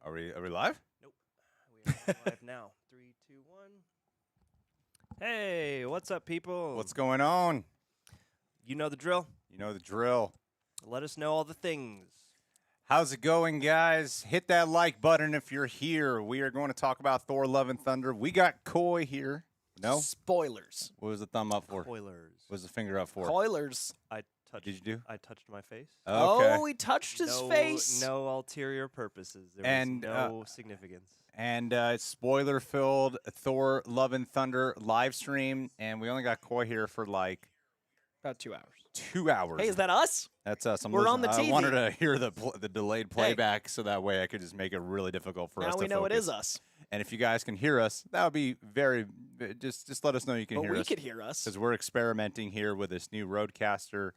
Are we live? Nope. We are live now. 3, 2, 1. Hey, what's up, people? What's going on? You know the drill. You know the drill. Let us know all the things. How's it going, guys? Hit that like button if you're here. We are going to talk about Thor: Love and Thunder. We got Coy here. No? Spoilers. What was the thumb up for? Spoilers. What was the finger up for? Spoilers. Did you do? I touched my face. Okay. Oh, he touched his no, face. No ulterior purposes. There And, was no significance. And it's spoiler-filled Thor: Love and Thunder live stream, and we only got Coy here for like About 2 hours. 2 hours. Hey, is that us? That's us. We're on the I TV. wanted to hear the delayed playback so that way I could just make it really difficult for us Now to we know focus. it is us. And if you guys can hear us, that would be very. Just let us know you can But hear we us. could hear us. Because we're experimenting here with this new Rodecaster,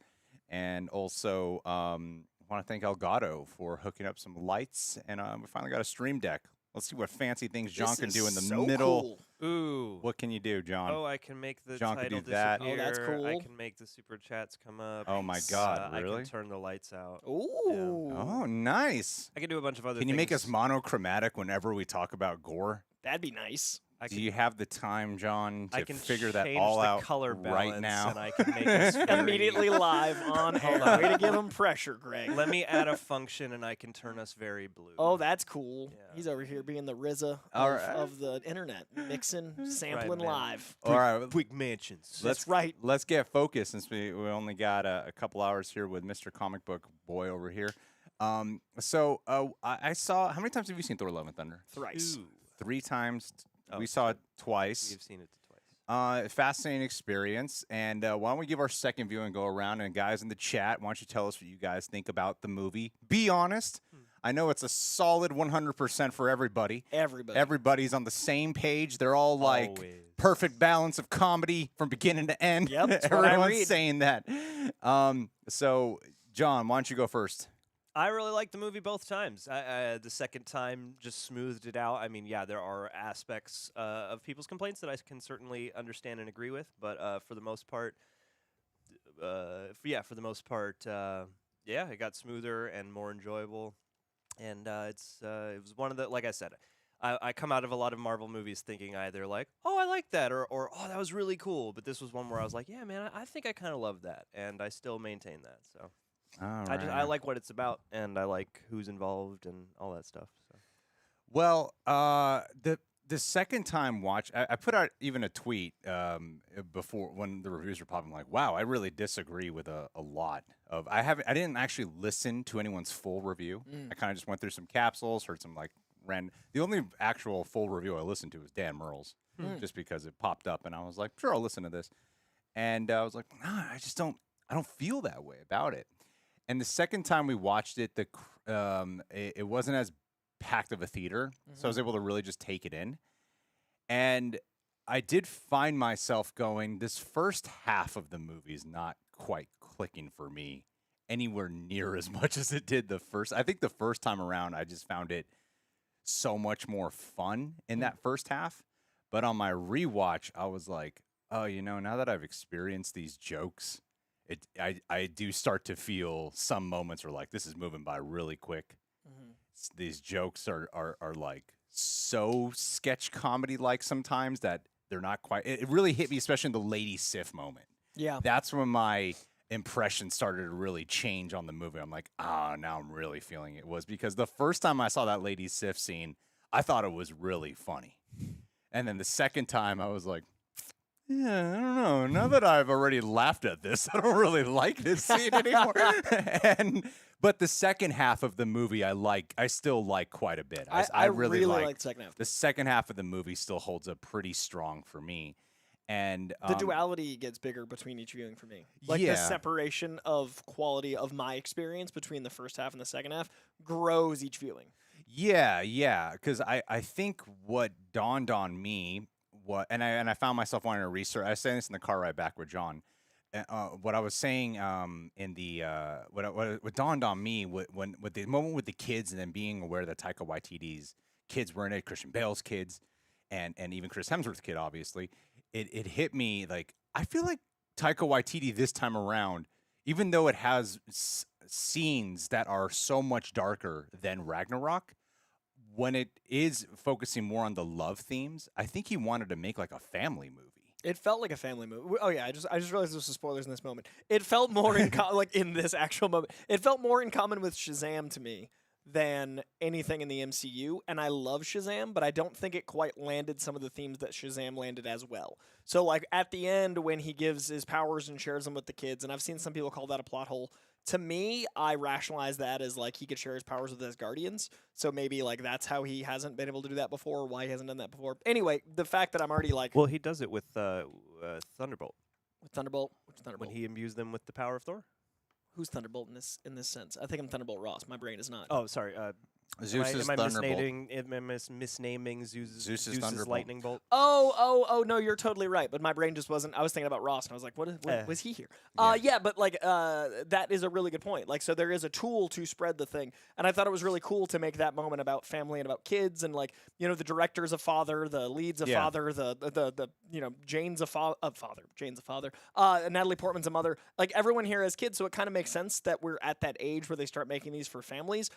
and also want to thank Elgato for hooking up some lights, and we finally got a stream deck. Let's see what fancy things John This can is do in the so middle. Cool. Ooh. What can you do, John? Oh, I can make the John could title do that. disappear. Oh, that's I cool. can make the super chats come up. Oh my God, I really? can turn the lights out. Ooh. Oh, nice. I can do a bunch of other Can things. you make us monochromatic whenever we talk about gore? That'd be nice. I Do can, you have the time, John, I to can figure that change all the out color right balance, now? and I can make us very- Immediately live on Hold air. on. Way to give him pressure, Greg. Let me add a function, and I can turn us very blue. Oh, that's cool. Yeah. He's over here being the RZA All of, right. of the internet, mixing, sampling man. live. All right, Big mansions. That's right. let's get focused since we only got a couple hours here with Mr. Comic Book Boy over here. I saw. How many times have you seen Thor: Love and Thunder? Thrice. 3 times. Oh, We saw it twice. We've seen it twice. Fascinating experience. And why don't we give our second view and go around? And guys in the chat, why don't you tell us what you guys think about the movie? Be honest. I know it's a solid 100% for everybody. Everybody. Everybody's on the same page. They're all like Always. perfect balance of comedy from beginning to end. Yep, that's what I Everyone's read. saying that. So, John, why don't you go first? I really liked the movie both times. The second time just smoothed it out. I mean, yeah, there are aspects of people's complaints that I can certainly understand and agree with, but for the most part, it got smoother and more enjoyable. And it was one of the, like I said, I come out of a lot of Marvel movies thinking either like, oh, I like that, or oh, that was really cool. But this was one where I was like, yeah, man, I think I kind of love that, and I still maintain that. So. All I like what it's about, and I like who's involved and all that stuff. So. Well, the second time watch, I put out even a tweet before when the reviews were popping. Like, wow, I really disagree with a lot of. I didn't actually listen to anyone's full review. I kind of just went through some capsules, heard some like random. The only actual full review I listened to was Dan Merle's, just because it popped up, and I was like, sure, I'll listen to this. And I was like, nah, I just don't. I don't feel that way about it. And the second time we watched it, it wasn't as packed of a theater, so I was able to really just take it in. And I did find myself going, this first half of the movie is not quite clicking for me anywhere near as much as it did the first. I think the first time around, I just found it so much more fun in that first half. But on my rewatch, I was like, oh, now that I've experienced these jokes, I do start to feel some moments where like this is moving by really quick. These jokes are like so sketch comedy like sometimes that they're not quite. It really hit me, especially in the Lady Sif moment. Yeah. That's when my impression started to really change on the movie. I'm like, now I'm really feeling it. Was because the first time I saw that Lady Sif scene, I thought it was really funny, and then the second time I was like, yeah, I don't know. Now that I've already laughed at this, I don't really like this scene anymore. But the second half of the movie, I still like quite a bit. I really like the second half. The second half of the movie still holds up pretty strong for me. And The duality gets bigger between each viewing for me. Like Yeah. the separation of quality of my experience between the first half and the second half grows each viewing. Yeah. Because I think what dawned on me, and I found myself wanting to research. I was saying this in the car ride back with John. What I was saying what dawned on me when with the moment with the kids and then being aware that Taika Waititi's kids were in it, Christian Bale's kids, and even Chris Hemsworth's kid, obviously, it hit me like I feel like Taika Waititi this time around, even though it has scenes that are so much darker than Ragnarok, when it is focusing more on the love themes, I think he wanted to make like a family movie. It felt like a family movie. Oh yeah, I just realized this was spoilers in this moment. It felt more in like in this actual moment. It felt more in common with Shazam to me than anything in the MCU, and I love Shazam, but I don't think it quite landed some of the themes that Shazam landed as well. So like at the end when he gives his powers and shares them with the kids, and I've seen some people call that a plot hole. To me, I rationalize that as like he could share his powers with his guardians. So maybe like that's how he hasn't been able to do that before, or why he hasn't done that before. Anyway, the fact that I'm already like Well, he does it with Thunderbolt with Thunderbolt, which Thunderbolt? when he imbues them with the power of Thor. Who's Thunderbolt in this sense? I think I'm Thunderbolt Ross. My brain is not. Oh, sorry. Zeus is am I Thunderbolt. misnaming Zeus is Zeus's Thunderbolt. lightning bolt? Oh, no, you're totally right. But my brain just wasn't. I was thinking about Ross, and I was like, what was he here? Yeah, but like, that is a really good point. Like, so there is a tool to spread the thing, and I thought it was really cool to make that moment about family and about kids, and like, the director's a father, the lead's a father, the Jane's a father, Jane's a father, Natalie Portman's a mother. Like everyone here has kids, so it kind of makes sense that we're at that age where they start making these for families.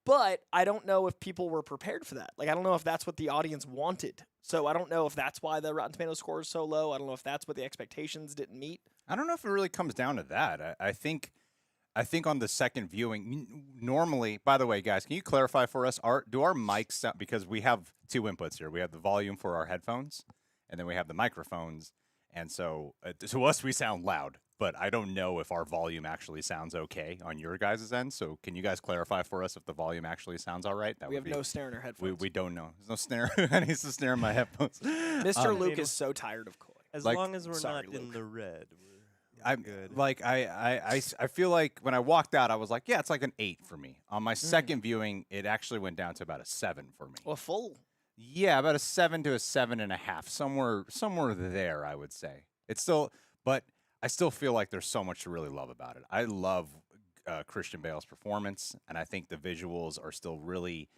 But I don't know if people were prepared for that. Like, I don't know if that's what the audience wanted. So I don't know if that's why the Rotten Tomatoes score is so low. I don't know if that's what the expectations didn't meet. I don't know if it really comes down to that. I think on the second viewing, normally, by the way, guys, can you clarify for us, do our mics sound, because we have two inputs here. We have the volume for our headphones, and then we have the microphones. And so to us, we sound loud, but I don't know if our volume actually sounds okay on your guys' end. So can you guys clarify for us if the volume actually sounds all right? We have no snare in our headphones. We don't know. There's no snare. I need to snare in my headphones. Mr. Luke is so tired of Coy. As Like- long as we're Sorry, not in Luke. the red, we're I'm good. like I feel like when I walked out, I was like, yeah, it's like an 8 for me. On my second viewing, it actually went down to about a 7 for me. Well, full. Yeah, about a 7 to a 7.5, somewhere there, I would say. It's still, but I still feel like there's so much to really love about it. I love Christian Bale's performance, and I think the visuals are still really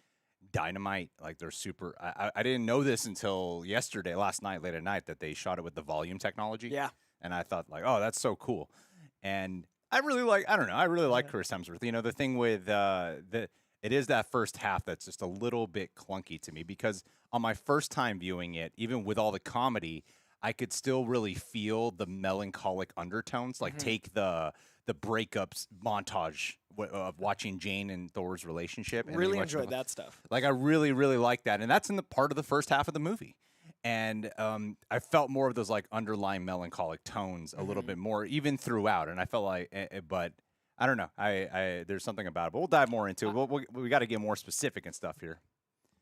dynamite. Like they're super. I didn't know this until last night, late at night, that they shot it with the volume technology. Yeah. And I thought like, oh, that's so cool. And I really like Chris Hemsworth. The thing with it is that first half that's just a little bit clunky to me, because on my first time viewing it, even with all the comedy, I could still really feel the melancholic undertones. Like take the breakups montage of watching Jane and Thor's relationship. And Really then you watch enjoyed that stuff. Like I really, really like that, and that's in the part of the first half of the movie. And I felt more of those like underlying melancholic tones a little bit more, even throughout. And I felt like, but I don't know. There's something about it. But we'll dive more into it. We got to get more specific and stuff here.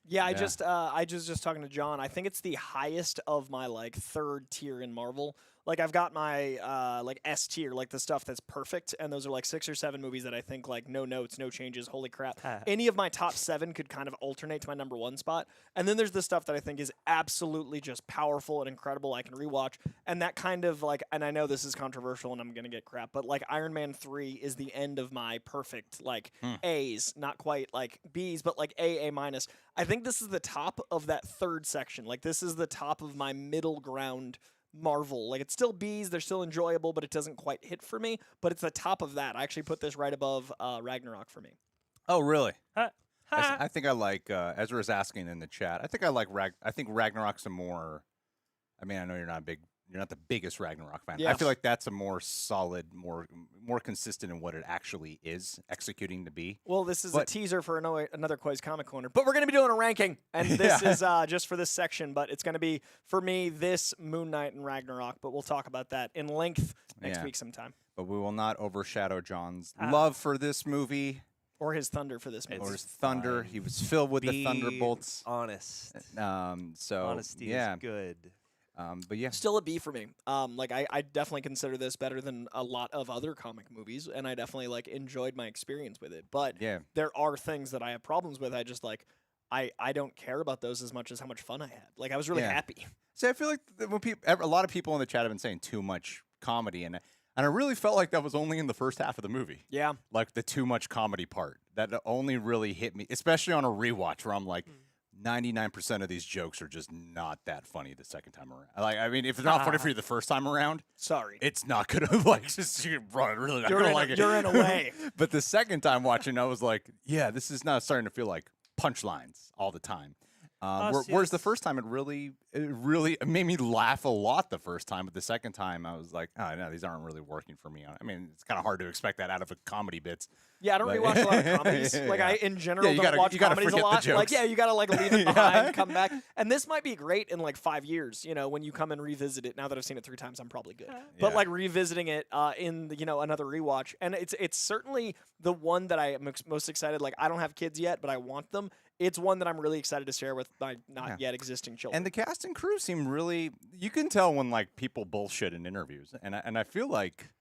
Yeah, I just talking to John. I think it's the highest of my like third tier in Marvel. Like I've got my like S tier, like the stuff that's perfect, and those are like 6 or 7 movies that I think like no notes, no changes, holy crap. Any of my top 7 could kind of alternate to my number 1 spot. And then there's the stuff that I think is absolutely just powerful and incredible. I can rewatch, and that kind of like, and I know this is controversial and I'm gonna get crap, but like Iron Man 3 is the end of my perfect like A's, not quite like B's, but like A minus. I think this is the top of that third section. Like this is the top of my middle ground Marvel. Like it's still B's, they're still enjoyable, but it doesn't quite hit for me. But it's the top of that. I actually put this right above Ragnarok for me. Oh, really? I think I like Ezra's asking in the chat. I think I think Ragnarok's a more. I mean, I know you're not the biggest Ragnarok fan. Yeah. I feel like that's a more solid, more consistent in what it actually is executing to be. Well, this is a But- teaser for another Coy's Comic Corner, but we're going to be doing a ranking, and this is just for this section, but it's going to be, for me, this, Moon Knight, and Ragnarok, but we'll talk about that in length next week sometime. But we will not overshadow John's love for this movie Or his thunder for this movie. or his thunder. He was filled with the Be thunderbolts. honest. So Honesty yeah, is good. but yeah, Still a B for me. Like I definitely consider this better than a lot of other comic movies, and I definitely like enjoyed my experience with it. But yeah. there are things that I have problems with. I just like I don't care about those as much as how much fun I had. Like I was really Yeah. happy. See, I feel like when a lot of people in the chat have been saying too much comedy, and I really felt like that was only in the first half of the movie. Yeah. Like the too much comedy part that only really hit me, especially on a rewatch where I'm like, 99% of these jokes are just not that funny the second time around. Like, I mean, if it's not funny for you the first time around, Sorry. it's not gonna like just you're really not You're gonna in, like it. you're in a way. But the second time watching, I was like, yeah, this is now starting to feel like punchlines all the time. Us, Whereas the yes. first time, it really made me laugh a lot the first time, but the second time I was like, oh no, these aren't really working for me. I mean, it's kind of hard to expect that out of a comedy bits. Yeah, I don't Like- rewatch a lot of comedies. Like Yeah. I, in general, Yeah, you don't gotta- watch you gotta comedies a forget the lot. Like, jokes. yeah, you gotta like leave it Yeah. behind, come back. And this might be great in like 5 years. You know, when you come and revisit it. Now that I've seen it 3 times, I'm probably good. But Yeah. like revisiting it in another rewatch, and it's certainly the one that I am most excited. Like I don't have kids yet, but I want them. It's one that I'm really excited to share with my not Yeah. yet existing children. And the cast and crew seem really. You can tell when like people bullshit in interviews, and I feel like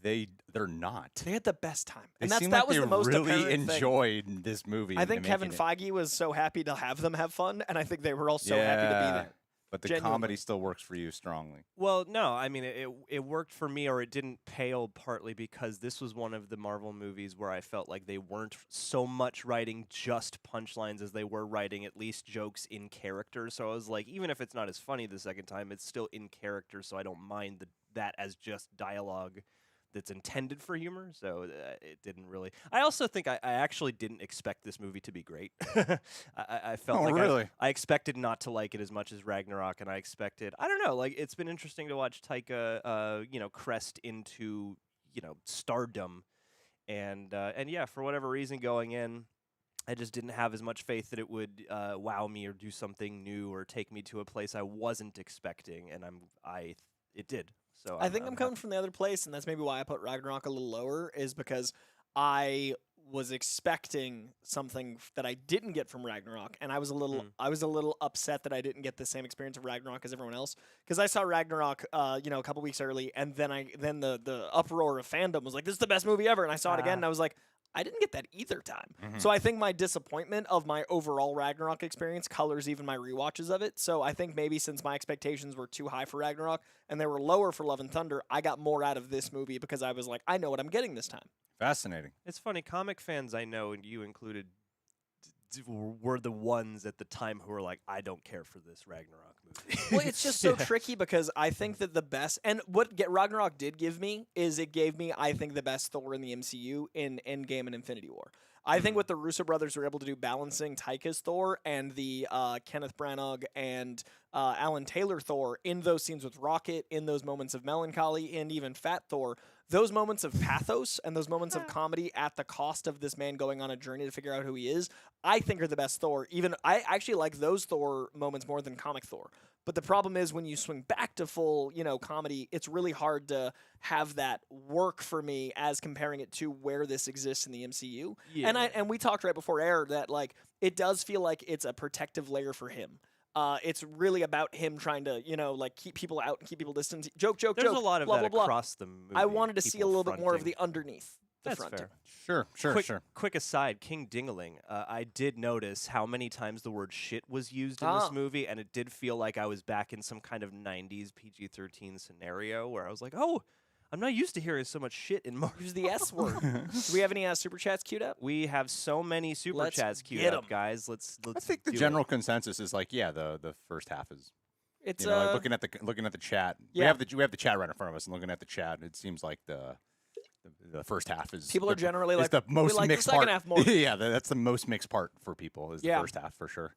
they're not. they had the best time, They and that seem was like they the most really apparent thing. enjoyed this movie. I and think Kevin making it. Feige was so happy to have them have fun, and I think they were all so happy to be there. But the Genuinely. comedy still works for you strongly. Well, no, I mean it worked for me, or it didn't pale partly because this was one of the Marvel movies where I felt like they weren't so much writing just punchlines as they were writing at least jokes in character. So I was like, even if it's not as funny the second time, it's still in character, so I don't mind that as just dialogue that's intended for humor. So it didn't really. I also think I actually didn't expect this movie to be great. I felt Oh, like really? I expected not to like it as much as Ragnarok, and I expected, I don't know, like it's been interesting to watch Taika, crest into, stardom, and yeah, for whatever reason going in, I just didn't have as much faith that it would wow me or do something new or take me to a place I wasn't expecting, and it did. So I think I'm coming happy. from the other place, and that's maybe why I put Ragnarok a little lower, is because I was expecting something that I didn't get from Ragnarok, and I was a little upset that I didn't get the same experience of Ragnarok as everyone else, because I saw Ragnarok, a couple weeks early, and then the uproar of fandom was like, this is the best movie ever, and I saw it again, and I was like, I didn't get that either time. So I think my disappointment of my overall Ragnarok experience colors even my rewatches of it. So I think maybe since my expectations were too high for Ragnarok and they were lower for Love and Thunder, I got more out of this movie because I was like, I know what I'm getting this time. Fascinating. It's funny, comic fans I know, and you included, were the ones at the time who were like, I don't care for this Ragnarok movie. Well, it's just so tricky because I think that the best, and what Ragnarok did give me is it gave me, I think, the best Thor in the MCU in Endgame and Infinity War. I think what the Russo brothers were able to do, balancing Taika's Thor and the Kenneth Branagh and Alan Taylor Thor in those scenes with Rocket, in those moments of melancholy, and even Fat Thor, those moments of pathos and those moments of comedy at the cost of this man going on a journey to figure out who he is, I think are the best Thor. Even I actually like those Thor moments more than comic Thor. But the problem is when you swing back to full, comedy, it's really hard to have that work for me as comparing it to where this exists in the MCU. Yeah. And we talked right before air that like it does feel like it's a protective layer for him. It's really about him trying to, keep people out and keep people distant. Joke, There's joke. a lot of blah, that blah, blah. across the movie. I wanted to see a people little bit more of fronting. the underneath the That's front. fair. Sure. Quick aside, King Dingaling. I did notice how many times the word shit was used in this movie, and it did feel like I was back in some kind of 90s PG-13 scenario where I was like, oh, I'm not used to hearing so much shit in Marvel. Use the S word. Do we have any super chats queued up? We have so many super Let's chats queued get up, 'em. guys. Let's I think the do it. general consensus is like, yeah, the first half is. It's Like looking at the chat. yeah. We have the chat right in front of us, and looking at the chat, it seems like the first half is People are generally is like, the "We most like the mixed second part. half more." Yeah, that's the most mixed part for people is Yeah. the first half for sure.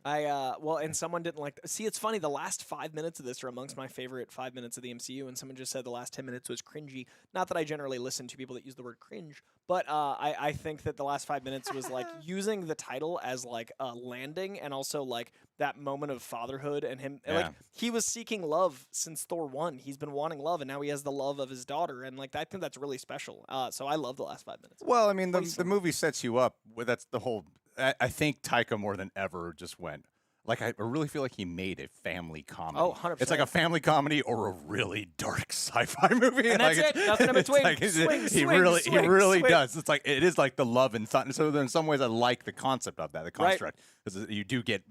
and someone didn't like. See, it's funny. The last 5 minutes of this are amongst my favorite 5 minutes of the MCU, and someone just said the last 10 minutes was cringy. Not that I generally listen to people that use the word cringe, but I think that the last 5 minutes was like using the title as like a landing, and also like that moment of fatherhood and him. Yeah. Like he was seeking love since Thor 1. He's been wanting love, and now he has the love of his daughter, and like I think that's really special. So I love the last 5 minutes. Well, I mean, the Wholesome. movie sets you up. That's the whole. I think Taika more than ever just went. Like, I really feel like he made a family comedy. Oh, 100%. It's like a family comedy or a really dark sci-fi movie. And like that's it. Nothing in between. Swing, he really swing. does. It's like it is like the love and thunder. So in some ways, I like the concept of that, the construct, because you do get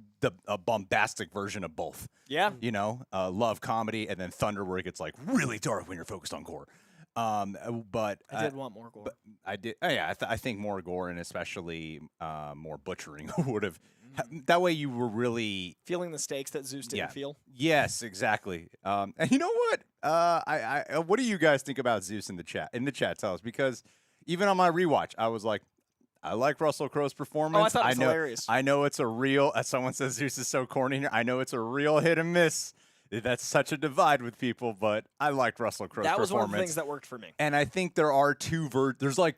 a bombastic version of both. Yeah. Love comedy, and then thunder, where it gets like really dark when you're focused on gore. But I did want more gore. I did. Oh yeah, I think more gore and especially more butchering would have. That way, you were really Feeling the stakes that Zeus didn't Yeah. feel. yes, exactly. And you know what? What do you guys think about Zeus in the chat? In the chat, tell us, because even on my rewatch, I was like, I like Russell Crowe's performance. Oh, I thought it was know, hilarious. I know it's a real. As someone says, Zeus is so corny here. I know it's a real hit and miss. That's such a divide with people, but I liked Russell Crowe's That was performance. one of the things that worked for me. And I think there are there's like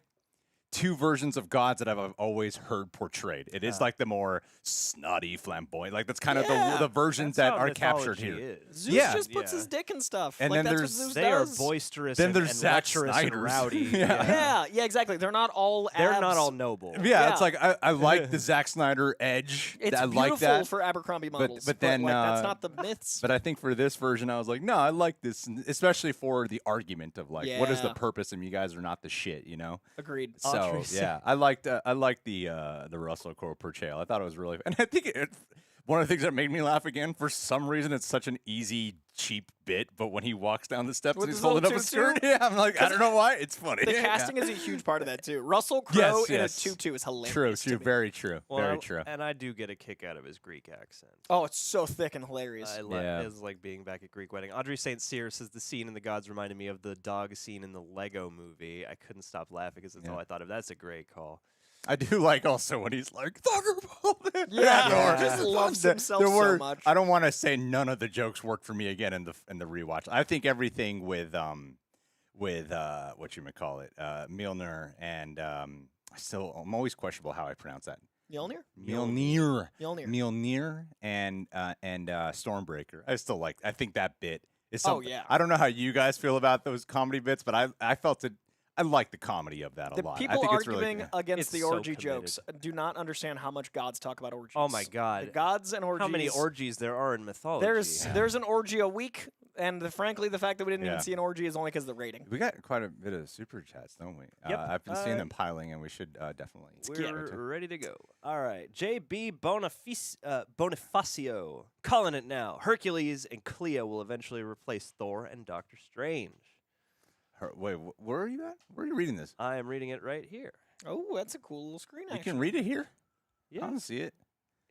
two versions of gods that I've always heard portrayed. It is like the more snotty, flamboyant, like that's kind of the versions that are captured here. Zeus Yeah. just puts his dick in stuff. And like, then that's there's- what Zeus They does. are boisterous. Then and, there's and Zack lecherous and Snyder's. rowdy. Yeah, exactly. They're not all They're not abs. all noble. Yeah, it's like I like the Zack Snyder edge. It's I beautiful like that. for Abercrombie models. but then, like, that's uh, not the myths. But I think for this version, I was like, no, I like this, especially for the argument of like, what is the Yeah. purpose? And you guys are not the shit, you know. Agreed. So Audrey yeah, I liked the Russell Crowe portrayal. I thought it was really, and I think one of the things that made me laugh again for some reason, it's such an easy, cheap bit. But when he walks down the steps With and he's his holding up little a skirt, tutu? yeah, I'm like, I don't know why, it's funny. The Yeah. casting is a huge part of that too. Russell Crowe in yes. a tutu is hilarious. True, to me. very true, Well, very true. And I do get a kick out of his Greek accent. Oh, it's so thick and hilarious. I love Yeah. It's like being back at Greek wedding. Audrey St. Cyr says the scene in The Gods reminded me of the dog scene in the Lego movie. I couldn't stop laughing because that's all I thought of. That's a great call. I do like also when he's like Thunderbolt. Yeah, he just loves himself so much. I don't want to say none of the jokes worked for me again in the rewatch. I think everything with what you call it, Mjolnir, and I'm always questionable how I pronounce that. Mjolnir? Mjolnir and Stormbreaker. I think that bit is Oh, something. yeah. I don't know how you guys feel about those comedy bits, but I felt it. I like the comedy of that a The lot. I people think it's arguing really against It's the so orgy committed. jokes do not understand how much gods talk about orgies. Oh my God. The gods and orgies. How many orgies there are in mythology? There's an orgy a week, and frankly, the fact that we didn't Yeah. even see an orgy is only because of the rating. We got quite a bit of super chats, don't we? Yep. I've been seeing them piling, and we should definitely. We're ready to go. All right. JB Bonifacio. Calling it now. Hercules and Clea will eventually replace Thor and Doctor Strange. Wait, where are you at? Where are you reading this? I am reading it right here. Oh, that's a cool little screen. You Action. can read it here. I Yeah, don't see it.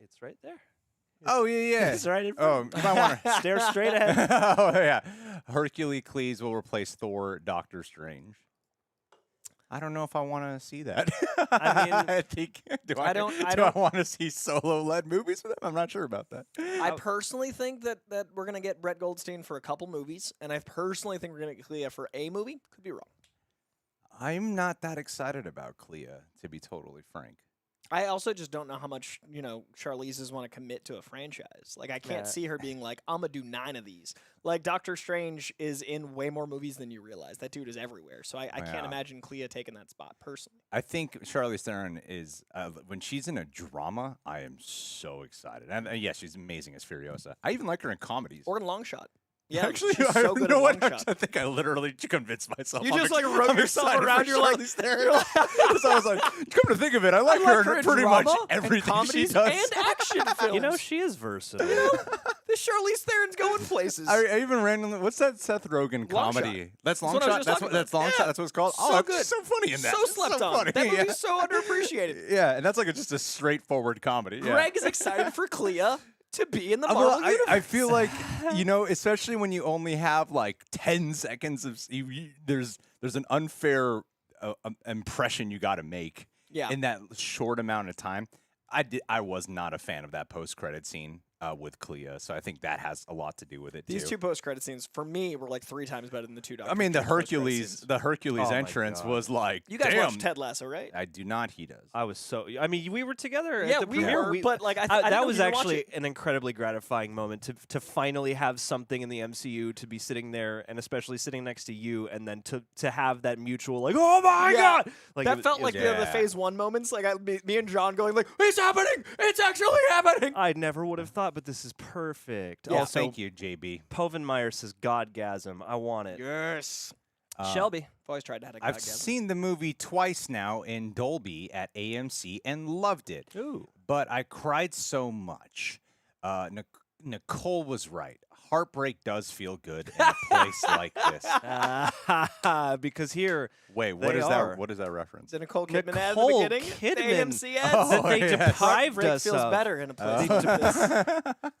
it's right there. Oh yeah. It's right in Oh, front. you might want to Stare straight ahead. Oh yeah. Hercules will replace Thor, Doctor Strange. I don't know if I want to see that. I mean, I think do I don't- want to see solo-led movies with them? I'm not sure about that. I personally think that we're going to get Brett Goldstein for a couple movies, and I personally think we're going to get Clea for a movie. Could be wrong. I'm not that excited about Clea, to be totally frank. I also just don't know how much, Charlize's want to commit to a franchise. Like, I can't Yeah. see her being like, I'm going to do 9 of these. Like, Doctor Strange is in way more movies than you realize. That dude is everywhere. So I can't Yeah. imagine Clea taking that spot, personally. I think Charlize Theron is when she's in a drama, I am so excited. And yes, she's amazing as Furiosa. I even like her in comedies. Or in Longshot. Yeah, Actually, she's I so good know at what. Longshot. I think I literally convinced myself. You I'm just, ex- like, wrote I'm yourself excited around, for you're like- Charlize Theron. So I was like, come to think of it, I like her in in pretty much drama and everything she comedies does. and action films. You know, she is versatile. This Charlize Theron's going places. I even randomly. What's that Seth Rogen comedy? That's That's what I Longshot. was just That's talking that's about. Longshot. Yeah. That's what it's called. So Oh, that's good. so funny in that. So It's slept on. funny. That yeah. movie's so underappreciated. Yeah, and that's like just a straightforward comedy. Yeah. Greg is excited for Clea to be in the Well, Marvel universe. I feel like especially when you only have like 10 seconds of there's an unfair impression you got to make Yeah. in that short amount of time. I was not a fan of that post-credit scene with Clea, so I think that has a lot to do with it These too. two post-credit scenes, for me, were like 3 times better than the two. I mean, the post-credit Hercules scenes. the Oh my entrance God. was like, You guys damn. watched Ted Lasso, right? I do not. He does. I was so. I mean, we were together Yeah, at the we premiere. were, but, like, I didn't know that you was were watching. actually an incredibly gratifying moment to finally have something in the MCU to be sitting there, and especially sitting next to you, and then to have that mutual like, oh my Yeah. God, like That felt like the Yeah. Phase 1 moments. Like me and John going like, it's happening! It's actually happening! I never would have thought, but this is perfect. Yeah. Also, Thank you, JB. Povenmire says Godgasm. I want it. Yes. Shelby. I've always tried to have a I've godgasm. seen the movie twice now in Dolby at AMC and loved it. Ooh. But I cried so much. Nicole was right. heartbreak does feel good in a place like this. Because here, Wait, what They is are. that? What is that reference? The Nicole Kidman ad at the Nicole beginning. Kidman. The AMC ads. Oh, that they yes. deprived Heartbreak us feels of. better in a place like this.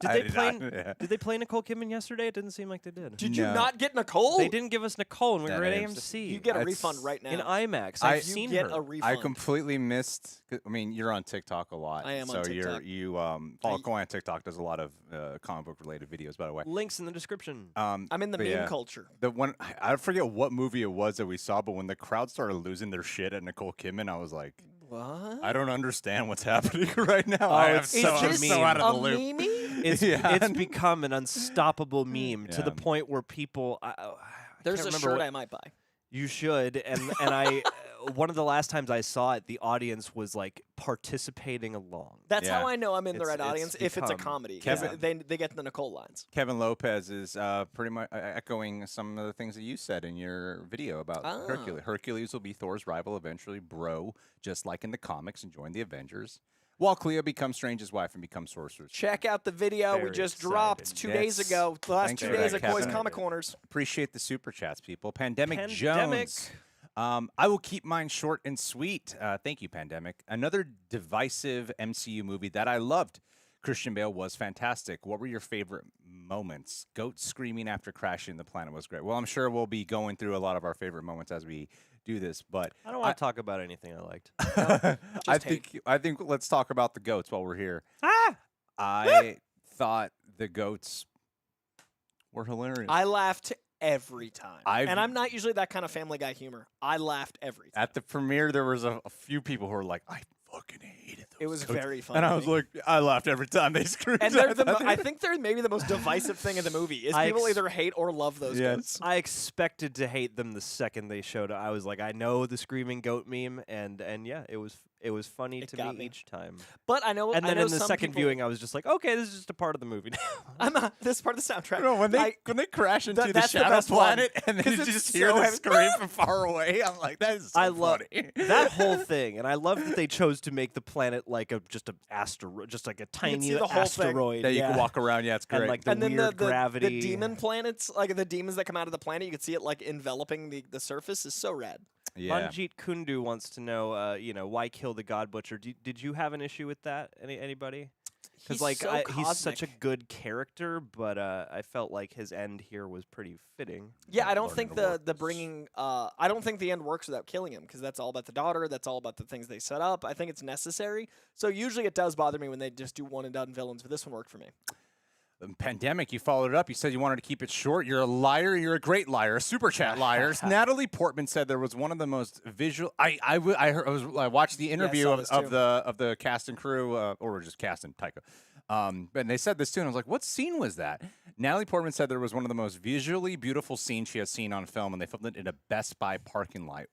Did I they did play? not- yeah. Did they play Nicole Kidman yesterday? It didn't seem like they did. Did you No. not get Nicole? They didn't give us Nicole, and we That were at AMC. AMC. You get a That's- refund right now. in IMAX. I- I've you seen get her. a refund. I completely missed. I mean, you're on TikTok a lot. I am so on TikTok. you follow Coy on TikTok. Does a lot of comic book related videos, by the way. Links in the description. I'm in the but meme yeah. culture. The one I forget what movie it was that we saw, but when the crowd started losing their shit at Nicole Kidman, I was like, What? I don't understand what's happening right now. Oh, I am it's so, such a I'm meme. so out of the a loop. meme? It's Yeah. it's become an unstoppable meme to the Yeah. point where people. I There's can't a remember shirt what- I might buy. You should, and I. One of the last times I saw it, the audience was like participating along. That's Yeah. how I know I'm in the It's- right it's audience if it's a become- comedy. Because Kevin- they get the Nicole lines. Kevin Lopez is pretty much echoing some of the things that you said in your video about Ah. Hercules. Hercules will be Thor's rival eventually, bro, just like in the comics, and join the Avengers. While Cleo becomes Strange's wife and becomes Sorcerer's. Check out the video we Very just excited. dropped 2 days Yes. ago. The last Thanks 2 for days that, of Coy's Kevin. Comic Corners. Appreciate the super chats, people. Pandemic, Pandemic. Jones. I will keep mine short and sweet. Thank you, Pandemic. Another divisive MCU movie that I loved. Christian Bale was fantastic. What were your favorite moments? Goat screaming after crashing the planet was great. Well, I'm sure we'll be going through a lot of our favorite moments as we do this, but I don't want to talk about anything I liked. I think let's talk about the goats while we're here. Ah! I thought the goats were hilarious. I laughed every time. I've- And I'm not usually that kind of Family Guy humor. I laughed every time. At the premiere, there was a few people who were like, "I fucking hated those." It was goats." very funny. and I was like, I laughed every time they screamed. and they're at I think they're maybe the most divisive thing in the movie is I people ex- either hate or love those Yes. goats. I expected to hate them the second they showed up. I was like, I know the screaming goat meme, and yeah, it was funny It to got me me. each time. But I know. And I then know in the some second people- viewing, I was just like, okay, this is just a part of the movie now. this is part of the soundtrack. No, when I- they crash into the that's the shadow best one, planet and then 'cause you it's just hear so the heavy. scream from far away, I'm like, that is so I love funny. that whole thing, and I love that they chose to make the planet like just an asteroid, just like a tiny see the whole thing. asteroid. that you yeah. can walk around. Yeah, it's great. And like the and then weird the gravity. demon planets, like the demons that come out of the planet, you can see it like enveloping the surface is so rad. yeah. Manjeet Kundu wants to know, why kill the God Butcher? Did you have an issue with that? Anybody? Because He's like so he's such a cosmic. good character, but I felt like his end here was pretty fitting. Yeah, I don't Learning think to work the with- bringing. I don't think the end works without killing him because that's all about the daughter. That's all about the things they set up. I think it's necessary. So usually it does bother me when they just do one and done villains, but this one worked for me. Pandemic, you followed it up. You said you wanted to keep it short. You're a liar. You're a great liar. Super chat liars. Natalie Portman said there was one of the most visual. I watched the interview saw of, this of too. the cast and crew, or just cast and Taika. And they said this too, and I was like, "What scene was that?" Natalie Portman said there was one of the most visually beautiful scenes she has seen on film, and they filmed it in a Best Buy parking lot.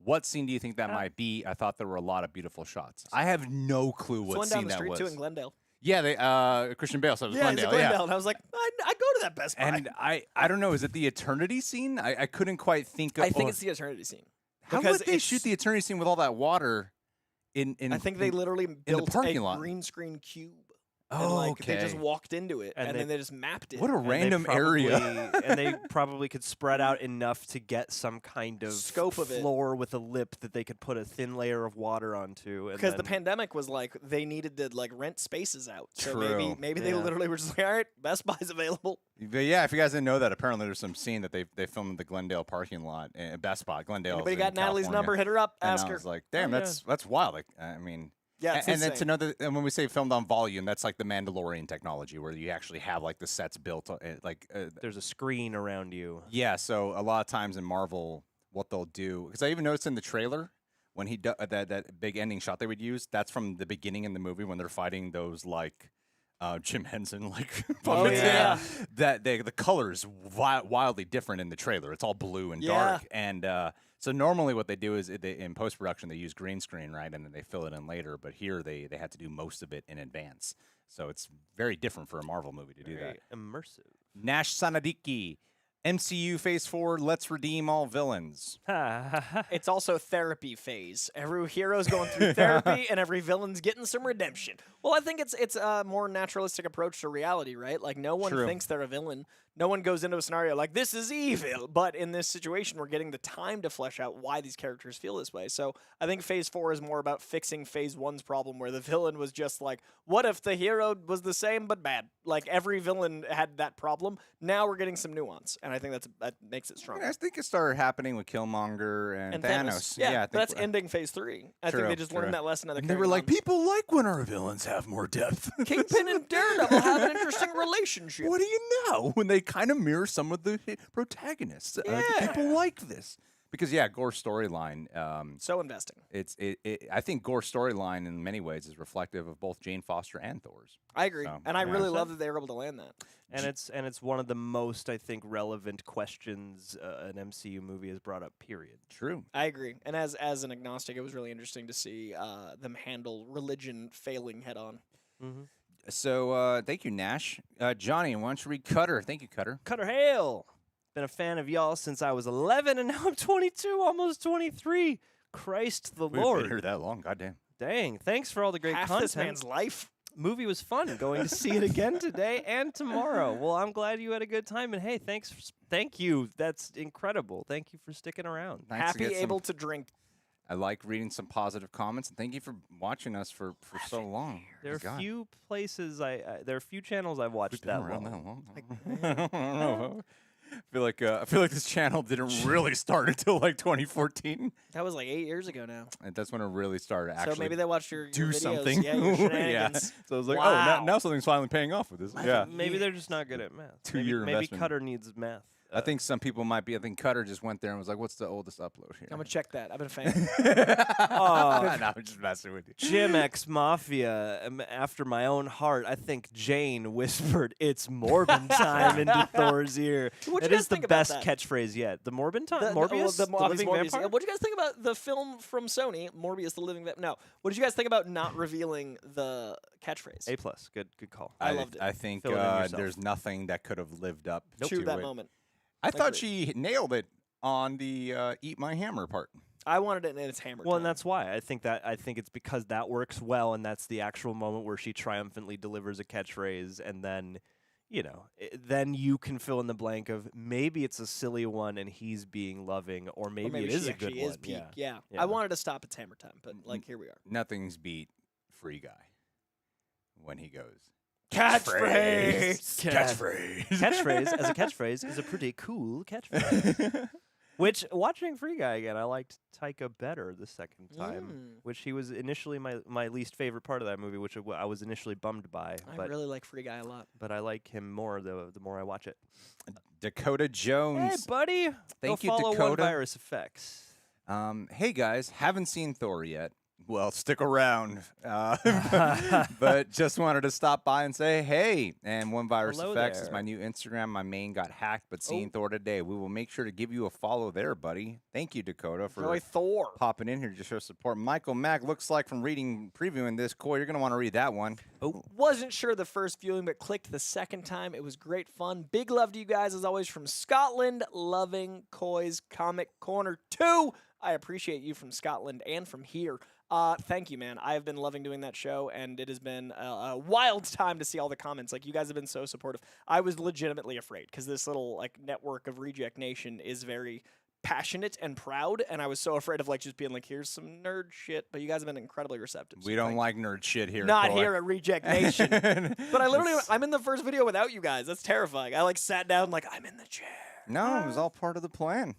What scene do you think that might be? I thought there were a lot of beautiful shots. I have no clue It's what one scene down the that street was. too in Glendale. Yeah, they Christian Bale. So it was Yeah, it's Glendale. a Yeah. Glendale, and I was like, I go to that Best Buy. And I don't know. Is it the eternity scene? I couldn't quite think of. I think it's the eternity scene. how because would they shoot it's- the eternity scene with all that water? In I think they literally built parking a lot. green screen cube. Oh, and they just okay. walked into it, And and they- then they just mapped it. What a And they random area. probably- and they probably could spread out enough to get some kind of Scope of it. floor with a lip that they could put a thin layer of water onto. and Because the then- pandemic was like they needed to like rent spaces out. So True. maybe they Yeah. literally were just like, all right, Best Buy's available. But yeah, if you guys didn't know that, apparently there's some scene that they filmed in the Glendale parking lot, Best Buy, Glendale. Anybody got Natalie's number? Hit her up. And Ask I her. was like, damn, Oh, that's wild. Like, I mean. Yeah, it's and then to insane. know that, and when we say filmed on volume, that's like the Mandalorian technology, where you actually have like the sets built, there's a screen around you. yeah. So a lot of times in Marvel, what they'll do, because I even noticed in the trailer when he that big ending shot they would use, that's from the beginning in the movie when they're fighting those like Jim Henson like Oh, puppets. yeah. That the colors wildly different in the trailer. It's all blue and Yeah. dark, and so normally what they do is in post production they use green screen, right, and then they fill it in later. But here they had to do most of it in advance, so it's very different for a Marvel movie to do Very that. immersive. Nash Sanadiki. MCU Phase 4, let's redeem all villains. It's also therapy phase. Every hero's going through therapy, and every villain's getting some redemption. Well, I think it's a more naturalistic approach to reality, right? Like, no one True. thinks they're a villain. No one goes into a scenario like, this is evil. But in this situation, we're getting the time to flesh out why these characters feel this way. So I think Phase 4 is more about fixing Phase 1's problem, where the villain was just like, what if the hero was the same but bad? Like, every villain had that problem. Now we're getting some nuance, and I think that makes it stronger. I think it started happening with Killmonger and Thanos. Yeah, I think that's ending Phase 3. I think they just learned that lesson. And they were like, people like when our villains have more depth. Kingpin and Daredevil have an interesting relationship. What do you know? When they kind of mirror some of the protagonists. People like this. Because, yeah, Gorr's storyline. So investing. I think Gorr's storyline, in many ways, is reflective of both Jane Foster and Thor's. I agree. So, and I really love that they were able to land that. And it's one of the most, I think, relevant questions an MCU movie has brought up, period. True. I agree. And as an agnostic, it was really interesting to see them handle religion failing head on. Mm-hmm. So, thank you, Nash. Johnny, why don't you read Cutter? Thank you, Cutter. Cutter Hale. Been a fan of y'all since I was 11, and now I'm 22, almost 23. Christ the We've Lord. been here that long. Goddamn. Dang. Thanks for all the great Half content. this man's life. Movie was fun. Going to see it again today and tomorrow. Well, I'm glad you had a good time, and hey, thank you. That's incredible. Thank you for sticking around. Nice Happy to get able to drink. I like reading some positive comments, and thank you for watching us for so long. There are God. few places there are few channels I've watched We've been that around long. that long. I don't know. I feel like this channel didn't really start until like 2014. That was like 8 years ago now. And that's when it really started. Actually, So maybe they watched your do videos. something. Yeah, your yeah. shenanigans. So I was like, Wow. oh, now something's finally paying off with this. Yeah. Maybe they're just not good at math. 2-year maybe investment. Cutter needs math. I think some people might be. I think Cutter just went there and was like, "What's the oldest upload here?" I'm going to check that. I've been a fan. No, I'm just messing with you. Jim X Mafia, after my own heart, I think Jane whispered, "It's Morbin time" into Thor's ear. What'd It you is guys the think about best that? catchphrase yet. The Morbin time? The- Morbius? the living Morbius. vampire? What do you guys think about the film from Sony, Morbius the Living Vampire? No. What did you guys think about not revealing the catchphrase? A+. Good call. I loved it. I think Fill it in yourself. there's nothing that could have lived up To that it. moment. I thought Agreed. she nailed it on the "Eat My Hammer" part. I wanted it in its hammer. Well, and tone. that's why I think it's because that works well, and that's the actual moment where she triumphantly delivers a catchphrase, and then, then you can fill in the blank of maybe it's a silly one and he's being loving, or maybe, it is she a good actually one. is peak. Yeah. I wanted to stop at hammer time, but like here we are. Nothing's beat Free Guy when he goes Catchphrase. catchphrase. Catchphrase as a catchphrase is a pretty cool catchphrase. Which, watching Free Guy again, I liked Taika better the second time, which he was initially my least favorite part of that movie, which I was initially bummed by. I really like Free Guy a lot. But I like him more the more I watch it. Dakota Jones. Hey, buddy. Thank Go you, follow Dakota. One Virus Effects. Hey guys, haven't seen Thor yet. Well, stick around. But just wanted to stop by and say hey. And One Virus Hello Effects is there. my new Instagram. My main got hacked, but seeing Thor today. We will make sure to give you a follow there, buddy. Thank you, Dakota, for Enjoy Thor. popping in here to show support. Michael Mack, looks like from previewing this, Coy, you're going to want to read that one. Wasn't sure the first viewing, but clicked the second time. It was great fun. Big love to you guys, as always, from Scotland. Loving Coy's Comic Corner 2. I appreciate you from Scotland and from here. Thank you, man. I have been loving doing that show, and it has been a wild time to see all the comments. Like, you guys have been so supportive. I was legitimately afraid, because this little network of Reject Nation is very passionate and proud, and I was so afraid of just being like, here's some nerd shit. But you guys have been incredibly receptive. We so don't thank like nerd shit here. Not Coy. here at Reject Nation. But I literally, I'm in the first video without you guys. That's terrifying. I sat down I'm in the chair. No, it was all part of the plan.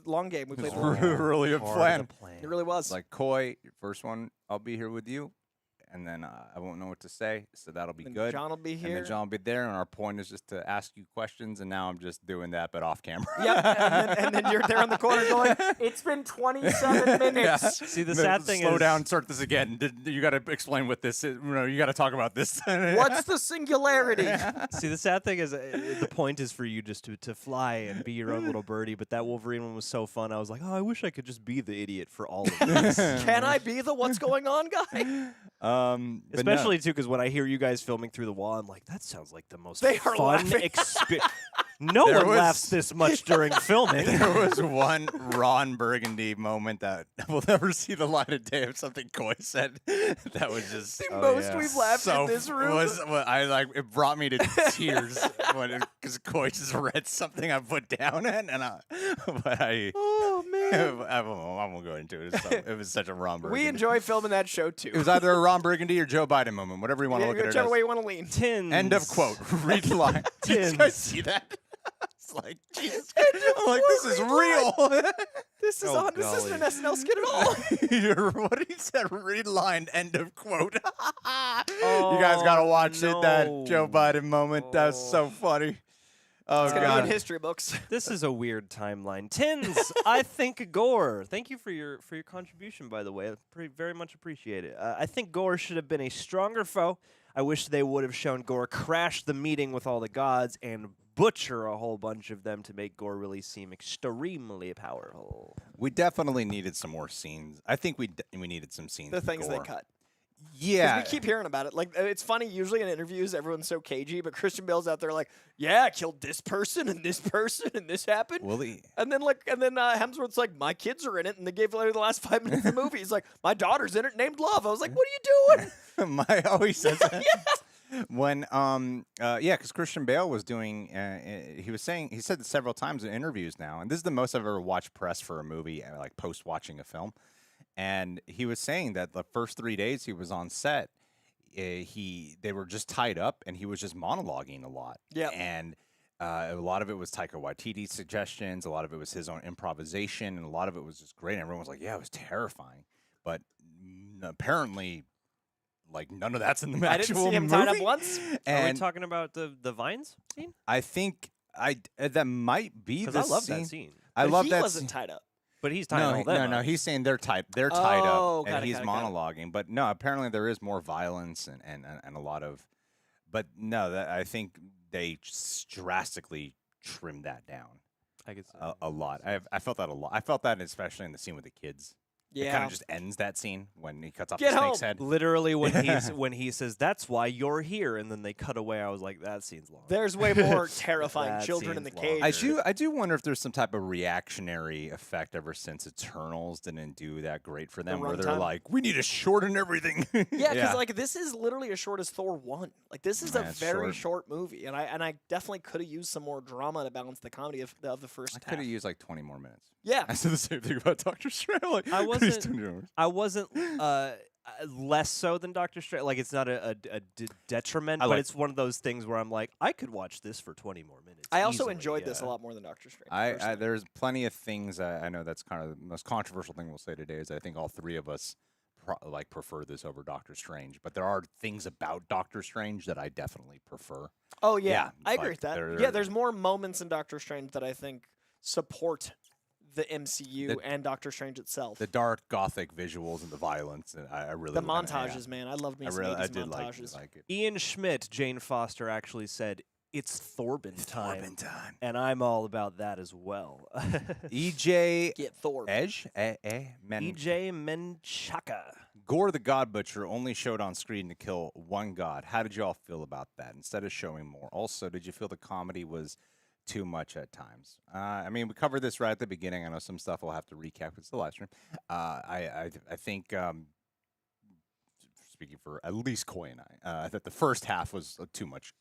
Long game. We It played was the long game. really a plan. It really was. It's like, Coy, your first one, I'll be here with you. And then I won't know what to say, so that'll be And good. John will be And here. then John will be there, and our point is just to ask you questions, and now I'm just doing that, but off camera. Yep. And then you're there in the corner going, it's been 27 minutes. See, the sad thing Slow is... down, start this again. You got to explain what this is. You got to talk about this. What's the singularity? See, the sad thing is the point is for you just to fly and be your own little birdie, but that Wolverine one was so fun. I was like, oh, I wish I could just be the idiot for all of this. Can I be the what's going on guy? But no. Especially, too, because when I hear you guys filming through the wall, I'm like, that sounds like the most They are fun laughing. experience. No There one was- laughs this much during filming. There was one Ron Burgundy moment that we'll never see the light of day of something Coy said. That was just The Oh, most yeah. we've laughed so in this room. it brought me to tears because Coy just read something I put down and oh man. I won't go into it. It was such a Ron Burgundy. We enjoy filming that show too. It was either a Ron Burgundy or Joe Biden moment, whatever you want to look at it whichever as. way you want to lean. Tins. End of quote. Read line. Did you guys see that? It's like, Jesus. I'm like, this is real. This is Oh, this isn't an golly. SNL skit at all. What he said, read line, end of quote. You guys got to watch it, that Joe no. Biden moment. That's so funny. Oh, It's gonna be God. in history books. This is a weird timeline. Tins, I think Gorr. Thank you for your contribution, by the way. Very much appreciate it. I think Gorr should have been a stronger foe. I wish they would have shown Gorr crash the meeting with all the gods and butcher a whole bunch of them to make Gorr really seem extremely powerful. We definitely needed some more scenes. I think we needed some scenes. The with things they Gorr. cut. Yeah. We keep hearing about it. Like it's funny. Usually in interviews, everyone's so cagey, but Christian Bale's out there like, "Yeah, I killed this person and this person and this happened." Will he? And then Hemsworth's like, "My kids are in it," and they gave like, the last 5 minutes of the movie. He's like, "My daughter's in it, named Love." I was like, "What are you doing?" He says that. When because Christian Bale was doing he said it several times in interviews now, and this is the most I've ever watched press for a movie, like post watching a film, and he was saying that the first 3 days he was on set, they were just tied up and he was just monologuing a lot. Yeah. And a lot of it was Taika Waititi's suggestions, a lot of it was his own improvisation, and a lot of it was just great. And everyone was like, "Yeah, it was terrifying," but apparently, like none of that's in the I didn't actual see him movie. tied up once. Are we And talking about the vines scene? I think that might be Because the I love scene. that scene. I But love he that. wasn't tied up. But he's tying No, all them no. up. He's saying they're tied. They're tied Oh, up, got and it, he's got it, got it. monologuing. But no, apparently there is more violence and a lot of. But no, I think they drastically trimmed that down I could say. a lot. I felt that a lot. I felt that especially in the scene with the kids. It kind Yeah. of just ends that scene when he cuts off Get the snake's home. head. Literally, when he says, "That's why you're here," and then they cut away, I was like, "That scene's long." There's way more terrifying That children in the scene's cage. longer. I do wonder if there's some type of reactionary effect ever since Eternals didn't do that great for them, where they're runtime? like, we need to shorten everything. Yeah, because like this is literally as short as Thor 1. Like this is a Yeah, it's very short. short movie, and I definitely could have used some more drama to balance the comedy of the first I could half. have used like 20 more minutes. Yeah, I said the same thing about Doctor Strange. Like, I could use wasn't- 20 more. I wasn't less so than Doctor Strange. Like it's not a detriment, I but like- it's one of those things where I'm like, I could watch this for 20 more minutes. I also easily, enjoyed this a yeah. lot more than Doctor Strange. I personally. there's plenty of things. I know that's kind of the most controversial thing we'll say today is I think all three of us prefer this over Doctor Strange. But there are things about Doctor Strange that I definitely prefer. Oh yeah, Yeah, I agree like, with that. they're- Yeah, there's more moments in Doctor Strange that I think support the MCU The- and Doctor Strange itself. The dark gothic visuals and the violence, and I really The kinda- montages, man, I love me I some really 80s did montages. like it. Ian Schmidt, Jane Foster actually said, "It's Thorbin time," Corbin time. and I'm all about that as well. EJ Get Thor. Edge, EJ Menchaca. Gorr the God Butcher only showed on screen to kill one god. How did you all feel about that? Instead of showing more, also, did you feel the comedy was too much at times? I mean, we covered this right at the beginning. I know some stuff we'll have to recap. It's the live stream. I think, speaking for at least Coy and I, that the first half was too much.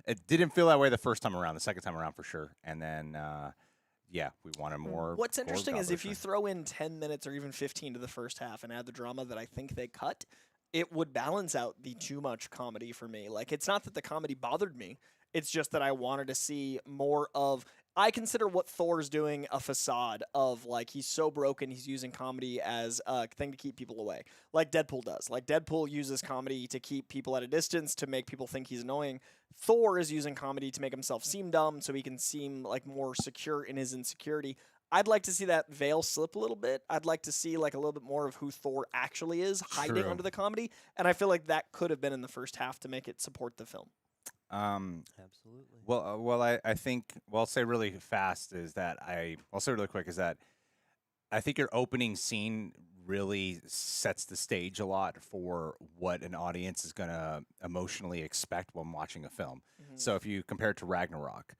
It didn't feel that way the first time around. The second time around, for sure. And then, yeah, we wanted more. What's Gorr the interesting God is if you Butcher. throw in 10 minutes or even 15 to the first half and add the drama that I think they cut, it would balance out the too much comedy for me. Like, it's not that the comedy bothered me. It's just that I wanted to see more of. I consider what Thor's doing a facade of, like, he's so broken, he's using comedy as a thing to keep people away. Like Deadpool does. Like, Deadpool uses comedy to keep people at a distance, to make people think he's annoying. Thor is using comedy to make himself seem dumb so he can seem, like, more secure in his insecurity. I'd like to see that veil slip a little bit. I'd like to see, like, a little bit more of who Thor actually is hiding True. under the comedy. And I feel like that could have been in the first half to make it support the film. Absolutely. Well, I think. Well, I'll say really fast is that I'll say really quick is that I think your opening scene really sets the stage a lot for what an audience is gonna emotionally expect when watching a film. So if you compare it to Ragnarok,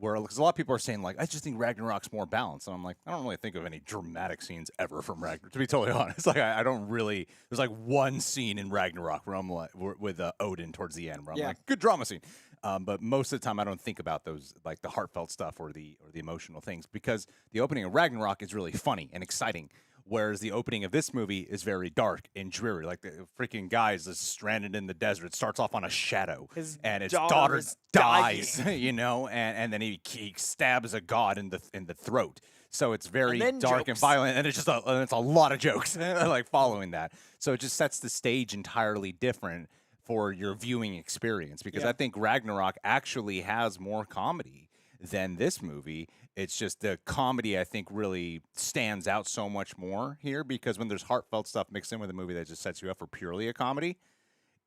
where because a lot of people are saying like I just think Ragnarok's more balanced, and I'm like I don't really think of any dramatic scenes ever from Ragnarok. To be totally honest, like I don't really. There's like one scene in Ragnarok where I'm like with Odin towards the end where I'm like good drama scene, but most of the time I don't think about those like the heartfelt stuff or the emotional things because the opening of Ragnarok is really funny and exciting. Whereas the opening of this movie is very dark and dreary. Like the freaking guy is stranded in the desert. It starts off on a shadow, and his daughter dies. You know, and then he stabs a god in the throat. So it's very dark and violent, and it's just it's a lot of jokes like following that. So it just sets the stage entirely different for your viewing experience because I think Ragnarok actually has more comedy than this movie. It's just the comedy, I think, really stands out so much more here because when there's heartfelt stuff mixed in with a movie that just sets you up for purely a comedy,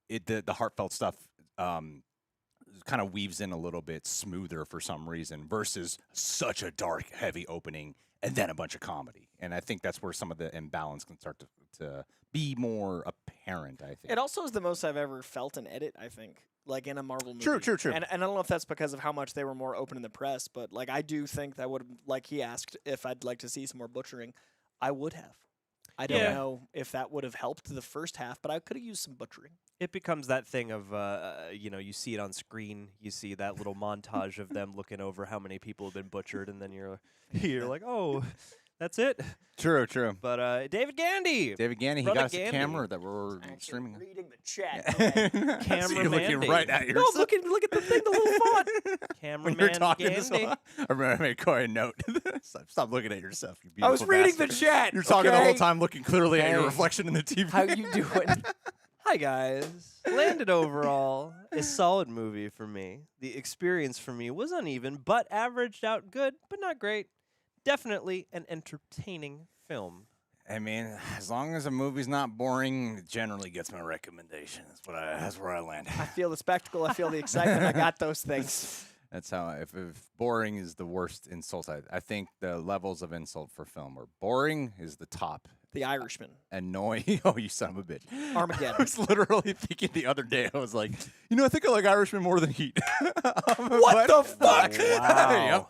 the heartfelt stuff kind of weaves in a little bit smoother for some reason versus such a dark, heavy opening and then a bunch of comedy. And I think that's where some of the imbalance can start to be more apparent, I think. It also is the most I've ever felt an edit, I think. Like in a Marvel movie. True. And I don't know if that's because of how much they were more open in the press, but like I do think that would like he asked if I'd like to see some more butchering. I would have. I don't know if that would have helped the first half, but I could have used some butchering. It becomes that thing of, you see it on screen, you see that little montage of them looking over how many people have been butchered, and then you're like, oh, that's it. True. But David Gandy, he got us a camera that we're streaming. Reading the chat. Okay. Cameraman looking Gandy. right at No, yourself. look at the thing, the little font. Cameraman When you're talking Gandy. this I remember I made Coy a note. Stop looking at yourself, you I was beautiful reading bastard. the chat. You're talking the whole okay? time looking clearly at your Hey. reflection in the TV. How you doing? Hi guys. Landed overall a solid movie for me. The experience for me was uneven, but averaged out good, but not great. Definitely an entertaining film. I mean, as long as a movie's not boring, it generally gets my recommendation. That's where I land. I feel the spectacle. I feel the excitement. I got those things. That's how, if boring is the worst insult, I think the levels of insult for film are boring is the top. The Irishman. Annoying. Oh, you son of a bitch. I Armageddon. was literally thinking the other day, I was like, I think I like Irishman more than Heat. What the fuck? Wow.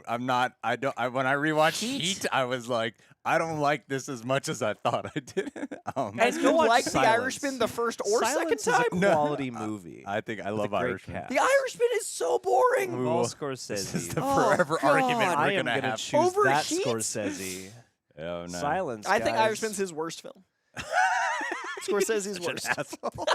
When I rewatched Heat, I was like, I don't like this as much as I thought I did. And you watch like The Silence. Irishman the first or Silence second time? is a quality movie. I think I with a love great Irishman. cast. The Irishman is so boring. Ooh. All This is Scorsese. the Oh, forever God. argument I we're am gonna gonna have. choose Over that Heat? Scorsese. Oh, no. Silence. I think guys. Irishman's his worst film. Scorsese's Such an worst. asshole.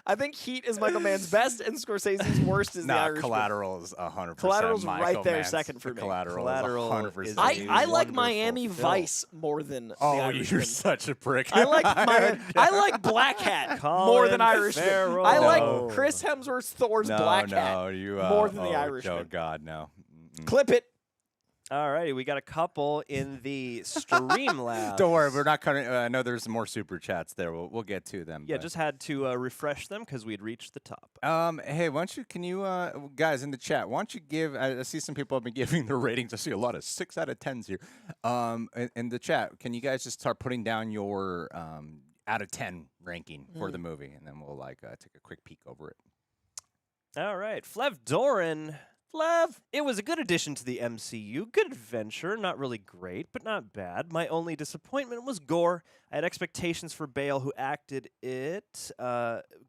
I think Heat is Michael Mann's best, and Scorsese's worst is The Nah, Irishman. Collateral is 100%. Collateral's Michael right there Mann's second for me. Collateral Collateral is 100%. is I like wonderful Miami film. Vice more than The Oh, Irishman. you're such a prick. I like Black Hat more than Colin Irishman. Farrell. I No. like Chris Hemsworth's Thor's Black Hat you, more than The oh, Irishman. Oh God, no. Mm-mm. Clip it. Alrighty, we got a couple in the stream lab. Don't worry, we're not cutting. I know there's more super chats there. We'll get to them. Yeah, but- just had to refresh them because we'd reached the top. Hey, can you guys in the chat? Why don't you give? I see some people have been giving their ratings. I see a lot of 6 out of 10s here. In the chat, can you guys just start putting down your out of 10 ranking for the movie, and then we'll take a quick peek over it. All right, Flev Doran. Flev, it was a good addition to the MCU. Good adventure, not really great, but not bad. My only disappointment was Gorr. I had expectations for Bale, who acted it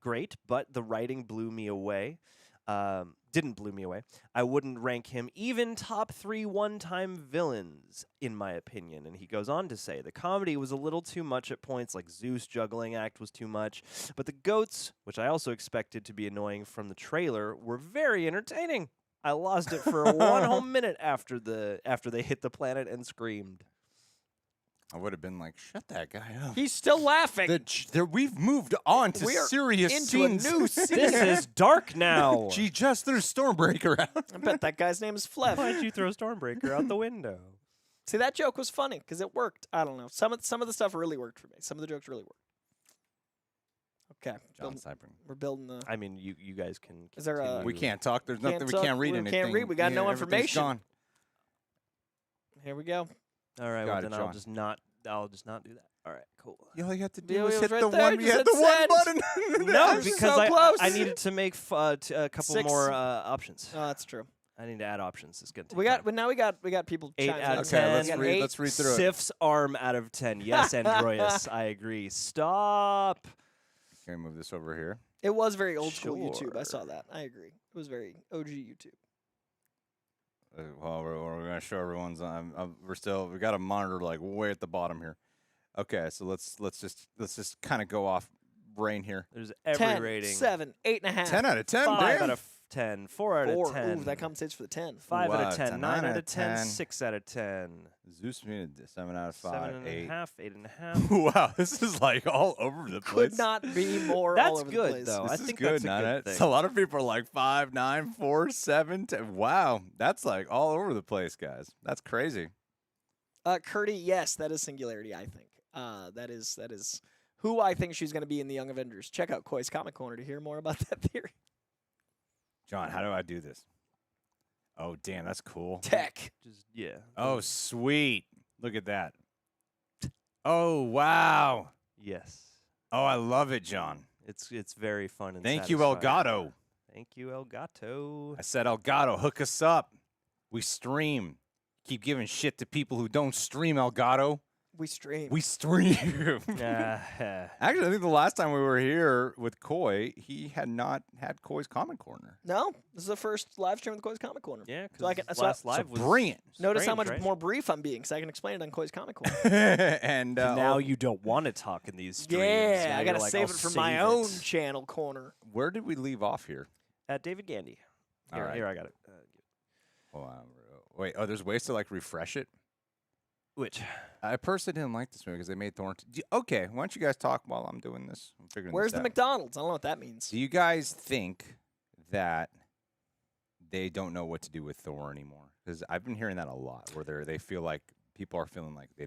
great, but the writing blew me away. Didn't blow me away. I wouldn't rank him even top 3 one-time villains, in my opinion. And he goes on to say, the comedy was a little too much at points, like Zeus juggling act was too much. But the goats, which I also expected to be annoying from the trailer, were very entertaining. I lost it for 1 whole minute after they hit the planet and screamed. I would have been like, shut that guy up. He's still laughing. We've moved on to We are serious into scenes. a new scene. This is dark now. She just threw Stormbreaker out. I bet that guy's name is Flev. Why'd you throw Stormbreaker out the window? See, that joke was funny because it worked. I don't know. Some of the stuff really worked for me. Some of the jokes really worked. Okay, John Cypern. we're building the. I mean, you guys can. Is there a- continue. We can't talk. There's nothing. Can't We talk, can't read we anything. can't read, we got no everything's information. Gone. Here we go. All right, Got well it, then John. I'll just not do that. All right, cool. All you had to Yeah, do was it hit was the right there, one. You just hit hit the one send. button. No, You're because so I close. needed to make a couple 6. more options. Oh, that's true. I need to add options. It's gonna take We got, time. but now we got people. 8 chiming out in. of Okay, 10. let's We got read. 8. Let's read through it. Sif's arm out of 10. Yes, Androius, I agree. Stop. Can we move this over here? It was very old school YouTube. I Sure. saw that. I agree. It was very OG YouTube. Well, we're gonna show everyone's. We got a monitor like way at the bottom here. Okay, so let's just kind of go off brain here. There's every 10, rating. 7, 8.5. 10 out of 10. 5 Damn. out of 10. 4 out 4. of 10. Ooh, that compensates for the 10. 5 out Wow, of 10. 10, 9 out of 10. 6 out of 10. Zeus made 7 out of 5. 8. 7.5. 8.5. Wow, this is like all over the place. Could not be more all That's over the good, place. though. This I is think good, that's a Nana. good thing. So a lot of people are like 5, 9, 4, 7, 10. Wow, that's like all over the place, guys. That's crazy. Curdy, yes, that is Singularity, I think. That is who I think she's going to be in the Young Avengers. Check out Coy's Comic Corner to hear more about that theory. John, how do I do this? Oh, damn, that's cool. Tech. Just, yeah. Oh, sweet. Look at that. Oh, wow. Yes. Oh, I love it, John. It's very fun and Thank you, satisfying. Elgato. Thank you, Elgato. I said, Elgato, hook us up. We stream. Keep giving shit to people who don't stream, Elgato. We stream. We stream. Actually, Actually, I think the last time we were here with Coy, he had not had Coy's Comic Corner. No, this is the first live stream with Coy's Comic Corner. yeah, because So I can- so last I- live So was bring it. Notice how strange, much right? more brief I'm being, because I can explain it on Coy's Comic Corner. And Now you don't want to talk in these streams. Yeah, Now I you're gotta like, save "I'll it for save my it." own channel corner. where did we leave off here? At David Gandy. All Here, right. here I got it. Hold on. Wait, oh, there's ways to like refresh it? Which? I personally didn't like this movie because they made Thor. Okay, why don't you guys talk while I'm doing this? I'm figuring Where's this the out. McDonald's? I don't know what that means. Do you guys think that they don't know what to do with Thor anymore? Because I've been hearing that a lot, where they feel like people are feeling like they're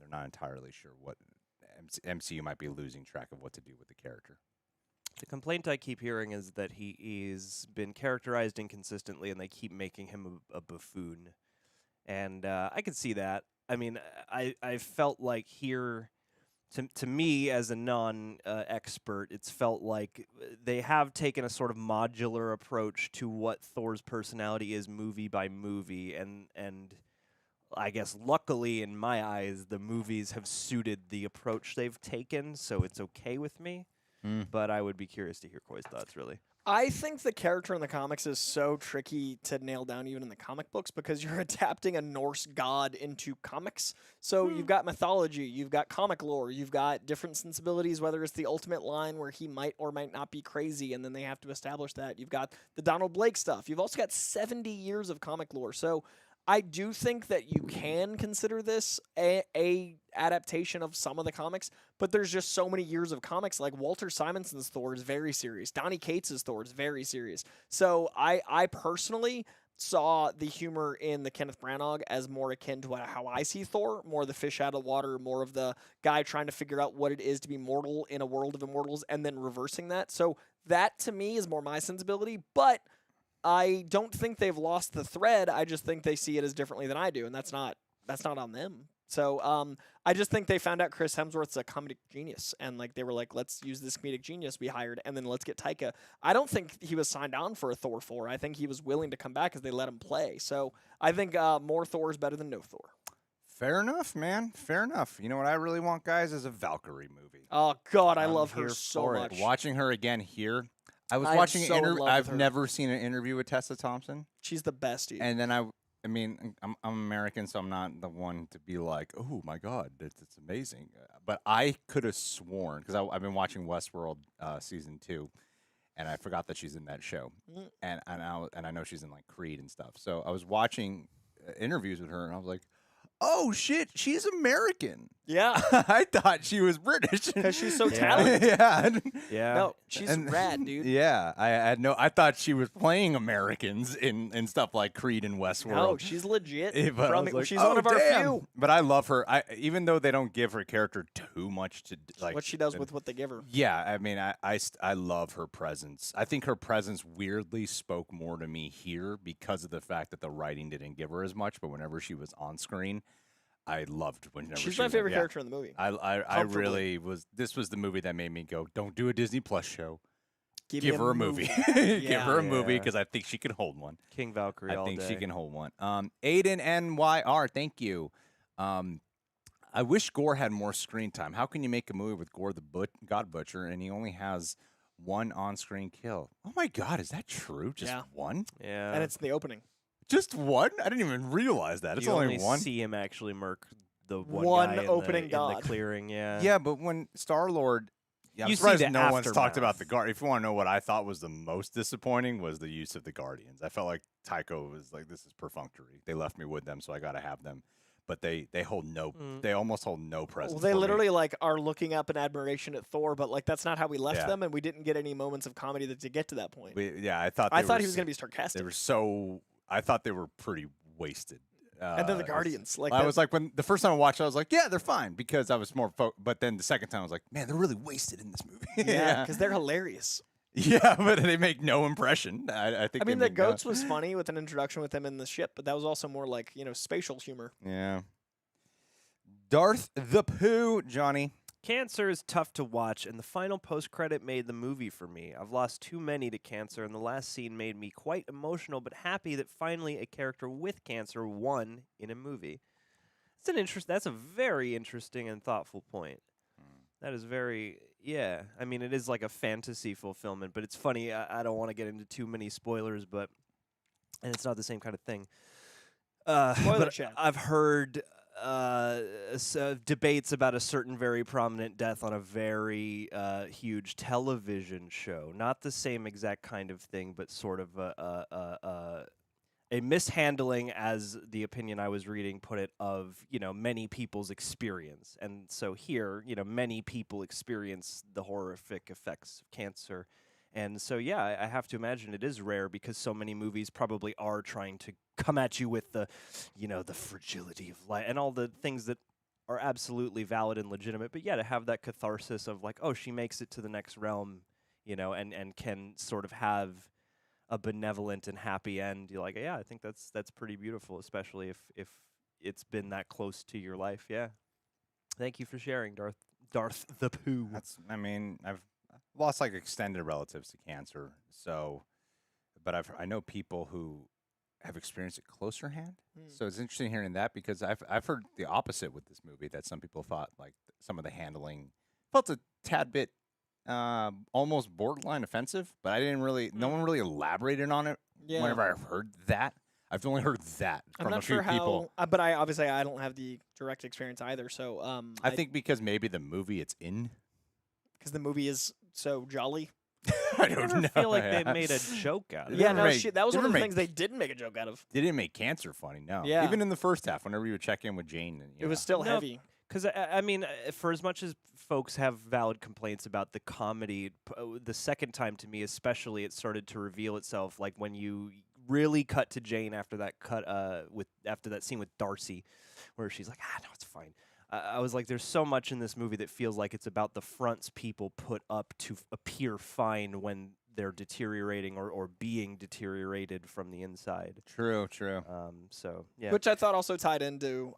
not entirely sure what MCU might be losing track of what to do with the character. The complaint I keep hearing is that he's been characterized inconsistently, and they keep making him a buffoon. And I could see that. I mean, I felt like here, to me as a non-expert, it's felt like they have taken a sort of modular approach to what Thor's personality is movie by movie, and I guess luckily in my eyes, the movies have suited the approach they've taken, so it's okay with me. But I would be curious to hear Coy's thoughts, really. I think the character in the comics is so tricky to nail down even in the comic books because you're adapting a Norse god into comics. So you've got mythology, you've got comic lore, you've got different sensibilities, whether it's the ultimate line where he might or might not be crazy, and then they have to establish that. You've got the Donald Blake stuff. You've also got 70 years of comic lore. So I do think that you can consider this a adaptation of some of the comics, but there's just so many years of comics. Like Walter Simonson's Thor is very serious. Donny Cates' Thor is very serious. So I personally saw the humor in the Kenneth Branagh as more akin to how I see Thor, more the fish out of water, more of the guy trying to figure out what it is to be mortal in a world of immortals and then reversing that. So that to me is more my sensibility, but I don't think they've lost the thread. I just think they see it as differently than I do, and that's not on them. So I just think they found out Chris Hemsworth's a comedic genius, and like they were like, let's use this comedic genius we hired, and then let's get Taika. I don't think he was signed on for a Thor 4. I think he was willing to come back because they let him play. So I think more Thor is better than no Thor. Fair enough, man. Fair enough. You know what I really want, guys, is a Valkyrie movie. Oh God, I I'm love her here so for much. it. Watching her again here. I was I am watching so an in interview. love with I've her. never seen an interview with Tessa Thompson. She's the best. Dude. And then I mean, I'm American, so I'm not the one to be like, oh my God, it's amazing. But I could have sworn, because I've been watching Westworld season 2, and I forgot that she's in that show. And I know she's in like Creed and stuff. So I was watching interviews with her, and I was like, oh shit, she's American. Yeah, I thought she was British because she's so Yeah. talented. yeah. Yeah. No, she's rad, dude. Yeah, I thought she was playing Americans in stuff like Creed and Westworld. No, she's legit. But I From, was like, she's oh, one of our damn. few. But I love her. Even though they don't give her character too much to like What she does with what they give her. Yeah, I mean, I love her presence. I think her presence weirdly spoke more to me here because of the fact that the writing didn't give her as much. But whenever she was on screen, I loved whenever She's she my was in- favorite yeah. character in the movie. I Comfortably. really was. This was the movie that made me go, "Don't do a Disney Plus show. Give Give me her a movie. Give Yeah. her a movie Yeah. because I think she can hold one. King Valkyrie I all think day. she can hold one." Aiden NYR, thank you. I wish Gorr had more screen time. How can you make a movie with Gorr the God Butcher and he only has one on-screen kill? Oh my God, is that true? Just Yeah. one? Yeah. And it's in the opening. Just one? I didn't even realize that. It's you only only one. see him actually murk the One guy in opening in god. the clearing. Yeah. Yeah, but when Star-Lord... Yeah, I'm You see surprised the no one's talked about aftermath. the Guard. If you want to know what I thought was the most disappointing was the use of the Guardians. I felt like Tycho was like, this is perfunctory. They left me with them, so I got to have them. But they hold no, they almost hold no presence. Well, they for me. literally like are looking up in admiration at Thor, but like that's not how we left Yeah. them, and we didn't get any moments of comedy to get to that point. I thought I they thought were he was s- going to be sarcastic. They were so. I thought they were pretty wasted. And then the it's- Guardians, like I that- was like, when the first time I watched, it, I was like, yeah, they're fine because I was more. But then the second time, I was like, man, they're really wasted in this movie. Yeah, because they're hilarious. Yeah, but they make no impression. I think. I mean, they the make no- goats was funny with an introduction with them in the ship, but that was also more like spatial humor. Yeah. Darth the Pooh, Johnny. Cancer is tough to watch, and the final post-credit made the movie for me. I've lost too many to cancer, and the last scene made me quite emotional, but happy that finally a character with cancer won in a movie. That's a very interesting and thoughtful point. That is very, yeah. I mean, it is like a fantasy fulfillment, but it's funny. I don't want to get into too many spoilers, and it's not the same kind of thing. Spoiler but chat. I've heard debates about a certain very prominent death on a very huge television show. Not the same exact kind of thing, but sort of a mishandling, as the opinion I was reading put it, of many people's experience. And so here, many people experience the horrific effects of cancer. And so, yeah, I have to imagine it is rare because so many movies probably are trying to come at you with the fragility of life and all the things that are absolutely valid and legitimate. But yeah, to have that catharsis of like, oh, she makes it to the next realm, and can sort of have a benevolent and happy end. You're like, yeah, I think that's pretty beautiful, especially if it's been that close to your life. Yeah. Thank you for sharing, Darth the Pooh. I've lost like extended relatives to cancer, but I know people who have experienced it closer hand. So it's interesting hearing that because I've heard the opposite with this movie, that some people thought like some of the handling felt a tad bit almost borderline offensive, but I didn't really. No one really elaborated on it. Yeah. Whenever I've heard that, I've only heard that I'm from not a few sure people. how, but I obviously I don't have the direct experience either. So I think because maybe the movie it's in. because the movie is so jolly. I I don't never know. feel like yeah. they made a joke out of it. Yeah, never no make- shit. That was they one of never the make- things they didn't make a joke out of. They didn't make cancer funny, no. Yeah. Even in the first half, whenever you would check in with Jane. And, It was still No, heavy. Because, I mean, for as much as folks have valid complaints about the comedy, the second time to me especially, it started to reveal itself, like when you really cut to Jane after that after that scene with Darcy, where she's like, no, it's fine. I was like, there's so much in this movie that feels like it's about the fronts people put up to appear fine when they're deteriorating or being deteriorated from the inside. True. So, yeah. Which I thought also tied into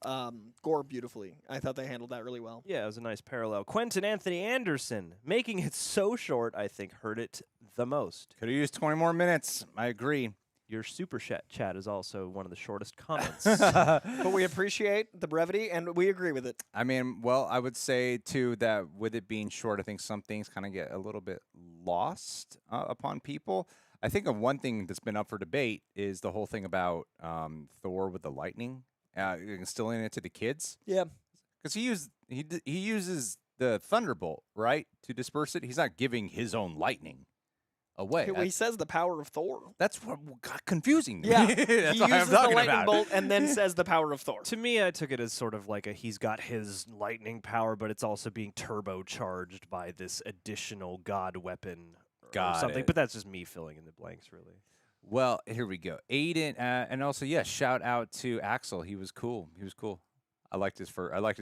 Gorr beautifully. I thought they handled that really well. Yeah, it was a nice parallel. Quentin Anthony Anderson, making it so short, I think, hurt it the most. Could have used 20 more minutes. I agree. Your super chat is also one of the shortest comments. But we appreciate the brevity, and we agree with it. I mean, well, I would say too that with it being short, I think some things kind of get a little bit lost upon people. I think of one thing that's been up for debate is the whole thing about Thor with the lightning, instilling it to the kids. Yeah. Because he uses the thunderbolt, right, to disperse it. He's not giving his own lightning away. Well, he says the power of Thor. That's what got confusing to Yeah. me. That's He what I'm uses the talking lightning about. bolt and then says the power of Thor. To me, I took it as sort of like he's got his lightning power, but it's also being turbocharged by this additional god weapon or Got something. it. But that's just me filling in the blanks, really. Well, here we go. Aiden, and also, yes, shout out to Axel. He was cool. I liked his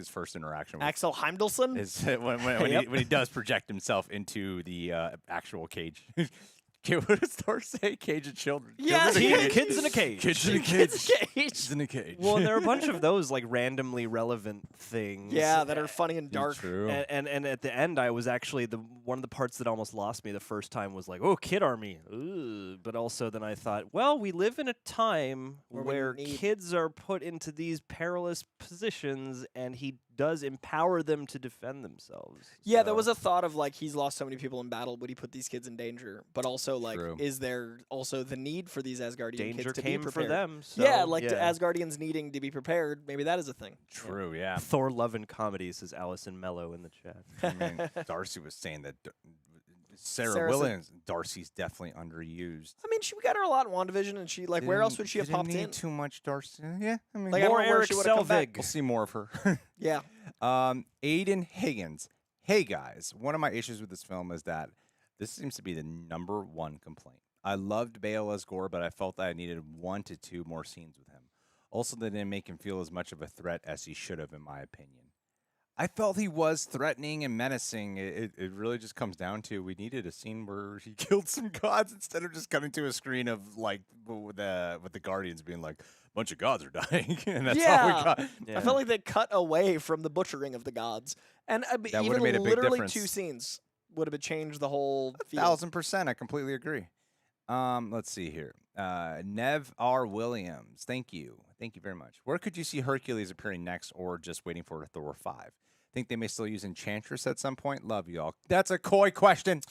first interaction with Axel Heimdallson? when Yep. he does project himself into the actual cage. What does Thor say? Cage of children. Yeah, Kids in a cage. Kids in a Kids cage. in a cage. Kids in a cage. Well, and there are a bunch of those like randomly relevant things. Yeah, that are funny and dark. True. And at the end, I was actually one of the parts that almost lost me the first time was like, oh, Kid Army. Ooh. But also then I thought, well, we live in a time where kids are put into these perilous positions, and he does empower them to defend themselves. Yeah, there was a thought of like he's lost so many people in battle, would he put these kids in danger? But also like, is there also the need for these Asgardian danger kids to came be prepared? for them. So, yeah, like the Asgardians needing to be prepared. Maybe that is a thing. True, yeah. Thor love and comedy, says Allison Mello in the chat. I mean, Darcy was saying that Sarah Sarah said- Williams, Darcy's definitely underused. I mean, we got her a lot in WandaVision, and she like where else would she have popped Didn't need in? too much Darcy. Yeah, I mean, Like, I don't More know where Eric she would've come back. Selvig. we'll see more of her. Yeah. Aiden Higgins. Hey guys, one of my issues with this film is that this seems to be the #1 complaint. I loved Bale as Gorr, but I felt that I needed 1 to 2 more scenes with him. Also, they didn't make him feel as much of a threat as he should have, in my opinion. I felt he was threatening and menacing. It really just comes down to we needed a scene where he killed some gods instead of just coming to a screen of like with the Guardians being like a bunch of gods are dying, and that's all we got. I felt like they cut away from the butchering of the gods, and That even would've made a big literally difference. 2 scenes would have changed the whole feel. 1,000%. I completely agree. Let's see here. Nev R. Williams. Thank you. Thank you very much. Where could you see Hercules appearing next, or just waiting for Thor 5? Think they may still use Enchantress at some point? Love y'all. That's a coy question.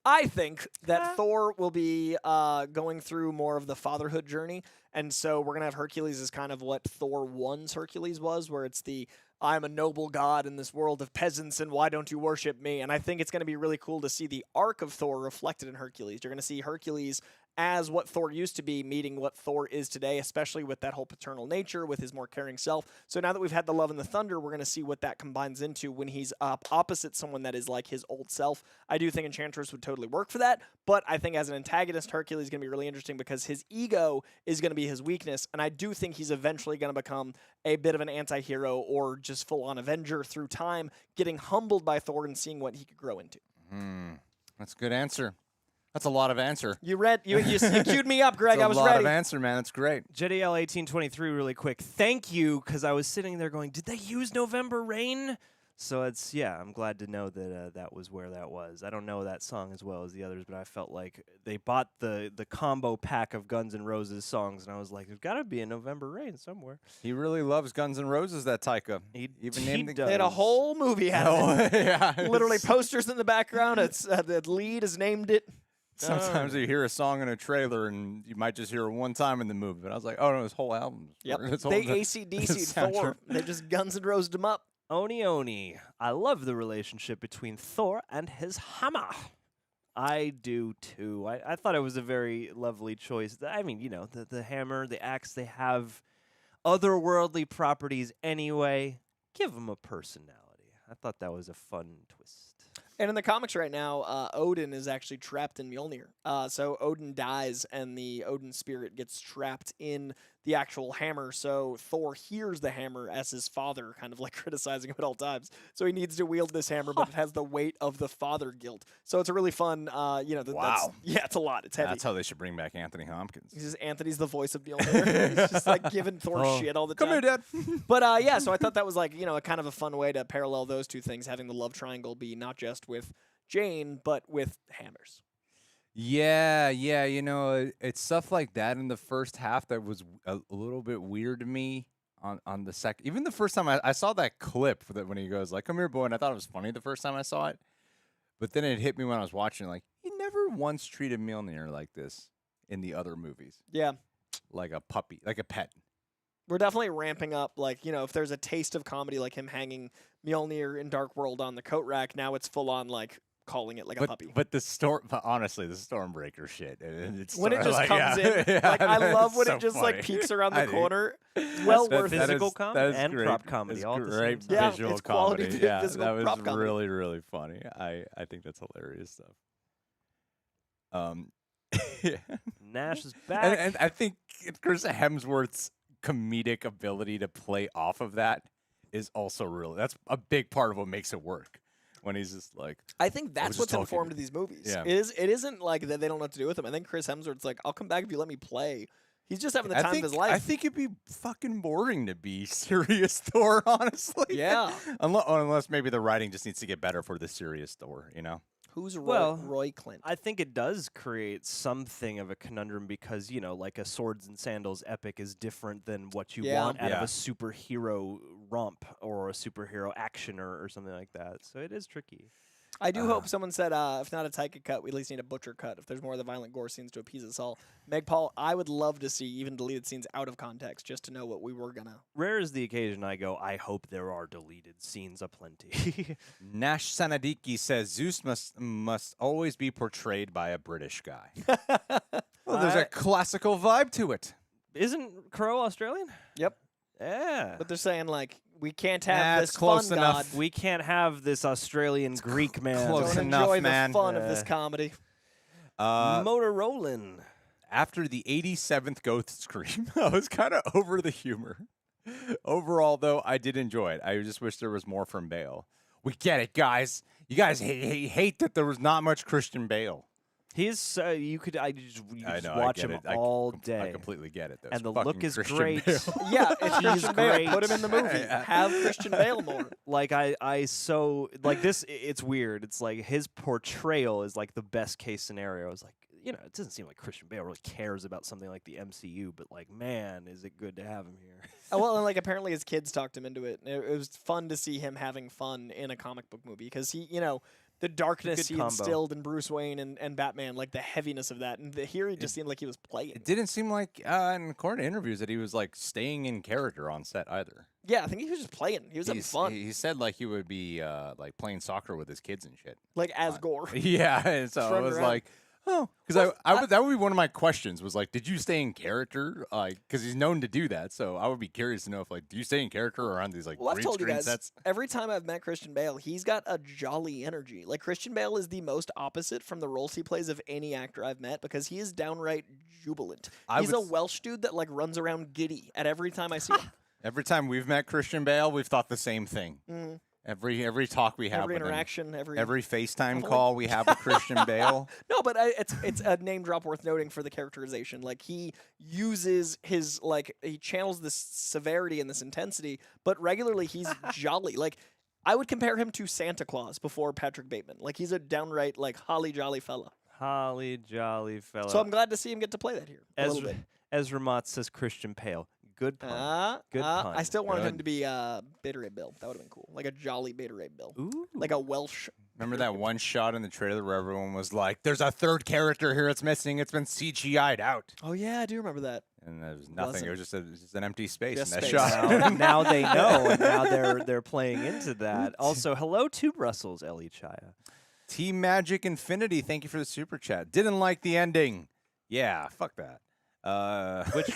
I think that Thor will be going through more of the fatherhood journey, and so we're gonna have Hercules as kind of what Thor 1's Hercules was, where it's the I'm a noble god in this world of peasants, and why don't you worship me? And I think it's gonna be really cool to see the arc of Thor reflected in Hercules. You're gonna see Hercules as what Thor used to be, meeting what Thor is today, especially with that whole paternal nature, with his more caring self. So now that we've had the Love and the Thunder, we're going to see what that combines into when he's opposite someone that is like his old self. I do think Enchantress would totally work for that, but I think as an antagonist, Hercules is going to be really interesting because his ego is going to be his weakness, and I do think he's eventually going to become a bit of an anti-hero or just full-on Avenger through time, getting humbled by Thor and seeing what he could grow into. That's a good answer. That's a lot of answer. You queued me up, Greg. I was That's a lot ready. of answer, man. That's great. JDL 1823 really quick. Thank you, because I was sitting there going, did they use November Rain? So I'm glad to know that that was where that was. I don't know that song as well as the others, but I felt like they bought the combo pack of Guns N' Roses songs, and I was like, there's got to be a November Rain somewhere. He really loves Guns N' Roses, that Taika. He named does. They had a whole movie out of it. yeah. Literally posters in the background. It's the lead has named it. Sometimes you hear a song in a trailer and you might just hear it one time in the movie. But I was like, oh no, this whole album. Yep. This whole- They AC/DC'd Thor. soundtrack. They just Guns N' Rosed him up. Oni. I love the relationship between Thor and his hammer. I do too. I thought it was a very lovely choice. I mean, the hammer, the axe, they have otherworldly properties anyway. Give them a personality. I thought that was a fun twist. And in the comics right now, Odin is actually trapped in Mjolnir. So Odin dies, and the Odin spirit gets trapped in the actual hammer. So Thor hears the hammer as his father kind of like criticizing him at all times. So he needs to wield this hammer, but it has the weight of the father guilt. So it's a really fun, Wow. it's a lot. It's heavy. That's how they should bring back Anthony Hopkins. Anthony's the voice of Mjolnir. He's just like giving Thor shit all the time. Come here, Dad. But so I thought that was like, a kind of a fun way to parallel those two things, having the love triangle be not just with Jane, but with hammers. Yeah, it's stuff like that in the first half that was a little bit weird to me on the second. Even the first time I saw that clip that when he goes like, "Come here, boy," and I thought it was funny the first time I saw it, but then it hit me when I was watching. Like, he never once treated Mjolnir like this in the other movies, Yeah. like a puppy, like a pet. We're definitely ramping up, like, if there's a taste of comedy, like him hanging Mjolnir in Dark World on the coat rack, now it's full on, like, calling it like a puppy. But honestly, the Stormbreaker shit. It's When it just like, comes in, yeah, like, I love when so it just, funny. like, peeks around the I do. corner. Well That's worth the it. physical That comedy is and great. prop comedy It's all at the great same time. Yeah, visual it's quality comedy. Yeah, physical that was prop comedy. really, really funny. I think that's hilarious stuff. Yeah. Nash is back. And I think Chris Hemsworth's comedic ability to play off of that is also that's a big part of what makes it work. when he's just like, I think was that's just what's talking. informed these movies. Yeah. It isn't like that they don't know what to do with him. I think Chris Hemsworth's like, I'll come back if you let me play. He's just having the time of his life. I think it'd be fucking boring to be serious Thor, honestly. Yeah. Unless maybe the writing just needs to get better for the serious Thor, you know? Who's Well, Roy Clint? I think it does create something of a conundrum because, you know, like a swords and sandals epic is different than what you Yeah. want out of Yeah. a superhero romp or a superhero action or something like that. So it is tricky. I do hope someone said, if not a Taika cut, we at least need a Butcher cut if there's more of the violent gore scenes to appease us all. Meg Paul, I would love to see even deleted scenes out of context just to know what we were going to. Rare is the occasion I go, I hope there are deleted scenes aplenty. Nash Sanadiki says Zeus must always be portrayed by a British guy. Well, there's a classical vibe to it. Isn't Crow Australian? Yep. Yeah. But they're saying, like, we can't have That's this close fun enough. god. We can't have this Australian Greek man. close Don't enough, enjoy man. the fun of this comedy. Motorolin. After the 87th Ghost Scream, I was kind of over the humor. Overall, though, I did enjoy it. I just wish there was more from Bale. We get it, guys. You guys hate that there was not much Christian Bale. He's you could just I watch get him it. all I day. completely get it. Though. And It's the look fucking is Christian great. Bale. Yeah, it's He's Christian Bale. great. Put him in the movie. Yeah. Have Christian Bale more. Like I so like this. It's weird. It's like his portrayal is like the best case scenario. It's like, you know, it doesn't seem like Christian Bale really cares about something like the MCU, but like, man, is it good to have him here. Well, and like apparently his kids talked him into it. It was fun to see him having fun in a comic book movie because he, you know, the darkness Good he combo. instilled in Bruce Wayne and Batman, like the heaviness of that. And here he just seemed like he was playing. It didn't seem like, in according to interviews, that he was like staying in character on set either. Yeah, I think he was just playing. He was having fun, He said like he would be like playing soccer with his kids and shit. like as Gorr. Yeah, and so Just I running was around. like, oh, because that would be one of my questions was like, did you stay in character? Like, because he's known to do that, so I would be curious to know if like, do you stay in character or on these like Well, I've green told you screen guys, sets? every time I've met Christian Bale, he's got a jolly energy. Like, Christian Bale is the most opposite from the roles he plays of any actor I've met because he is downright jubilant. He's a Welsh dude that, like, runs around giddy at every time I see him. Every time we've met Christian Bale, we've thought the same thing. Mm. Every talk we have Every with him. interaction, Every FaceTime I've call we have with Christian Bale. No, but it's a name drop worth noting for the characterization. Like, he uses his, like, he channels this severity and this intensity, but regularly he's jolly. Like, I would compare him to Santa Claus before Patrick Bateman. Like, he's a downright, like, holly jolly fella. Holly jolly fella. So I'm glad to see him get to play that here a little bit. Ezra Mott says Christian Pale. Good pun. Good pun. I still wanted him Good. to be Beta-Ray Bill. That would have been cool. Like a jolly Beta-Ray Bill. Ooh. Like a Welsh. Remember that one shot in the trailer where everyone was like, "There's a third character here. It's missing. It's been CGI'd out." Oh, yeah, I do remember that. And there was nothing. Wasn't. It was just an empty space Just in that space. shot. Now they know, and now they're playing into that. Also, hello to Brussels, Ellie Chaya. Team Magic Infinity, thank you for the super chat. Didn't like the ending. Yeah, fuck that.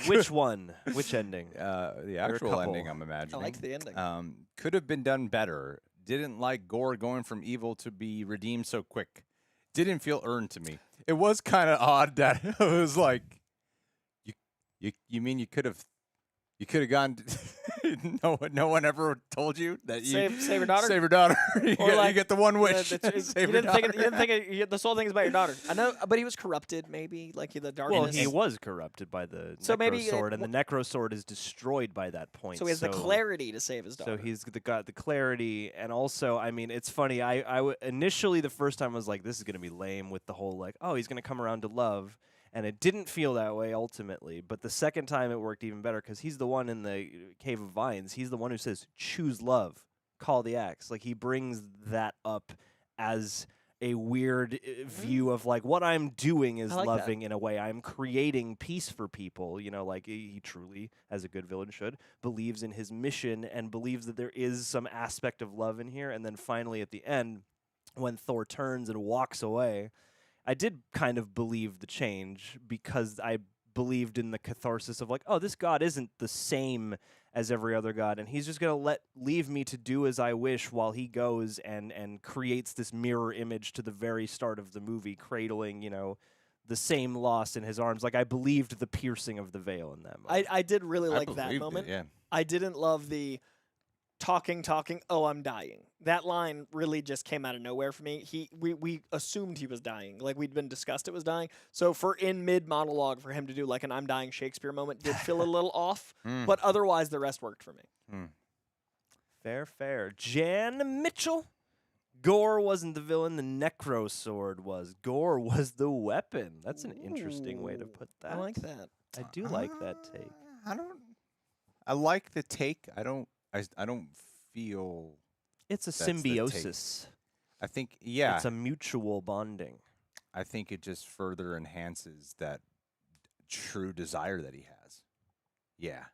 Which one? Which ending? The a actual couple. ending, I'm imagining. I liked the ending. Could have been done better. Didn't like Gorr going from evil to be redeemed so quick. Didn't feel earned to me. It was kind of odd that it was like, you mean you could have gone. No one ever told you that you Save your daughter? Save your daughter. you Or get the one wish. You Save your didn't think daughter. this whole thing is about your daughter. I know, but he was corrupted, maybe. Like the darkness. Well, he was corrupted by the So Necro maybe, Sword, and the Necro Sword is destroyed by that point. So he has the clarity to save his daughter. So he's got the clarity, and also, I mean, it's funny. Initially the first time I was like, this is gonna be lame with the whole like, oh, he's gonna come around to love, and it didn't feel that way ultimately. But the second time it worked even better because he's the one in the Cave of Vines. He's the one who says, "Choose love, call the axe." Like he brings that up as a weird view of like what I'm doing is I like that. loving in a way. I'm creating peace for people. You know, like he truly, as a good villain should, believes in his mission and believes that there is some aspect of love in here. And then finally at the end, when Thor turns and walks away, I did kind of believe the change because I believed in the catharsis of like, oh, this god isn't the same as every other god, and he's just gonna leave me to do as I wish while he goes and creates this mirror image to the very start of the movie, cradling, you know, the same loss in his arms. Like I believed the piercing of the veil in that moment. I did really like that believed it, moment. yeah. I didn't love the talking, oh, I'm dying. That line really just came out of nowhere for me. We assumed he was dying. Like, we'd been discussed it was dying. So for in mid-monologue, for him to do like an I'm dying Shakespeare moment did feel a little off. But otherwise, the rest worked for me. Fair. Jan Mitchell. Gorr wasn't the villain, the Necro Sword was. Gorr was the weapon. That's an interesting way to put that. I like that. I do like that take. I like the take. I don't feel It's a that's the take. symbiosis. I think yeah. It's a mutual bonding. I think it just further enhances that true desire that he has. Yeah.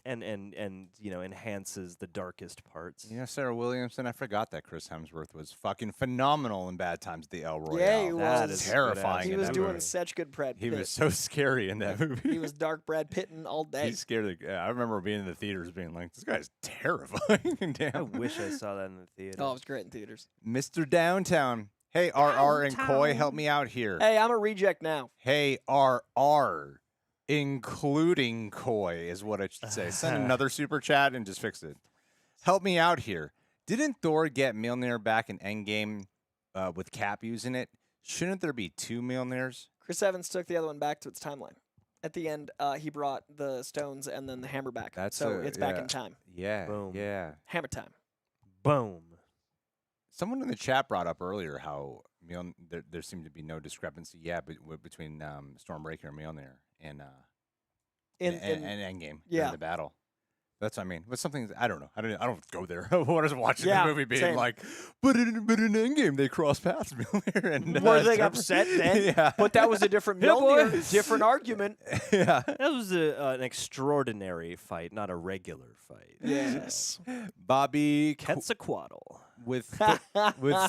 And enhances the darkest parts. You know, Sarah Williamson, I forgot that Chris Hemsworth was fucking phenomenal in Bad Times at the El Royale. Yeah, he That was. is terrifying. He in was that doing movie. such good Brad Pitt. He was so scary in that movie. He was dark Brad Pittin' all day. He scared the. I remember being in the theaters, being like, "This guy's terrifying." Damn. I wish I saw that in the theater. Oh, it was great in theaters. Mr. Downtown. Hey, RR and Coy, help me out here. Hey, I'm a reject now. Hey, RR, including Coy is what I should say. Send another super chat and just fix it. Help me out here. Didn't Thor get Mjolnir back in Endgame with Cap using it? Shouldn't there be 2 Mjolnirs? Chris Evans took the other one back to its timeline. At the end, he brought the stones and then the hammer back. So it's back in time. Yeah, Boom. yeah. Hammer time. Boom. Someone in the chat brought up earlier how there seemed to be no discrepancy, between Stormbreaker and Mjolnir and Endgame in the battle. That's what I mean. But something I don't know. I don't go there. When I was watching the movie, being same. like, but in Endgame they cross paths, Mjolnir. And Were they upset then? Yeah. But that was a different Yeah, boy. Mjolnir, different argument. Yeah. That was an extraordinary fight, not a regular fight. Yes. Bobby Quetzalcoatl. with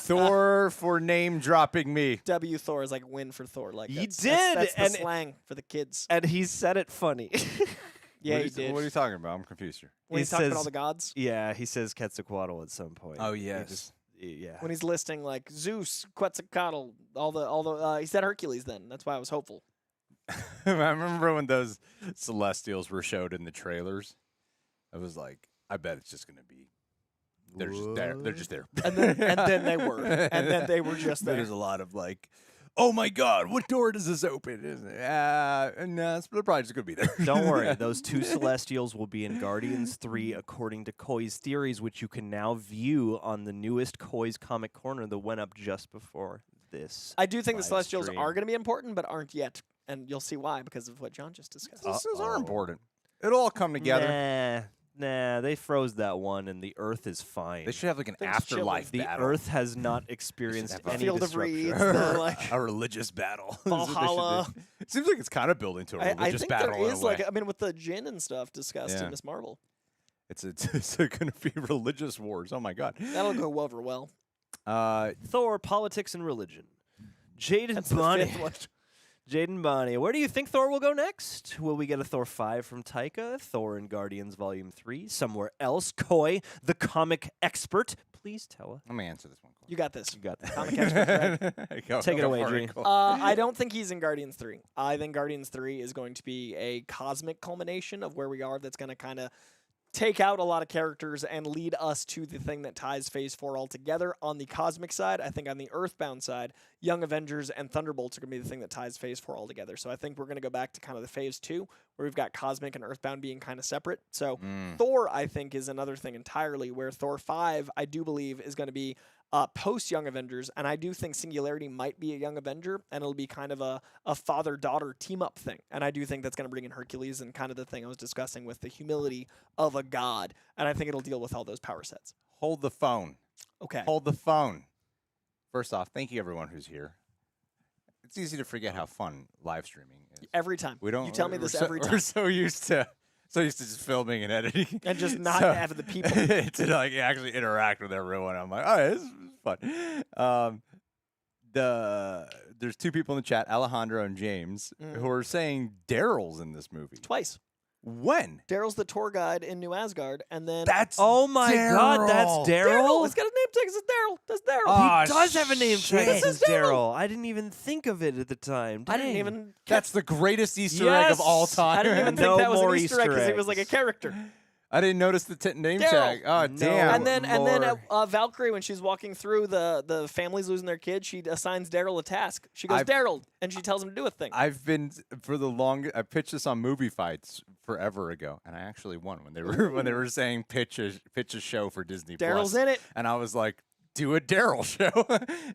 Thor for name dropping me. W Thor is like win for Thor. Like He that's did, the and- slang for the kids. And he said it funny. Yeah, what he did. What are you talking about? I'm confused here. When he he's talking about says- all the gods. Yeah, he says Quetzalcoatl at some point. Oh He yes. just- yeah. When he's listing like Zeus, Quetzalcoatl, all the he said Hercules then. That's why I was hopeful. I remember when those Celestials were showed in the trailers. I was like, I bet it's just gonna be. They're just there. They're just there. And then they were. And then they were just there. There's a lot of like, oh my God, what door does this open? No, they're probably just gonna be there. Don't worry, those two Celestials will be in Guardians 3 according to Coy's theories, which you can now view on the newest Coy's Comic Corner that went up just before this. I do think the live Celestials stream. are going to be important, but aren't yet. And you'll see why because of what John just discussed. Those are important. It'll all come together. Nah, they froze that one, and the Earth is fine. They should have like an Things afterlife the battle. Earth has not experienced have a any Field of disruption. Reeds, the, like a religious battle. Is what they should Valhalla. do. It seems like it's kind of building to a I religious think battle. there in is a way. like I mean with the Jinn and stuff discussed Yeah. in Miss Marvel. It's going to be religious wars. Oh my God. That'll go over well. Thor, politics, and religion. Jaden That's the Bonnie. fifth one. Jaden Bonnie. Where do you think Thor will go next? Will we get a Thor 5 from Taika? Thor and Guardians Volume 3? Somewhere else? Coy, the comic expert. Please tell us. Let me answer this one. You got this. You got that. Comic expert, right? Take it away, for Gene. Cole. I don't think he's in Guardians 3. I think Guardians 3 is going to be a cosmic culmination of where we are that's going to kind of take out a lot of characters and lead us to the thing that ties Phase 4 all together. On the cosmic side, I think on the Earthbound side, Young Avengers and Thunderbolts are going to be the thing that ties Phase 4 all together. So I think we're going to go back to kind of the Phase 2, where we've got Cosmic and Earthbound being kind of separate. So Thor, I think, is another thing entirely, where Thor 5, I do believe, is going to be post-Young Avengers, and I do think Singularity might be a Young Avenger, and it'll be kind of a father-daughter team-up thing. And I do think that's going to bring in Hercules and kind of the thing I was discussing with the humility of a god. And I think it'll deal with all those power sets. Hold the phone. Okay. Hold the phone. First off, thank you everyone who's here. It's easy to forget how fun live streaming is. Every time. We don't. You tell me we're this so- every time. We're so used to just filming and editing, And just not So- having the people. to like actually interact with everyone. I'm like, oh, this is fun. There's two people in the chat, Alejandro and James, who are saying Daryl's in this movie. Twice. When? Daryl's the tour guide in New Asgard, and then That's Oh my God, that's Daryl. It's got a name tag. It's Daryl. That's Daryl. Oh, He does have a name tag. shit. This is Daryl. I didn't even think of it at the time. I didn't Dang. even. That's the greatest Easter egg of all Yes! time. I didn't even No think that was more an Easter egg because he Easter was like a eggs. character. I didn't notice the name Daryl. tag. Oh, No. damn. And then more. Valkyrie, when she's walking through the families losing their kid, she assigns Daryl a task. She goes, Daryl, and she tells him to do a thing. I've been for the longest. I pitched this on Movie Fights forever ago, and I actually won when they were saying pitch a show for Disney Daryl's Plus. in it. And I was like, do a Daryl show,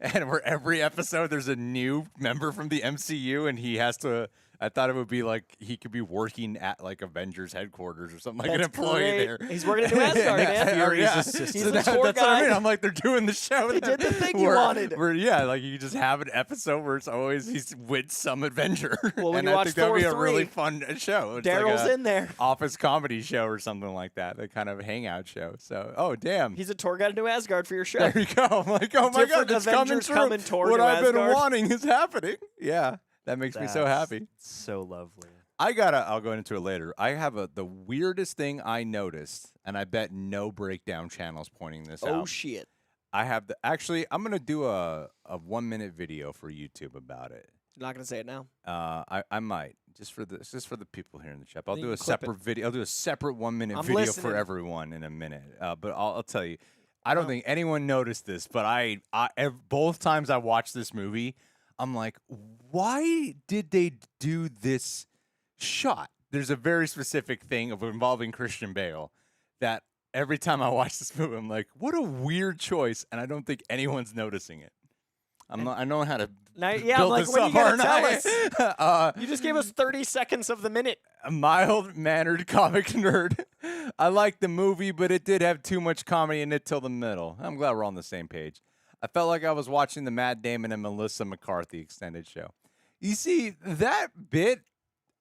and where every episode there's a new member from the MCU, and he has to. I thought it would be like he could be working at like Avengers headquarters or something, like an That's employee great. there. He's working at New Asgard, man. Fury's Yeah. assistant. He's So the that's tour what I mean. guide. I'm like, they're doing the show. He did the thing you where- wanted. Where, yeah, like you just have an episode where it's always he's with some Avenger. Well, when and you I watch think that'd be Thor a really 3, fun show. It's Daryl's like a in there. office comedy show or something like that. The kind of hangout show. So, oh damn. He's a tour guide at New Asgard for your show. There you go. I'm like, oh my Different god, it's coming Avengers true. come and tour What New I've been Asgard. wanting is happening. Yeah, that makes me so That's happy. So lovely. I'll go into it later. I have the weirdest thing I noticed, and I bet no breakdown channel's pointing this out. Oh shit. I have actually, I'm gonna do a 1 minute video for YouTube about it. You're not gonna say it now. I might just for the people here in the chat. I'll Then do you a clip it. separate video. I'll do a separate 1 minute I'm video listening. for everyone in a minute. But I'll tell you, I don't Oh. think anyone noticed this, but both times I watched this movie, I'm like, why did they do this shot? There's a very specific thing involving Christian Bale that every time I watch this movie, I'm like, what a weird choice, and I don't think anyone's noticing it. I know how to Now, yeah, build like this when up, you gotta aren't tell I? You just gave us 30 seconds of the minute. A mild-mannered comic nerd. I liked the movie, but it did have too much comedy in it till the middle. I'm glad we're on the same page. I felt like I was watching the Matt Damon and Melissa McCarthy extended show. You see, that bit,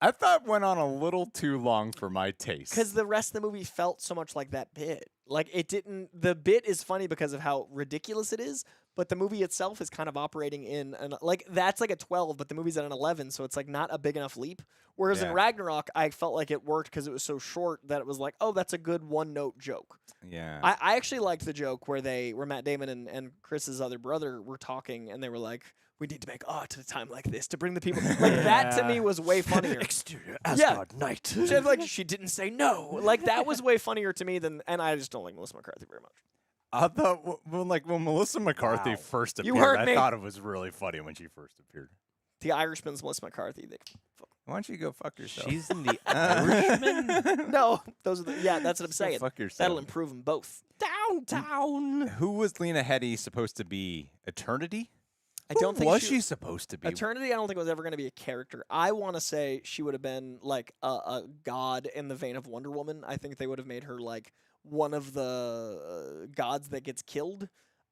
I thought went on a little too long for my taste. Because the rest of the movie felt so much like that bit. Like it didn't. The bit is funny because of how ridiculous it is, but the movie itself is kind of operating in like that's like a 12, but the movie's at an 11, so it's like not a big enough leap. Whereas in Yeah. Ragnarok, I felt like it worked because it was so short that it was like, oh, that's a good one-note joke. Yeah. I actually liked the joke where Matt Damon and Chris's other brother were talking, and they were like, we need to make art at a time like this to bring the people. Like that to me was way funnier. Exterior Asgard night. She didn't say no. Like that was way funnier to me than, and I just don't like Melissa McCarthy very much. I thought when Melissa McCarthy Wow. first You appeared, heard I me. thought it was really funny when she first appeared. The Irishman's Melissa McCarthy. Why don't you go fuck yourself? She's in the Irishman. No, those are that's what I'm Go saying. fuck yourself. That'll improve them both. Downtown. Who was Lena Headey supposed to be? Eternity? I don't Who think was she supposed to be? Eternity, I don't think was ever going to be a character. I want to say she would have been like a god in the vein of Wonder Woman. I think they would have made her like one of the gods that gets killed.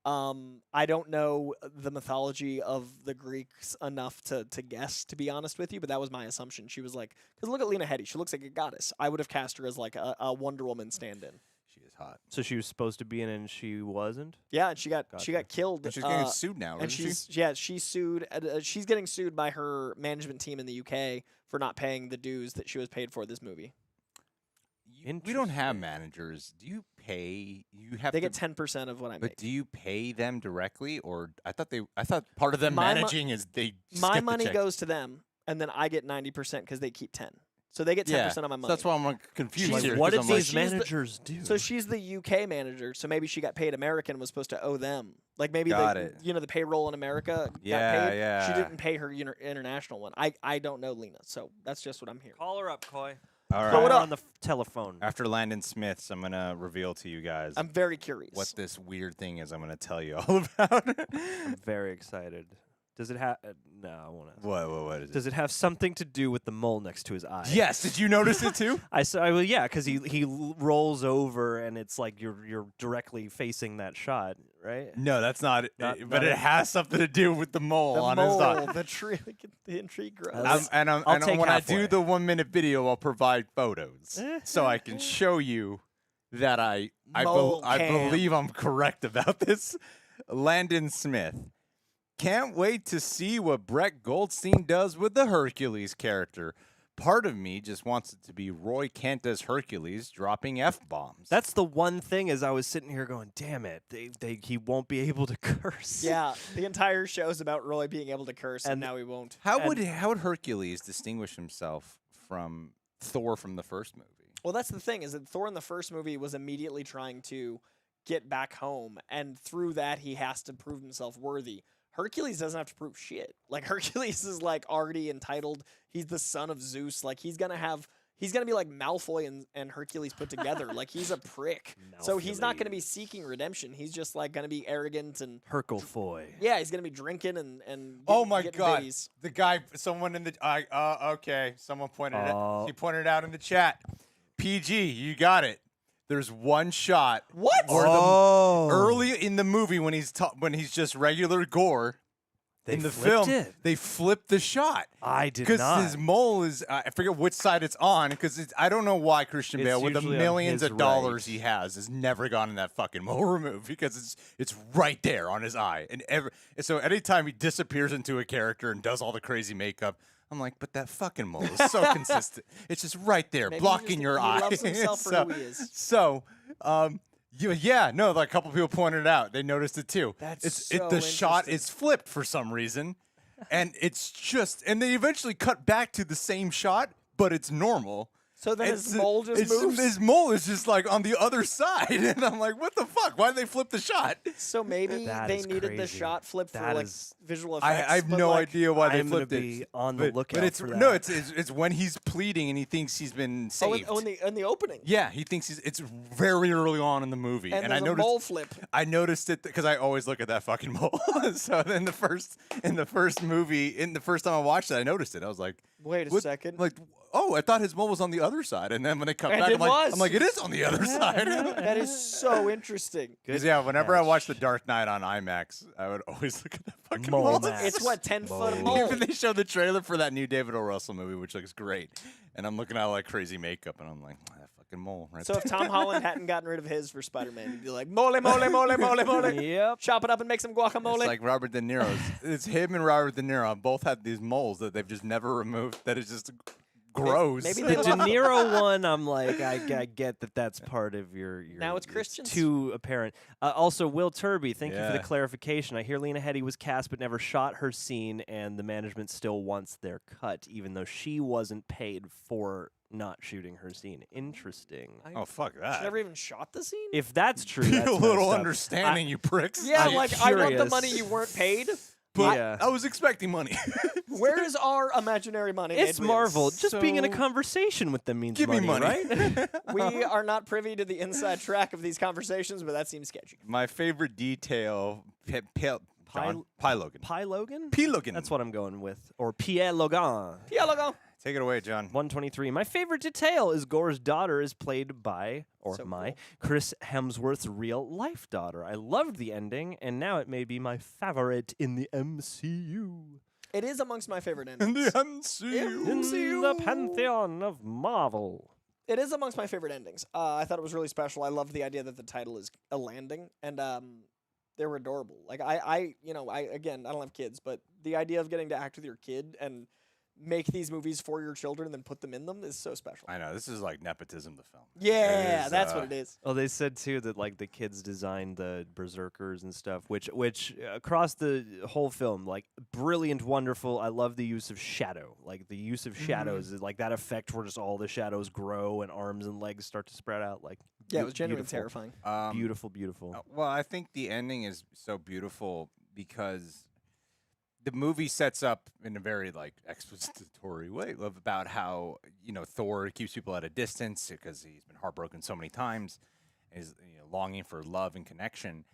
I don't know the mythology of the Greeks enough to guess, to be honest with you, but that was my assumption. She was like, because look at Lena Headey. She looks like a goddess. I would have cast her as like a Wonder Woman stand-in. She is hot. So she was supposed to be in it and she wasn't? Yeah, and she got Gotcha. killed. And she's getting sued now, And isn't she? she's sued. She's getting sued by her management team in the UK for not paying the dues that she was paid for this movie. We don't have managers. Do you pay? You have They to get 10% of what I But make. do you pay them directly, or I thought part of them My managing is they just My get the money check. goes to them, and then I get 90% because they keep 10. So they get 10% of my money. So that's why I'm confused She's- here. What 'cause did I'm these like, she's the- managers do? So she's the UK manager, so maybe she got paid American and was supposed to owe them. Like maybe Got the it. the payroll in America Yeah, got paid. yeah. She didn't pay her international one. I don't know Lena, so that's just what I'm hearing. Call her up, Coy. all Throw right. it Call her up. on the telephone. After Landon Smith's, I'm gonna reveal to you guys I'm very curious. what this weird thing is. I'm gonna tell you all about. I'm very excited. Does it have? No, I won't ask. What is it? Does it have something to do with the mole next to his eye? Yes. Did you notice it too? I saw. Well, yeah, because he rolls over and it's like you're directly facing that shot, right? No, that's not. Not- but not it it. has something to do with the mole the on mole, his eye. the tree, the intrigue grows. Let's- I'll take When I halfway. do the 1 minute video, I'll provide photos so I can show you that I Mole cam. believe I'm correct about this. Landon Smith. Can't wait to see what Brett Goldstein does with the Hercules character. Part of me just wants it to be Roy Kent as Hercules dropping F-bombs. That's the one thing is I was sitting here going, damn it, he won't be able to curse. Yeah, the entire show's about Roy being able to curse, and And- now he won't. How would Hercules distinguish himself from Thor from the first movie? Well, that's the thing, is that Thor in the first movie was immediately trying to get back home, and through that he has to prove himself worthy. Hercules doesn't have to prove shit. Like, Hercules is like already entitled. He's the son of Zeus. Like, he's gonna be like Malfoy and Hercules put together. Like, he's a prick. So he's not gonna be seeking redemption. He's just like gonna be arrogant and Herclefoy. yeah, he's gonna be drinking and Oh my getting God! bitties. The guy, someone in the, okay, someone pointed it. He pointed it out in the chat. PG, you got it. There's one shot. What? Where early in the movie when he's just regular Gorr. They in the flipped film, it. they flipped the shot. I did Because not. his mole is, I forget which side it's on, because I don't know why Christian It's Bale, with the usually on millions his of dollars right. he has never gotten that fucking mole removed, because it's right there on his eye. And so anytime he disappears into a character and does all the crazy makeup, I'm like, but that fucking mole is so consistent. It's just right there, Maybe blocking he your eye. loves himself for so, who he is. So, no, like a couple people pointed it out. They noticed it too. That's the shot interesting. is flipped for some reason. And it's just, and they eventually cut back to the same shot, but it's normal. So then his mole just moves? His mole is just like on the other side, and I'm like, what the fuck? Why did they flip the shot? So maybe That they is needed the crazy. shot flipped for That like is- visual I effects. have but, no like, idea why they I'm gonna flipped it. be on the lookout but it's for no, that. it's when he's pleading and he thinks he's been saved. in the opening. Yeah, he thinks it's very early on in the movie, And I there's a noticed mole flip. I noticed it because I always look at that fucking mole. So then the first time I watched it, I noticed it. I was like, Wait a what? second. Like, oh, I thought his mole was on the other side, and then when they cut And back, it I'm like, was. it is on the other side. That is so interesting. Because yeah, whenever I watch The catch. Dark Knight on IMAX, I would always look at that fucking Mole mole. max. It's what, 10-foot Mole. mole? Even they showed the trailer for that new David O. Russell movie, which looks great, and I'm looking at like crazy makeup, and I'm like, that fucking mole. Right So there. if Tom Holland hadn't gotten rid of his for Spider-Man, he'd be like, mole, mole, mole, mole, mole. Yep. Chop it up and make some guacamole. It's like Robert De Niro's. It's him and Robert De Niro both had these moles that they've just never removed. That is just gross. maybe The they De Niro one, I'm like, I get that that's part of your Now it's Christian's. too apparent. Also, Will Turby, thank you for the Yeah. clarification. I hear Lena Headey was cast but never shot her scene, and the management still wants their cut, even though she wasn't paid for not shooting her scene. Interesting. Oh fuck She that! never even shot the scene? If that's true, Be that's a little messed up. understanding, you pricks. Yeah, I'm like, I want the curious. money you weren't paid. But Yeah. I was expecting money. Where is our imaginary money? It's made Marvel. real? Just being in a So- conversation with them means Give me money. right? We are not privy to the inside track of these conversations, but that seems sketchy. My favorite detail, Pie Logan. Pie Logan? P Logan. That's what I'm going with. Or Pierre Logan. Yeah, logo. Take it away, John. 123. My favorite detail is Gorr's daughter is played by, or So my, cool. Chris Hemsworth's real life daughter. I loved the ending, and now it may be my favorite in the MCU. It is amongst my favorite In endings. the MCU. In the Pantheon of Marvel. It is amongst my favorite endings. I thought it was really special. I loved the idea that the title is a landing, and they were adorable. Like I don't have kids, but the idea of getting to act with your kid and make these movies for your children and then put them in them is so special. I know, this is like nepotism, the film. Yeah, It is, that's what it is. Oh, they said too that like the kids designed the berserkers and stuff, which across the whole film, like brilliant, wonderful. I love the use of shadow, like the use of shadows, is like that effect where just all the shadows grow and arms and legs start to spread out. Like Yeah, it was genuinely beautiful. terrifying. Beautiful, beautiful. Well, I think the ending is so beautiful because the movie sets up in a very like expository way about how Thor keeps people at a distance because he's been heartbroken so many times, is longing for love and connection,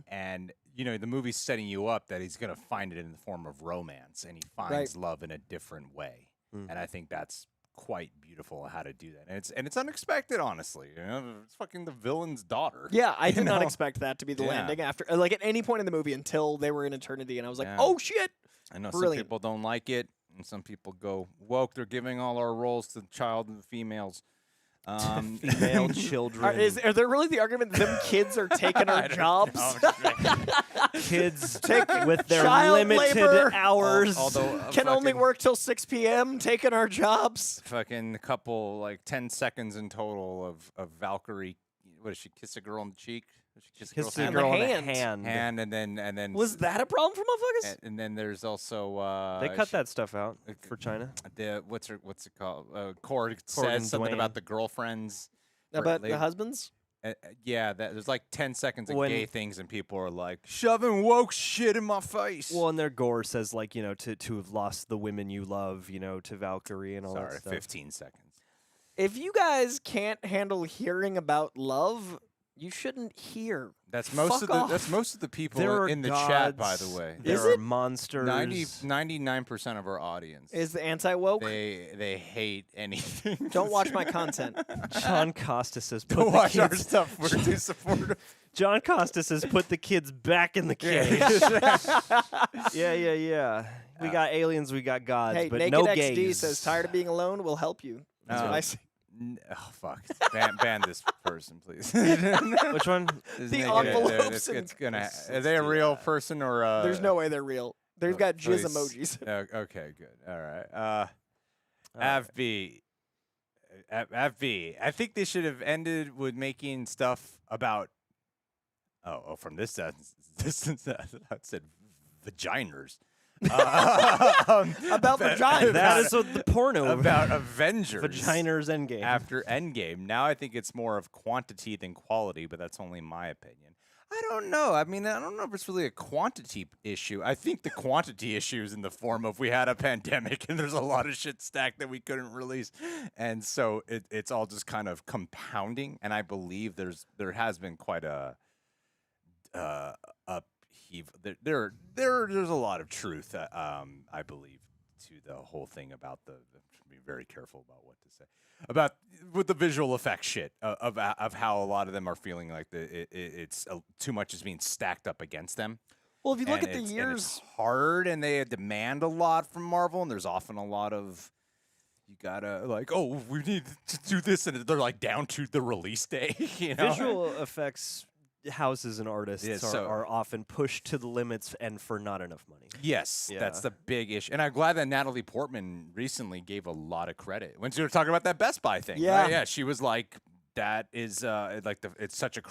and the movie's setting you up that he's gonna find it in the form of romance, and he finds love in a different way, and I think that's quite beautiful how to do that, and it's unexpected, honestly. It's fucking the villain's daughter. Yeah, I did not know? expect that to be the Yeah. landing after, like at any point in the movie until they were in eternity, and I was like, Yeah. oh shit. I know Brilliant. some people don't like it, and some people go woke. They're giving all our roles to the child and the females. Female children, Are there really the argument that them kids are taking I our don't jobs? know. kids with their Child limited labor. hours. Although Can only fucking- work till 6 p.m. taking our jobs. fucking couple like 10 seconds in total of Valkyrie. What does she kiss a girl on the cheek? Kiss Kissed girl's a girl on the hand. hand. and then Was that a problem for motherfuckers? and then there's also They cut that stuff out for China. the what's it called? Cord and says something Dwayne. about the girlfriends. for About later- the husbands? yeah, there's like 10 seconds of When- gay things, and people are like shoving woke shit in my face. Well, and their Gorr says like to have lost the women you love, to Valkyrie and all that Sorry, stuff. 15 seconds. If you guys can't handle hearing about love, you shouldn't hear. That's most Fuck of the off. that's most of the people There are in the gods, chat, by the way. There Is are it? monsters. 99% of our audience. Is the anti-woke? They hate anything. Don't watch my content. John Costas says put Don't the watch our kids. stuff. We're too supportive. John Costas has put the kids back in the cage. yeah. We got aliens, we got gods, Hey, but Naked no XD gays. says, tired of being alone, we'll help you. That's what I say. Oh fuck! Ban this person, please. Which one? This The naked- envelopes it's and- gonna. Let's Are they a do real that. person or? There's no way they're real. They've got jizz please. emojis. Okay, good. All right. AVB. AVB. I think they should have ended with making stuff about. Oh, from this sentence, that said vaginers. About vaginas. That is what the porno about Avengers. Vaginas Endgame. After Endgame. Now I think it's more of quantity than quality, but that's only my opinion. I don't know. I mean, I don't know if it's really a quantity issue. I think the quantity issue is in the form of we had a pandemic and there's a lot of shit stacked that we couldn't release. And so it's all just kind of compounding. And I believe there has been quite a upheaval. There's a lot of truth, I believe, to the whole thing about be very careful about what to say about with the visual effects shit of how a lot of them are feeling like it's too much is being stacked up against them. Well, if you look And at the it's years, hard, and they demand a lot from Marvel, and there's often a lot of you gotta like, oh, we need to do this, and they're like down to the release day. You know? Visual effects houses and artists Yeah, are often pushed to the limits and for not enough money. Yes, that's Yeah. the big issue, and I'm glad that Natalie Portman recently gave a lot of credit when she was talking about that Best Buy thing. Yeah. Right? Yeah, she was like, "That is it's such a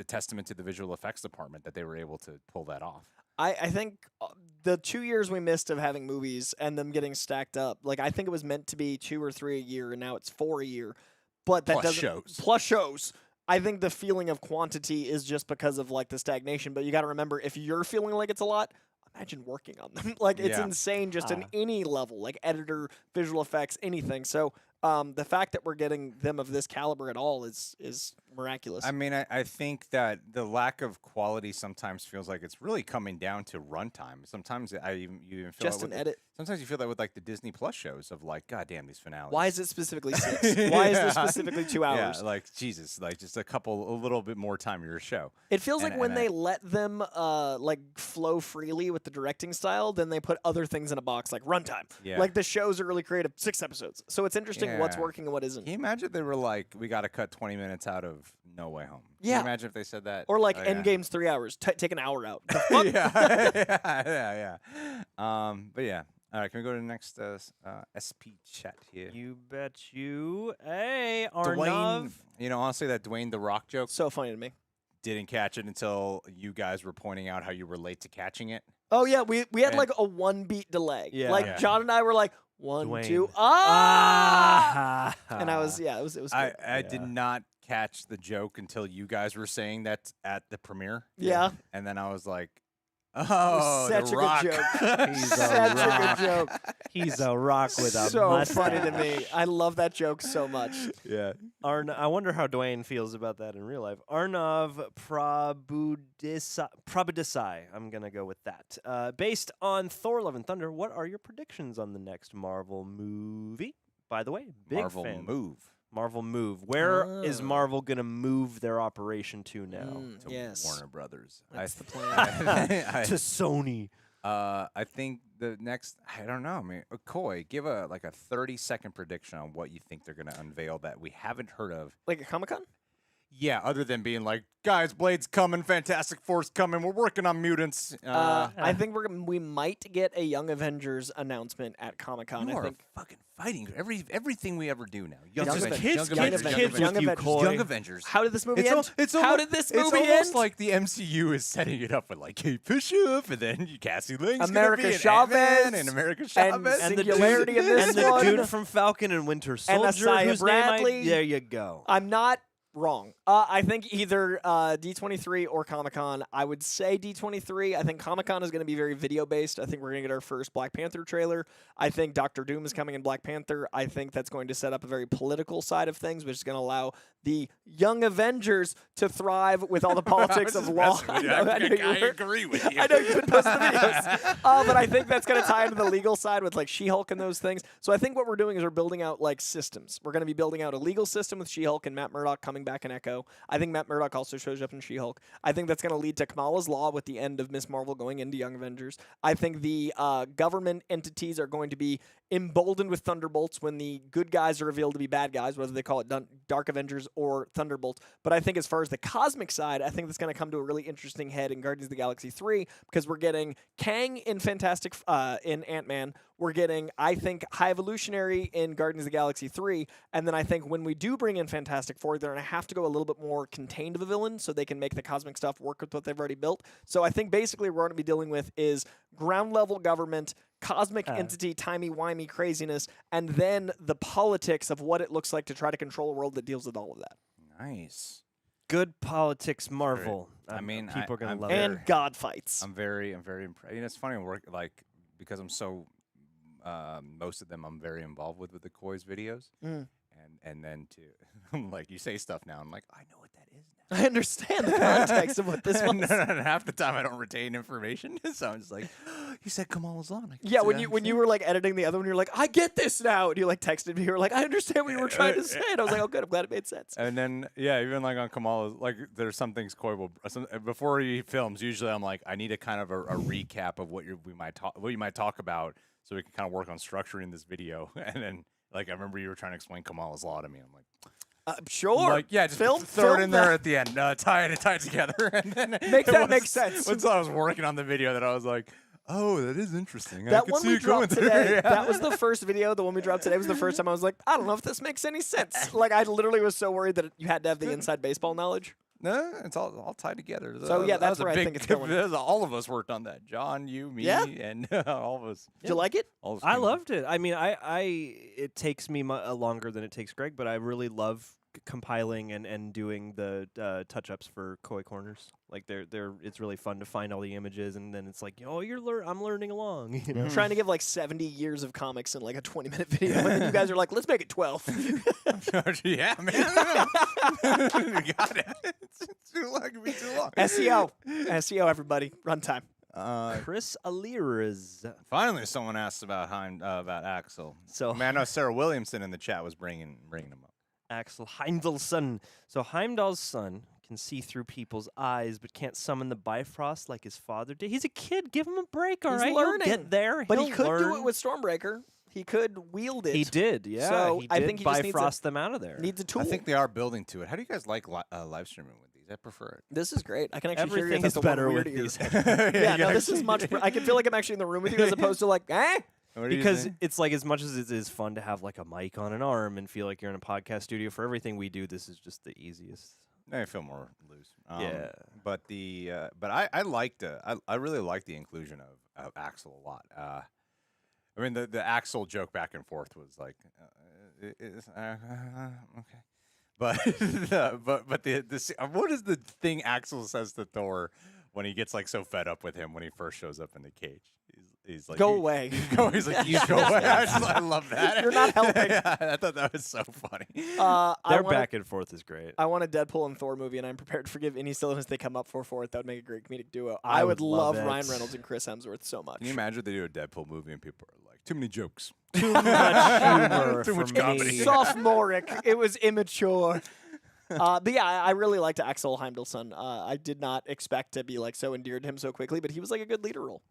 testament to the visual effects department that they were able to pull that off." I think the 2 years we missed of having movies and them getting stacked up, like I think it was meant to be 2 or 3 a year, and now it's 4 a year. But that Plus doesn't shows. plus shows. I think the feeling of quantity is just because of like the stagnation. But you got to remember, if you're feeling like it's a lot, imagine working on them. Like it's Yeah. insane, just in any level, like editor, visual effects, anything. So the fact that we're getting them of this caliber at all is miraculous. I mean, I think that the lack of quality sometimes feels like it's really coming down to runtime. Sometimes you even feel just that an with, edit. Sometimes you feel that with like the Disney Plus shows of like, God damn, these finales. Why is it specifically 6? Why is Yeah. this specifically 2 hours? Yeah, like Jesus, like just a little bit more time of your show. It feels like And- when and they let them like flow freely with the directing style, then they put other things in a box like runtime. Yeah. Like the shows are really creative, 6 episodes. So it's interesting what's Yeah. working and what isn't. Can you imagine if they were like, we got to cut 20 minutes out of No Way Home? Can Yeah. you imagine if they said that? Or like Oh, yeah. Endgame's 3 hours, take an hour out. yeah. But yeah. All right, can we go to the next SP chat here? You bet you. Hey, Dwayne, Arnav. honestly, that Dwayne the Rock joke So funny to me. didn't catch it until you guys were pointing out how you were late to catching it. Oh yeah, we had And- like a 1 beat delay. Yeah. Like Yeah. John and I were like 1, Dwayne. 2, Ah! and I was it was good. I did not catch the joke until you guys were saying that at the premiere. Yeah. And then I was like, oh, Such the a Rock. good joke. He's a Such a rock. good joke. He's a rock with a So mustache. funny to me. I love that joke so much. Yeah. I wonder how Dwayne feels about that in real life. Arnav Prabhadesai. I'm going to go with that. Based on Thor Love and Thunder, what are your predictions on the next Marvel movie? By the way, big Marvel fan. move. Marvel move. Where is Ah. Marvel going to move their operation to now? Mm, To yes. Warner Brothers. That's the plan. To Sony. I think the next, I don't know. I mean, Coy, give a 30-second prediction on what you think they're going to unveil that we haven't heard of. Like a Comic-Con? Yeah, other than being like, guys, Blade's coming, Fantastic Four's coming, we're working on mutants. I think we might get a Young Avengers announcement at Comic-Con. You I are think fucking fighting everything we ever do now. Young Avengers. Kids Young with Avengers. you, Coy. Young Avengers. How did this movie It's end? al- How did this movie It's almost end? like the MCU is setting it up with like Kate Bishop, and then Cassie Lang's America gonna be in Chavez, Ant-Man and America Chavez. And the Singularity dude, in this and the one. dude from Falcon and Winter Soldier, Asaya whose Bradley. name there you go. I'm not wrong. I think either D23 or Comic-Con. I would say D23. I think Comic-Con is going to be very video-based. I think we're going to get our first Black Panther trailer. I think Doctor Doom is coming in Black Panther. I think that's going to set up a very political side of things, which is going to allow the Young Avengers to thrive with all the politics of law. I agree with you. I know you've been posting the videos. But I think that's going to tie into the legal side with like She-Hulk and those things. So I think what we're doing is we're building out like systems. We're going to be building out a legal system with She-Hulk and Matt Murdock coming back in Echo. I think Matt Murdock also shows up in She-Hulk. I think that's going to lead to Kamala's Law with the end of Miss Marvel going into Young Avengers. I think the government entities are going to be emboldened with Thunderbolts when the good guys are revealed to be bad guys, whether they call it Dark Avengers or Thunderbolts. But I think as far as the cosmic side, I think that's going to come to a really interesting head in Guardians of the Galaxy 3 because we're getting Kang in in Ant-Man. We're getting, I think, High Evolutionary in Guardians of the Galaxy 3. And then I think when we do bring in Fantastic Four, they're going to have to go a little bit more contained of a villain so they can make the cosmic stuff work with what they've already built. So I think basically what we're going to be dealing with is ground-level government, cosmic entity, timey-wimey craziness, and then the politics of what it looks like to try to control a world that deals with all of that. Nice. Good politics, Marvel. I mean, people are gonna I'm love And it. God fights. I'm very impressed. You know, it's funny because I'm so most of them I'm very involved with the Coy's videos, and then I'm like, you say stuff now, I'm like, I know what that is now. I understand the context of what this was. And half the time I don't retain information, so I'm just like, you said Kamala's Law. Yeah, when you were like editing the other one, you're like, I get this now, and you like texted me, you were like, I understand what you were trying to say, and I was like, oh good, I'm glad it made sense. And then even like on Kamala's, like there's some things Coy will before he films. Usually I'm like, I need a kind of a recap of what you might talk about, so we can kind of work on structuring this video. And then like I remember you were trying to explain Kamala's Law to me. I'm like. Sure. Like, yeah, just film throw it in there that. at the end. Tie it together. And then Make that make sense. Once I was working on the video, that I was like, oh, that is interesting. I That could one see we it going dropped there. today, Yeah. that was the first video. The one we dropped today was the first time I was like, I don't know if this makes any sense. Like, I literally was so worried that you had to have the inside baseball knowledge. No, it's all tied together. So, yeah, That that's was a where I big- think it's going. All of us worked on that. John, you, me, Yeah. and all of us. Did you like it? All of us I came- loved it. I mean, it takes me longer than it takes Greg, but I really love compiling and doing the touch-ups for Coy Corners. Like it's really fun to find all the images, and then it's like, oh, I'm learning along. You know? I'm trying to give like 70 years of comics in like a 20-minute video, and then you guys are like, let's make it 12. Yeah, man. You got it. It's too long. It could be too long. SEO, everybody. Runtime. Chris Alira's. Finally, someone asked about Axel. So Man, I know Sarah Williamson in the chat was bringing him up. Axel Heimdall's son. So Heimdall's son can see through people's eyes, but can't summon the Bifrost like his father did. He's a kid. Give him a break, all He's right? He'll learning. get there. But He'll he could do learn. it with Stormbreaker. He could wield it. He did, yeah. So he I did think he just Bifrost them out of there. Needs a tool. I think they are building to it. How do you guys like live streaming with these? I prefer it. This is great. I can actually hear you. Everything That's is the one better with weird ear. these. Yeah, no, this is much. I can feel like I'm actually in the room with you as opposed to like, What do you Because think? it's like, as much as it is fun to have like a mic on an arm and feel like you're in a podcast studio for everything we do, this is just the easiest. I feel more loose. Yeah. But I really like the inclusion of Axel a lot. I mean, the Axel joke back and forth was like, okay. But what is the thing Axel says to Thor when he gets like so fed up with him when he first shows up in the cage? He's like, Go away. He's like, you go away. I love that. You're not helping. Yeah, I thought that was so funny. Their back and forth is great. I want a Deadpool and Thor movie, and I'm prepared to forgive any silliness they come up for it. That would make a great comedic duo. I I would would love love it. Ryan Reynolds and Chris Hemsworth so much. Can you imagine if they do a Deadpool movie and people are like, too many jokes? Too much humor Too for much comedy. me. Sophomoric. It was immature. But yeah, I really liked Axel Heimdall's son. I did not expect to be like so endeared to him so quickly, but he was like a good leader role.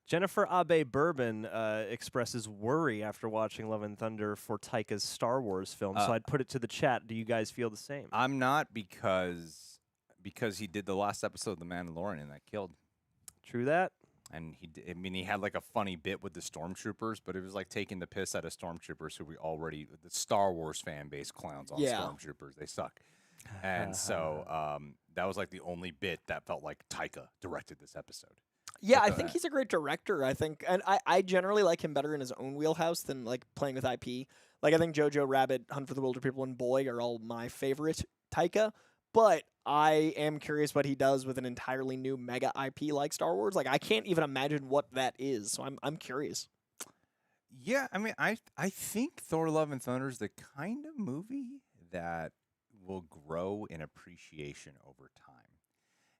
Jennifer Abe Bourbon expresses worry after watching Love and Thunder for Taika's Star Wars film. So I'd put it to the chat. Do you guys feel the same? I'm not because he did the last episode of The Mandalorian and that killed. True that. And he had like a funny bit with the stormtroopers, but it was like taking the piss out of stormtroopers who the Star Wars fan base clowns on stormtroopers. They suck. And so that was like the only bit that felt like Taika directed this episode. Yeah, I think he's a great director. I think, and I generally like him better in his own wheelhouse than like playing with IP. Like I think Jojo Rabbit, Hunt for the Wilder People, and Boy are all my favorite Taika. But I am curious what he does with an entirely new mega IP like Star Wars. Like I can't even imagine what that is. So I'm curious. Yeah, I mean, I think Thor: Love and Thunder is the kind of movie that will grow in appreciation over time,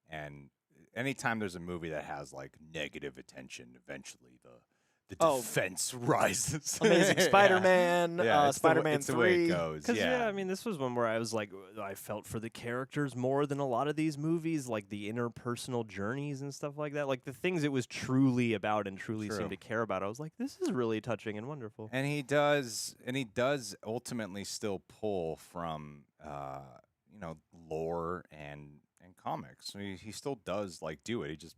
and anytime there's a movie that has like negative attention, eventually the defense rises. Amazing Spider-Man, Spider-Man it's 3. the way it goes. Because I mean, this was one where I was like, I felt for the characters more than a lot of these movies, like the interpersonal journeys and stuff like that, like the things it was truly about and truly seemed to care about. I was like, this is really touching and wonderful. And he does ultimately still pull from lore and comics. I mean, he still does like do it. He just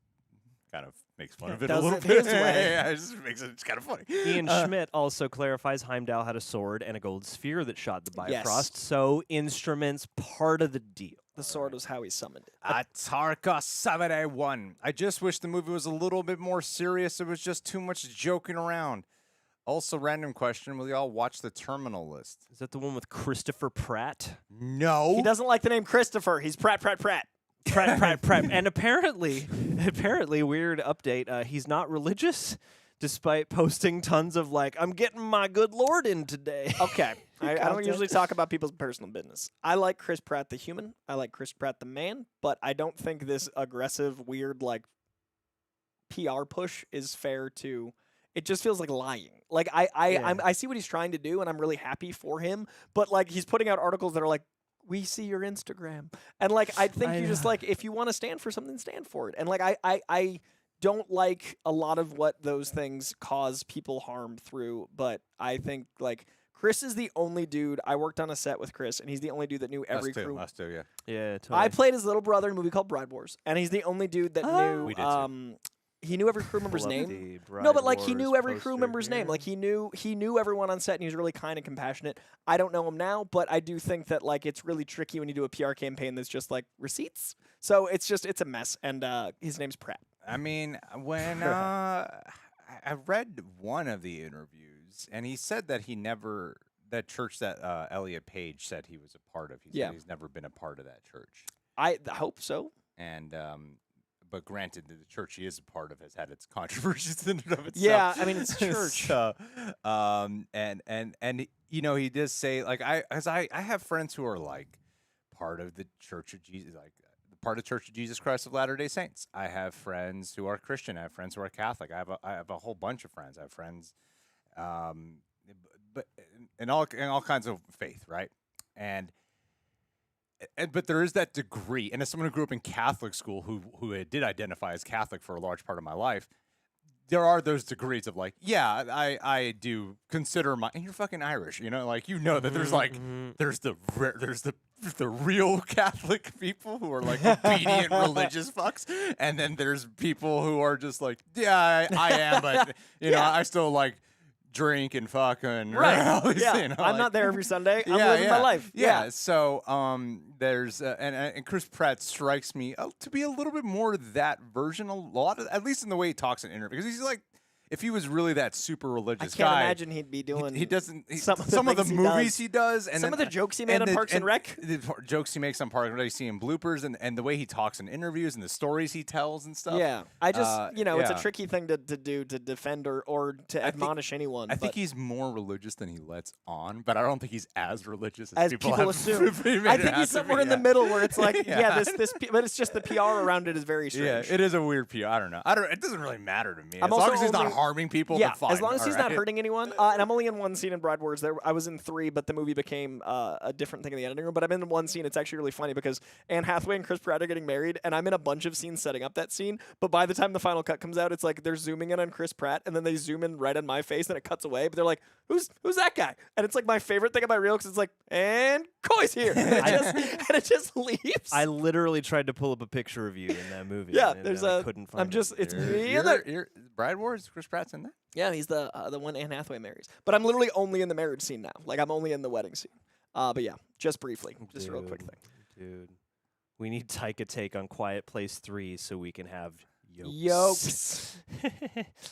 kind of makes fun of it a does little it bit. his way. Yeah, it just makes it kind of funny. Ian Schmidt also clarifies Heimdall had a sword and a gold sphere that shot the Bifrost, so instruments part of the deal. The sword was how he summoned it. Atarka 7A1. I just wish the movie was a little bit more serious. It was just too much joking around. Also, random question. Will y'all watch The Terminal List? Is that the one with Christopher Pratt? No. He doesn't like the name Christopher. He's Pratt. Pratt. And apparently, weird update, he's not religious, despite posting tons of like, I'm getting my good Lord in today. Okay. I don't usually talk about people's personal business. I like Chris Pratt the human. I like Chris Pratt the man. But I don't think this aggressive, weird, like, PR push is fair to... It just feels like lying. Like, I see what he's trying to do, and I'm really happy for him. But, like, he's putting out articles that are like, we see your Instagram. And, like, I think you just, like, if you want to stand for something, stand for it. And, like, I don't like a lot of what those things cause people harm through. But I think, like, Chris is the only dude. I worked on a set with Chris, and he's the only dude that knew every crew. Us too, yeah. Yeah, totally. I played his little brother in a movie called Bride Wars, and he's the only dude that knew. We did too. He knew every crew member's name. No, but like he knew every crew member's name. Like he knew everyone on set, and he was really kind and compassionate. I don't know him now, but I do think that like it's really tricky when you do a PR campaign that's just like receipts. So it's a mess. And his name's Pratt. I mean, when I read one of the interviews, and he said that that church that Elliot Page said he was a part of. He said he's never been a part of that church. I hope so. And but granted, the church he is a part of has had its controversies in and of itself. Yeah, I mean it's church. So, and you know, he does say like I have friends who are like part of the Church of Jesus, like part of Church of Jesus Christ of Latter-day Saints. I have friends who are Christian. I have friends who are Catholic. I have a whole bunch of friends. I have friends, but in all kinds of faith, right? But there is that degree, and as someone who grew up in Catholic school, who did identify as Catholic for a large part of my life, there are those degrees of like, yeah, I do consider and you're fucking Irish, you know, like that there's like there's the real Catholic people who are like obedient religious fucks, and then there's people who are just like, yeah, I am, but you know, I still like drink and fuck and I'm not there every Sunday. I'm living my life. Yeah. So there's and Chris Pratt strikes me to be a little bit more that version at least in the way he talks in interviews, because he's like, if he was really that super religious guy, I can't imagine he'd be doing. He doesn't. Some of the movies he does, and some of the jokes he made on Parks and Rec. The jokes he makes on Parks and Rec, you see in bloopers, and the way he talks in interviews, and the stories he tells and stuff. Yeah, I just it's a tricky thing to do to defend or to admonish anyone. I think he's more religious than he lets on, but I don't think he's as religious as people assume. I think he's somewhere in the middle where it's like, this, but it's just the PR around it is very strange. Yeah, it is a weird PR. I don't know. It doesn't really matter to me. I'm as long as he's not harming people. Yeah, then fine. as long as All he's right. not hurting anyone. And I'm only in one scene in Bride Wars. I was in 3, but the movie became a different thing in the editing room. But I'm in one scene. It's actually really funny because Anne Hathaway and Chris Pratt are getting married, and I'm in a bunch of scenes setting up that scene. But by the time the final cut comes out, it's like they're zooming in on Chris Pratt, and then they zoom in right on my face, and it cuts away. But they're like, "Who's that guy?" And it's like my favorite thing of my reel because it's like, "And Coy's here," and it just leaves. I literally tried to pull up a picture of you in that movie. Yeah, and there's I couldn't find I'm just it. it's me and the Bride Wars. Chris Pratt's in that. Yeah, he's the one Anne Hathaway marries. But I'm literally only in the marriage scene now. Like I'm only in the wedding scene. But yeah, just briefly, just a real quick thing. Dude, we need Taika take on Quiet Place 3 so we can have Yokes.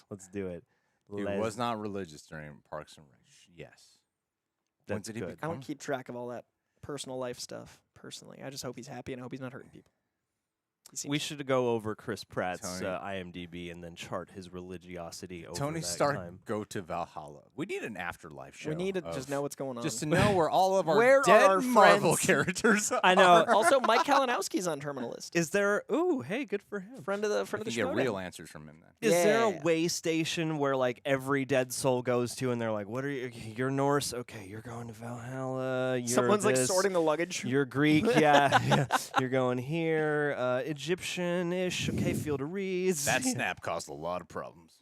Let's do it. He was not religious during Parks and Rec. Yes. When That's did he good. I become? don't keep track of all that personal life stuff personally. I just hope he's happy and I hope he's not hurting people. We should go over Chris Pratt's Tony. IMDb and then chart his religiosity over Tony that Stark time. go to Valhalla. We need an afterlife show. We need to of- just know what's going on. just to know where all of our Where are dead our Marvel friends? characters are. I know. Also, Mike Kalinowski's on Terminal List. Is there? Ooh, hey, good for him. Friend of the We can show. get real answers from him then. Is there a Yeah. way station where like every dead soul goes to, and they're like, "What are you? You're Norse, okay? You're going to Valhalla. You're Someone's like this. sorting the luggage. You're Greek, yeah. You're going here. Egyptian-ish, okay. Field of Reeds. That snap caused a lot of problems.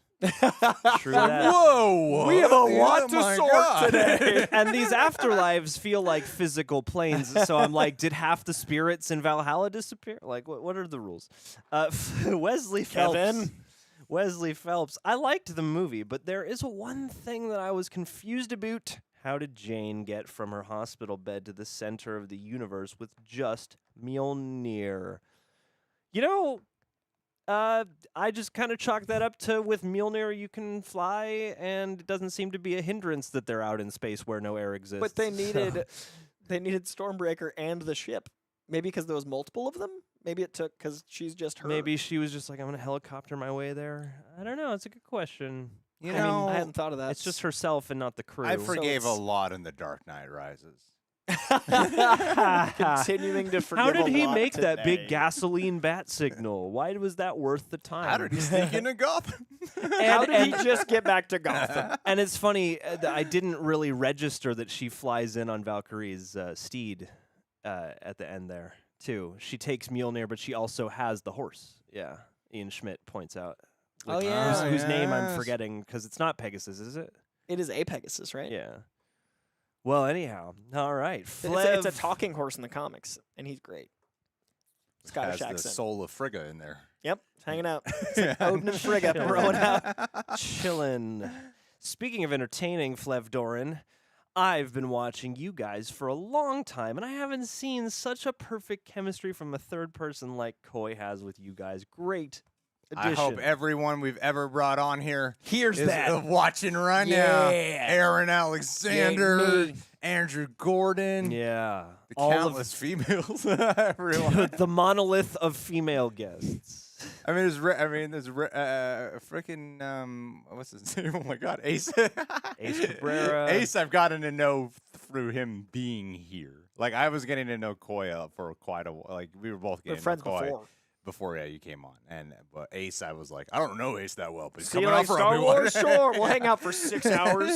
True that. Whoa! We have a Oh lot to my sort God. today. And these afterlives feel like physical planes. So I'm like, did half the spirits in Valhalla disappear? Like, what are the rules? Wesley Phelps. Kevin. Wesley Phelps. I liked the movie, but there is one thing that I was confused about. How did Jane get from her hospital bed to the center of the universe with just Mjolnir? You know, I just kind of chalked that up to with Mjolnir you can fly, and it doesn't seem to be a hindrance that they're out in space where no air exists. But they so- needed Stormbreaker and the ship. Maybe because there was multiple of them. Maybe it took because she's just her. Maybe she was just like, I'm gonna helicopter my way there. I don't know. It's a good question. You I know, mean, I hadn't thought of that. It's just herself and not the crew. I forgave a it's- lot in The Dark Knight Rises. Continuing to forgive. How did a he lot make that big today. gasoline bat signal? Why was that worth the time? How did he sneak into Gotham? How did he just get back to Gotham? And it's funny, I didn't really register that she flies in on Valkyrie's steed at the end there, too. She takes Mjolnir, but she also has the horse. Yeah, Ian Schmidt points out. Oh, Which- yeah. Whose name I'm Yes. forgetting, because it's not Pegasus, is it? It is a Pegasus, right? Yeah. Well, anyhow, all right. It's a Flev- talking horse in the comics, and he's great. Scottish Has the accent. soul of Frigga in there. Yep, hanging out. Odin and Frigga throwing out. Chillin'. Speaking of entertaining, Flev Doran, I've been watching you guys for a long time, and I haven't seen such a perfect chemistry from a third person like Coy has with you guys. Great addition. I hope everyone we've ever brought on here Here's is that. watching right now. Yeah. Aaron Alexander, me. Andrew Gordon, Yeah. the All countless females, everyone. the monolith of female guests. I mean, there's freaking what's his name? Oh my God, Ace. Ace Cabrera. Ace, I've gotten to know through him being here. Like I was getting to know Coy for quite a while. Like we were both We're getting to friends know Coy before. before you came on. But Ace, I was like, I don't know Ace that well, but he's See you coming like off for Star Obi-Wan. Wars, sure. We'll hang out for 6 hours.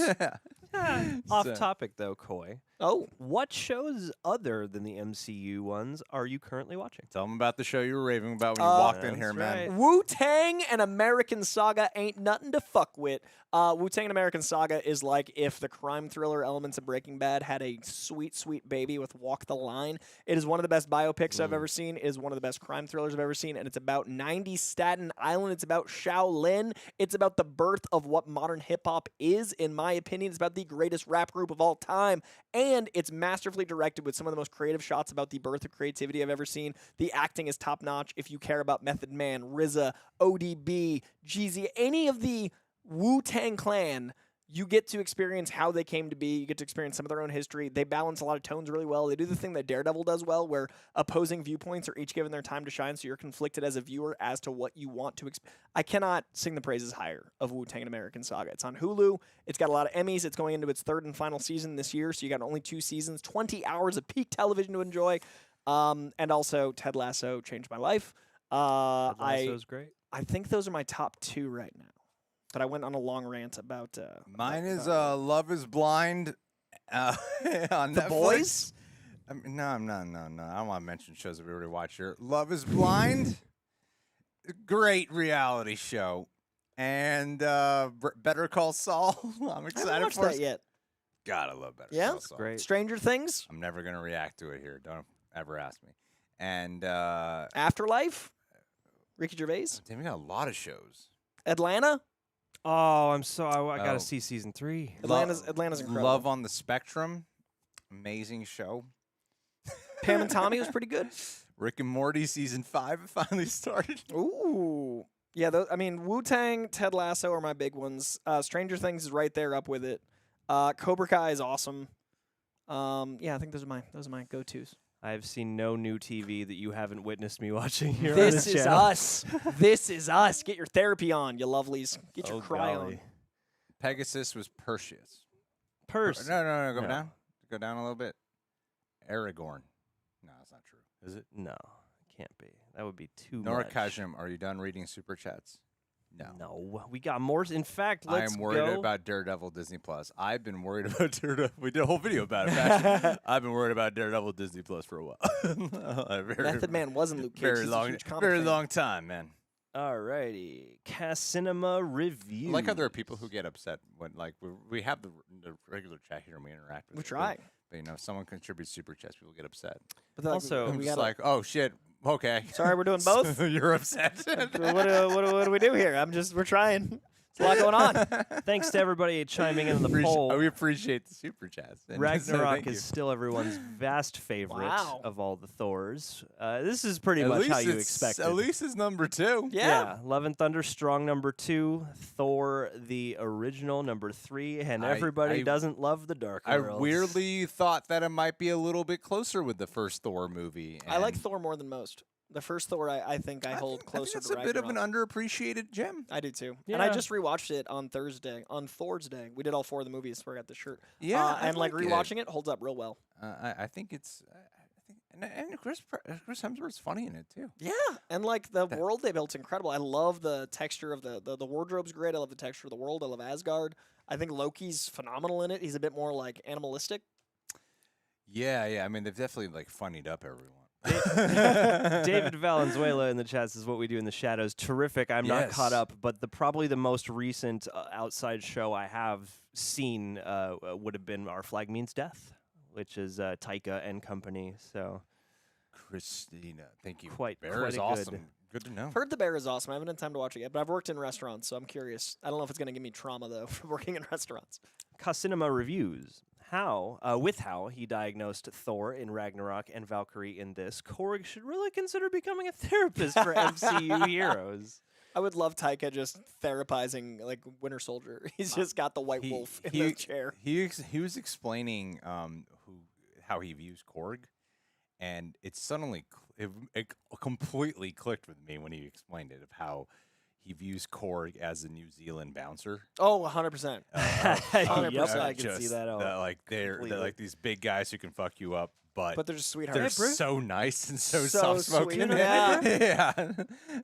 Off So- topic, though, Coy. Oh, What shows other than the MCU ones are you currently watching? Tell them about the show you were raving about when you walked in That's here, man. right. Wu-Tang and American Saga ain't nothing to fuck with. Wu-Tang and American Saga is like if the crime thriller elements of Breaking Bad had a sweet, sweet baby with Walk the Line. It is one of the best biopics I've ever seen. It is one of the best crime thrillers I've ever seen, and it's about 90s Staten Island. It's about Shaolin. It's about the birth of what modern hip-hop is, in my opinion. It's about the greatest rap group of all time, and it's masterfully directed with some of the most creative shots about the birth of creativity I've ever seen. The acting is top-notch. If you care about Method Man, RZA, ODB, Jeezy, any of the Wu-Tang Clan, you get to experience how they came to be. You get to experience some of their own history. They balance a lot of tones really well. They do the thing that Daredevil does well, where opposing viewpoints are each given their time to shine, so you're conflicted as a viewer as to what you want to I cannot sing the praises higher of Wu-Tang and American Saga. It's on Hulu. It's got a lot of Emmys. It's going into its third and final season this year, so you got only 2 seasons, 20 hours of peak television to enjoy. And also, Ted Lasso changed my life. Lasso's great. I think those are my top 2 right now. But I went on a long rant about. Mine is about Love Is Blind on The Netflix. Boys. I mean, no. I don't want to mention shows that we already watch here. Love Is Blind, great reality show, and Better Call Saul. I'm I haven't excited watched for that it. yet. God, I love Better Yeah? Call Saul. Great. Stranger Things, I'm never gonna react to it here. Don't ever ask me. And Afterlife, Ricky Gervais, damn, we got a lot of shows. Atlanta. Oh, I'm so I Oh. gotta see season 3. Atlanta's incredible. Love on the Spectrum, amazing show. Pam and Tommy was pretty good. Rick and Morty season 5 finally started. Ooh. Yeah, I mean, Wu-Tang, Ted Lasso are my big ones. Stranger Things is right there up with it. Cobra Kai is awesome. Yeah, I think those are my go-tos. I've seen no new TV that you haven't witnessed me watching here on This this is channel. us. This is us. Get your therapy on, you lovelies. Get your Oh, cry golly. on. Pegasus was Perseus. Purse. No, go No. down. Go down a little bit. Aragorn. No, that's not true. Is it? No, it can't be. That would be too Nora much. Kajim, are you done reading Super Chats? No. No, we got more. In fact, I let's am worried go. about Daredevil Disney Plus. I've been worried about Daredevil. We did a whole video about it. Actually. I've been worried about Daredevil Disney Plus for a while. A very, Method Man wasn't Luke Cage. very He's a long, huge comic very fan. long time, man. Alrighty, Cinema review. I like how there are people who get upset when, like, we have the regular chat here and we interact with We it, try. But, you know, if someone contributes Super Chats, people get upset. But then, Also- I'm we just gotta, like, oh, shit, okay. sorry, we're doing both. You're upset. what do we do here? We're trying. There's a lot going on. Thanks to everybody chiming in on the poll. We appreciate the Super Chats. And so Ragnarok thank you. is still everyone's vast favorite Wow. of all the Thors. This is pretty At much least how you it's- expected. At least it's number 2. Yeah. Love and Thunder, strong number 2. Thor, the original, number 3. And everybody I- doesn't love the Dark I World. weirdly thought that it might be a little bit closer with the first Thor movie. I like and Thor more than most. The first Thor, I think I hold think closer it's to a bit of an Ragnarok. underappreciated gem. I do too. And I Yeah. just rewatched it on Thursday, on Thor's Day. We did all 4 of the movies, so I got the shirt. Yeah, I and like like it. rewatching it holds up real well. I think it's. And Chris Hemsworth's funny in it too. Yeah, and like the world they built's incredible. I love the texture of the wardrobe's great. I love the texture of the world. I love Asgard. I think Loki's phenomenal in it. He's a bit more like animalistic. Yeah. I mean, they've definitely like funnied up everyone. David Valenzuela in the chat says, what we do in the shadows. Terrific. I'm not caught Yes. up, but probably the most recent outside show I have seen would have been Our Flag Means Death, which is Taika and company. So Christina, thank you. Quite Bear is a awesome. Good to know. I've heard The Bear is awesome. I haven't had time to watch it yet, but I've worked in restaurants, so I'm curious. I don't know if it's going to give me trauma though from working in restaurants. Cinema reviews. How he diagnosed Thor in Ragnarok and Valkyrie in this, Korg should really consider becoming a therapist for MCU heroes. I would love Taika just therapizing like Winter Soldier. He's just got the white wolf in the chair. He was explaining how he views Korg, and it suddenly it completely clicked with me when he explained it of how he views Korg as a New Zealand bouncer. Oh, 100%. 100%. Yep, I I can see that. Like they're completely. like these big guys who can fuck you up, but But they're just sweethearts. they're Hey, bro. so nice and so, So soft-spoken. sweet. Yeah. Yeah.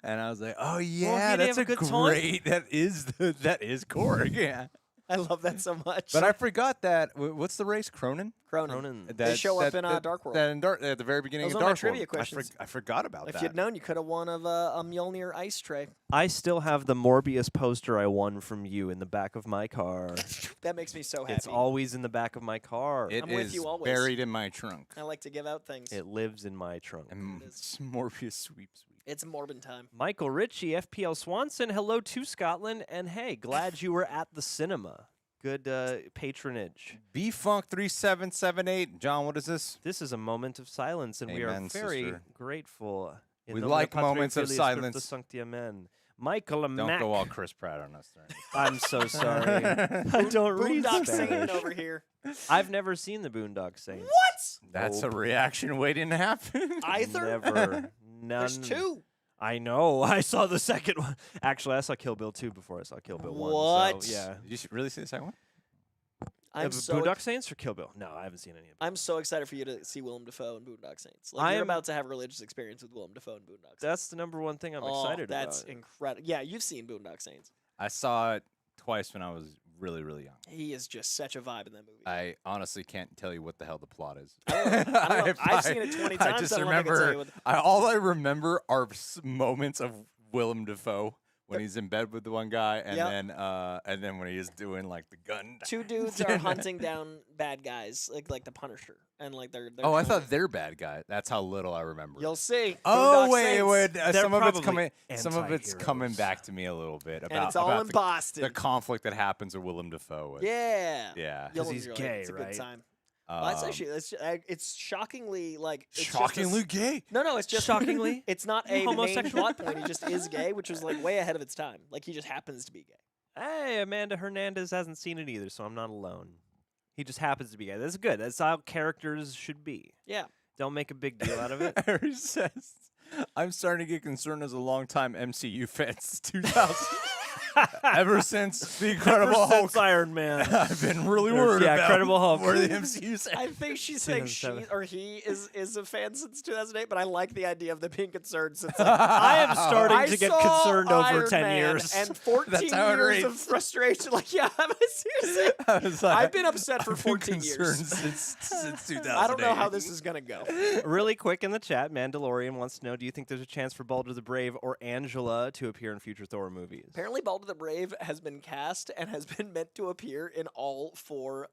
And I was like, oh yeah, he that's have a a good time? great. That is Korg. Yeah. I love that so much. But I forgot that. What's the race? Cronin. Cronin. Cronin. They show up in Dark World. At the very beginning Those of are my Dark trivia World. questions. I forgot about If that. you'd known, you could have won of a Mjolnir ice tray. I still have the Morbius poster I won from you in the back of my car. That makes me so happy. It's always in the back of my car. It I'm with is you always. buried in my trunk. I like to give out things. It lives in my trunk. And It is. it's Morbius sweep. It's Morbin time. Michael Ritchie, FPL Swanson, hello to Scotland, and hey, glad you were at the cinema. Good patronage. B-Funk 3778. John, what is this? This is a moment of silence, and we are Amen, very sister. grateful. In We nomine like Patri moments of Filii silence. Scriptus Sancti, Amen. Michael Don't Mack. go all Chris Pratt on us. There. I'm so sorry. I don't read Boondock singing Spanish. over here. I've never seen the Boondock Saints. What? That's Nope. a reaction waiting to happen. Either? Never. None. There's 2. I know. I saw the second one. Actually, I saw Kill Bill 2 before I saw Kill Bill 1. What? So, yeah. Did you really see the second one? I'm The so Boondock Saints or Kill Bill? No, I haven't seen any of them. I'm so excited for you to see Willem Dafoe and Boondock Saints. Like I you're am- about to have a religious experience with Willem Dafoe and Boondock Saints. That's the number one thing I'm Oh, excited that's about. incredible. Yeah, you've seen Boondock Saints. I saw it twice when I was really, really young. He is just such a vibe in that movie. I honestly can't tell you what the hell the plot is. I don't know. I've seen it 20 times. I just I don't know if I can tell remember. you what All I remember are moments of Willem Dafoe when he's in bed with the one guy, and then when he is doing like the gun. two dudes are hunting down bad guys, like the Punisher, and like they're Oh, I trying thought to- they're bad guys. That's how little I remember. You'll see. Oh Boondock wait, Saints. wait. They're Some of it's probably coming. Some of it's coming anti-heroes. back to me a little bit about, And it's all in the Boston. conflict that happens with Willem Dafoe. Yeah. Yeah. You'll 'Cause he's enjoy it. gay, It's a right? good time. Well, that's actually it's shockingly like it's just a shockingly gay. No, it's just Shockingly? It's not a main Homosexual? plot point. He just is gay, which was like way ahead of its time. Like he just happens to be gay. Hey, Amanda Hernandez hasn't seen it either, so I'm not alone. He just happens to be gay. That's good. That's how characters should be. Yeah. Don't make a big deal out of it. Harry says, "I'm starting to get concerned as a longtime MCU fan since 2000. Ever since the Incredible Ever Hulk, since Iron Man. I've been really worried about Incredible Hulk. where the MCU's I at." think she's saying she 2007. or he is a fan since 2008, but I like the idea of them being concerned since I am starting I to get saw concerned over Iron 10 Man years. and 14 That's how it years of reads. frustration. Like, yeah, I'm seriously. I was like, I've been upset for I've been 14 years. concerned since 2008. I don't know how this is gonna go. Really quick in the chat, Mandalorian wants to know, do you think there's a chance for Baldur the Brave or Angela to appear in future Thor movies? Apparently, Baldur the Brave has been cast and has been meant to appear in all 4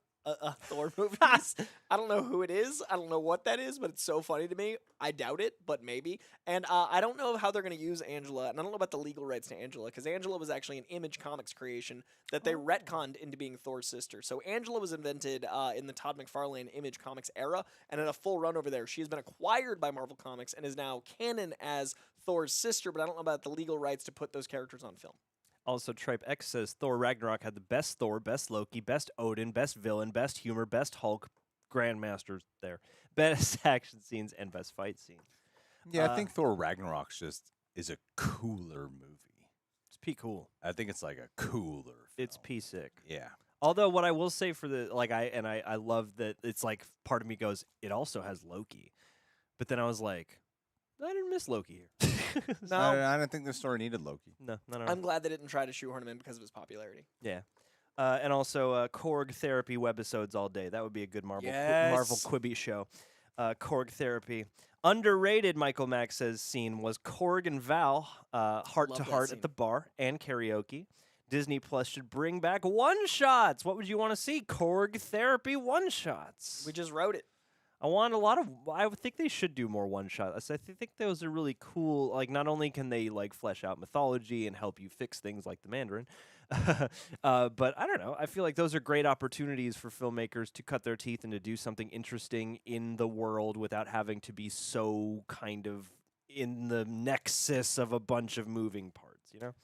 Thor movies. I don't know who it is. I don't know what that is, but it's so funny to me. I doubt it, but maybe. And I don't know how they're going to use Angela, and I don't know about the legal rights to Angela, because Angela was actually an Image Comics creation that they retconned into being Thor's sister. So Angela was invented in the Todd McFarlane Image Comics era, and had a full run over there. She has been acquired by Marvel Comics and is now canon as Thor's sister, but I don't know about the legal rights to put those characters on film. Also, Tripe X says Thor Ragnarok had the best Thor, best Loki, best Odin, best villain, best humor, best Hulk, Grandmasters there, best action scenes, and best fight scenes. Yeah, I think Thor Ragnarok just is a cooler movie. It's P cool. I think it's like a cooler. It's film. P sick. Yeah. Although what I will say for the I love that it's like part of me goes, it also has Loki, but then I was like, I didn't miss Loki here. No. I don't think the story needed Loki. No. I'm glad they didn't try to shoehorn him in because of his popularity. Yeah. And also Korg Therapy webisodes all day. That would be a good Marvel Yes. Quibi show. Korg Therapy. Underrated, Michael Mack says, scene was Korg and Val heart Love to that heart scene. at the bar and karaoke. Disney Plus should bring back one-shots. What would you want to see? Korg Therapy one-shots. We just wrote it. I want a lot of. I would think they should do more one shots. I think those are really cool. Like, not only can they like flesh out mythology and help you fix things like the Mandarin, but I don't know. I feel like those are great opportunities for filmmakers to cut their teeth and to do something interesting in the world without having to be so kind of in the nexus of a bunch of moving parts. You know.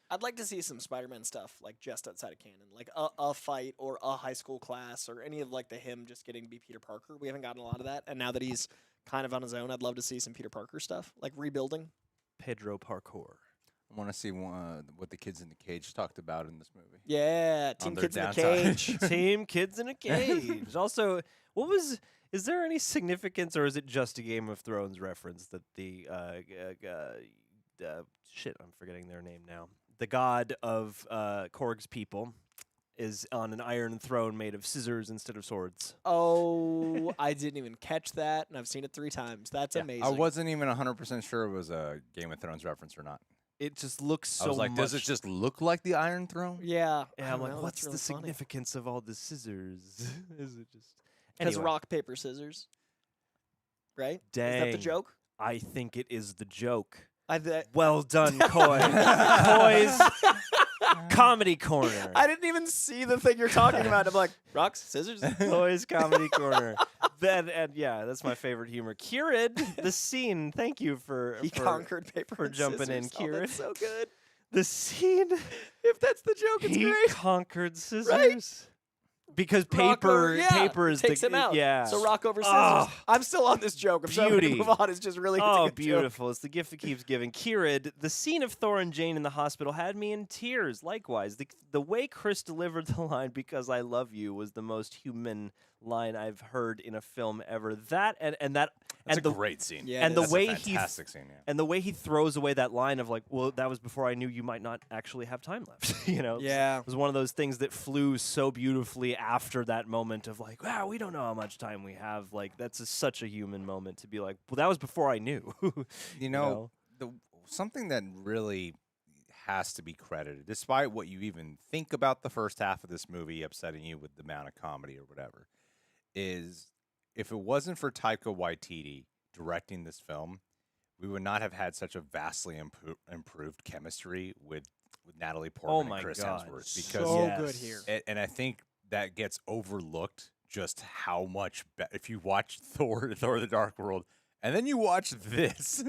I'd like to see some Spider-Man stuff, like just outside of canon, like a fight or a high school class or any of like him just getting to be Peter Parker. We haven't gotten a lot of that, and now that he's kind of on his own, I'd love to see some Peter Parker stuff, like rebuilding. Pedro Parkour. I want to see what the kids in the cage talked about in this movie. Yeah, On Team their Kids in the downtime. Cage. Team Kids in a Cage. Also, is there any significance, or is it just a Game of Thrones reference that the shit, I'm forgetting their name now. The god of Korg's people is on an iron throne made of scissors instead of swords. Oh, I didn't even catch that, and I've seen it 3 times. That's Yeah. amazing. I wasn't even 100% sure it was a Game of Thrones reference or not. It just looks so I was like, much. does it just look like the Iron Throne? Yeah. Yeah, I I'm don't like, know, what's that's the really funny. significance of all the scissors? Is it just Because anyway, rock, paper, scissors. Right? Dang. Is that the joke? I think it is the joke. I Well done, Coy. Coy's Comedy Corner. I didn't even see the thing you're talking about. I'm like, rocks, scissors. Coy's Comedy Corner. Yeah, that's my favorite humor. Kieran, the scene. Thank you for He conquered paper for and jumping in, scissors. Oh, Kieran. that's so good. the scene. If that's the joke, it's He great. conquered scissors. Because Rock paper, over- yeah, paper is takes the him out. yeah. So rock over scissors. Oh. I'm still on this joke. I'm sorry to Beauty. move on. It's just really it's a Oh, good joke. beautiful. It's the gift that keeps giving. Kieran, the scene of Thor and Jane in the hospital had me in tears. Likewise, the way Chris delivered the line, "because I love you," was the most human line I've heard in a film ever. That and that That's and a the great scene. Yeah, and it the is. That's way a he fantastic scene. Yeah. and the way he throws away that line of like, well, that was before I knew you might not actually have time left. Yeah. It was one of those things that flew so beautifully after that moment of like, wow, we don't know how much time we have. Like that's such a human moment to be like, well, that was before I knew. You know, something that really has to be credited, despite what you even think about the first half of this movie upsetting you with the amount of comedy or whatever, is if it wasn't for Taika Waititi directing this film, we would not have had such a vastly improved chemistry with Natalie Portman my and Chris God. Hemsworth. Because So Yes. good here. and I think that gets overlooked just how much if you watch Thor the Dark World and then you watch this,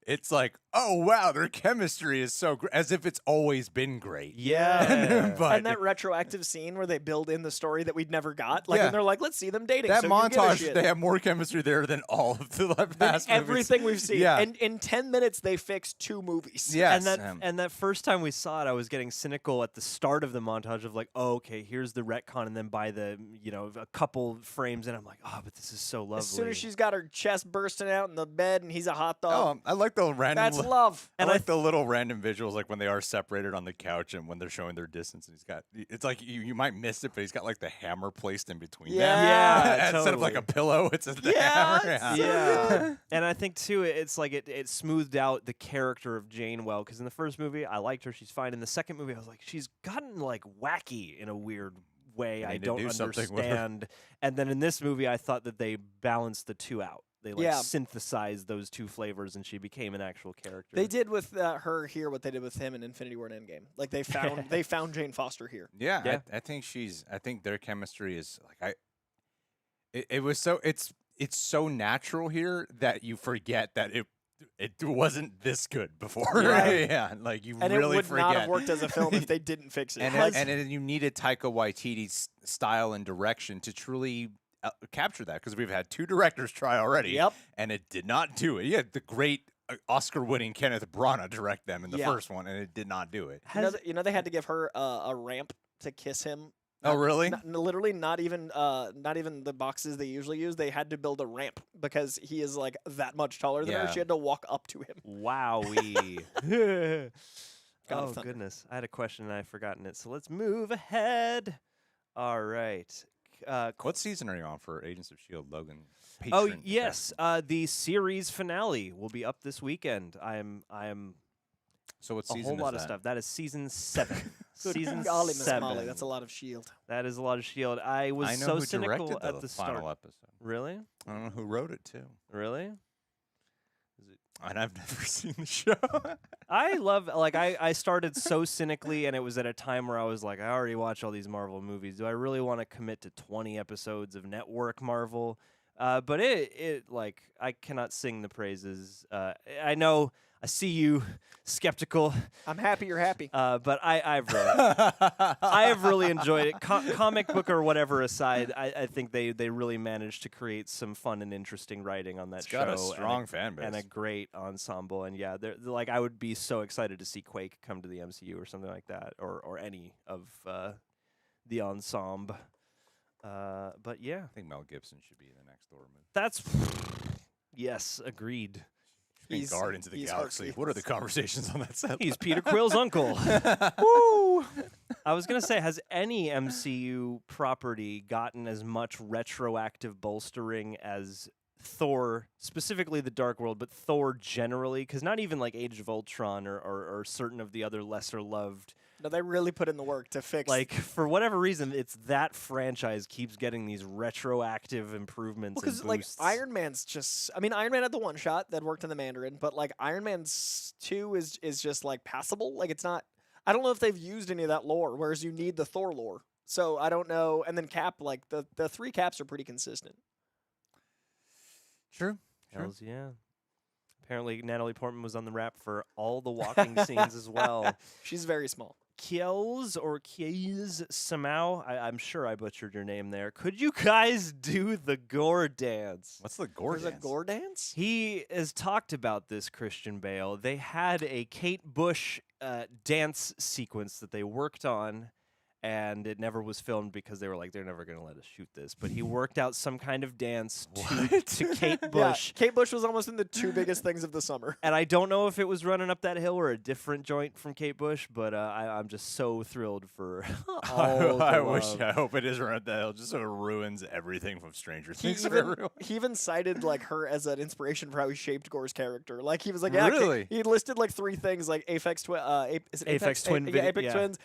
it's like, oh wow, their chemistry is so great, as if it's always been great. Yeah. But And that retroactive scene where they build in the story that we'd never got, like, Yeah. and they're like, let's see them dating. that so you give a montage, shit. they have more chemistry there than all of the Than past movies. everything we've seen. Yeah. And in 10 minutes, they fixed 2 movies. Yes, And that first time we saw it, I was getting cynical at the start of the montage of like, oh, okay, here's the retcon, and then by the a couple frames in, I'm like, oh, but this is so lovely. As soon as she's got her chest bursting out in the bed and he's a hot dog, I like the random. that's love. I And like the little random visuals, like when they are separated on the couch and when they're showing their distance. And he's got, it's like you might miss it, but he's got like the hammer placed in between them. Yeah, Instead of like a totally. pillow, it's the Yeah, hammer. it's- Yeah, and I think too, it's like it smoothed out the character of Jane well. Because in the first movie, I liked her; she's fine. In the second movie, I was like, she's gotten like wacky in a weird way. They I need to don't do something with her. understand. And then in this movie, I thought that they balanced the two out. They like Yeah. synthesized those two flavors, and she became an actual character. They did with her here what they did with him in Infinity War and Endgame. Like they found Jane Foster here. Yeah, Yeah. I think their chemistry is like it was so it's so natural here that you forget that it wasn't this good before. Yeah. Yeah, like you And really it would forget. not have worked as a film if they didn't fix it. and then you needed Taika Waititi's style and direction to truly capture that, because we've had 2 directors try already. Yep. And it did not do it. You had the great Oscar-winning Kenneth Branagh direct them in the Yeah. first one, and it did not do it. You know they had to give her a ramp to kiss him. Oh, really? Literally, not even the boxes they usually use. They had to build a ramp because he is like that much taller than her. Yeah. She had to walk up to him. Wowee. God of Oh, Thunder. goodness. I had a question and I've forgotten it. So let's move ahead. All right. What season are you on for Agents of S.H.I.E.L.D., Logan? Oh, Patron yes. The series finale will be up this weekend. I am So what a season whole is lot that? of stuff. That is season 7. season Golly, Miss 7. Molly, that's a lot of Shield. That is a lot of Shield. I was I know so who cynical directed at the final start. episode. Really? I don't know who wrote it too, Really? and I've never seen the show. I love, like, I started so cynically, and it was at a time where I was like, I already watch all these Marvel movies. Do I really want to commit to 20 episodes of network Marvel? But it like, I cannot sing the praises. I know, I see you skeptical, I'm happy you're happy. but I have really enjoyed it. Comic book or whatever aside, I think they really managed to create some fun and interesting writing on that It's show. got a and strong fan base. and a great ensemble. And yeah, they're like, I would be so excited to see Quake come to the MCU or something like that, or any of the ensemble. But yeah, I think Mel Gibson should be in the next Thor movie. that's yes, agreed. In He's- Guardians of the he's Galaxy. Hercules. What are the conversations on that set? He's Peter Quill's uncle. Woo! I was gonna say, has any MCU property gotten as much retroactive bolstering as Thor, specifically the Dark World, but Thor generally? Because not even like Age of Ultron or certain of the other lesser loved. No, they really put in the work to fix. Like, for whatever reason, it's that franchise keeps getting these retroactive improvements and because boosts. like Iron Man's just. I mean, Iron Man had the one shot that worked in the Mandarin, but like Iron Man's 2 is just like passable. Like it's not. I don't know if they've used any of that lore, whereas you need the Thor lore. So I don't know. And then Cap, like the 3 Caps are pretty consistent. True. Hells yeah. Apparently, Natalie Portman was on the rap for all the walking scenes as well. She's very small. Kiels or Kies Samau, I'm sure I butchered your name there. Could you guys do the Gorr dance? What's the Gorr There's a dance? gore dance. He has talked about this, Christian Bale. They had a Kate Bush dance sequence that they worked on, and it never was filmed because they were like, they're never going to let us shoot this. But he worked out some kind of dance to Kate Bush. Yeah, Kate Bush was almost in the two biggest things of the summer. And I don't know if it was running up that hill or a different joint from Kate Bush, but I'm just so thrilled for all the I hope it is running up that hill, just so it ruins everything from Stranger Things for everyone. He even cited like her as an inspiration for how he shaped Gorr's character. Like he was like, yeah, Really? he listed like 3 things, like Aphex Twin, Apex Twins,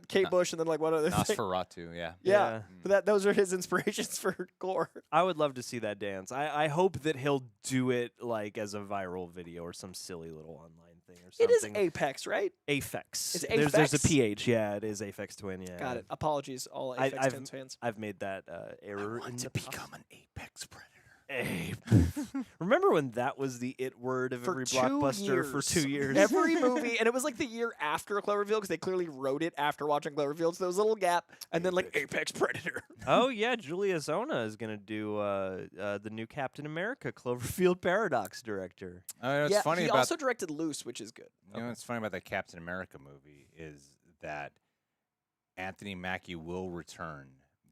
Kate Bush, and then like one other thing. Nosferatu, yeah. Yeah, but those are his inspirations for Gorr. I would love to see that dance. I hope that he'll do it like as a viral video or some silly little online thing or It is something. Apex, right? Aphex. It's There's a Aphex? PH. Yeah, it is Aphex Twin. Yeah. Got it. Apologies, all I- Apex Twins fans. I've made that error. I want in to the become an apex predator. Remember when that was the it word of For every 2 blockbuster for 2 years? Every movie, and it was like the year after Cloverfield because they clearly wrote it after watching Cloverfield. So there was a little gap, and then like Apex Predator. Oh yeah, Julia Zona is gonna do the new Captain America Cloverfield Paradox director. It's funny he about also directed Loose, which is good. you know what's funny about that Captain America movie is that Anthony Mackie will return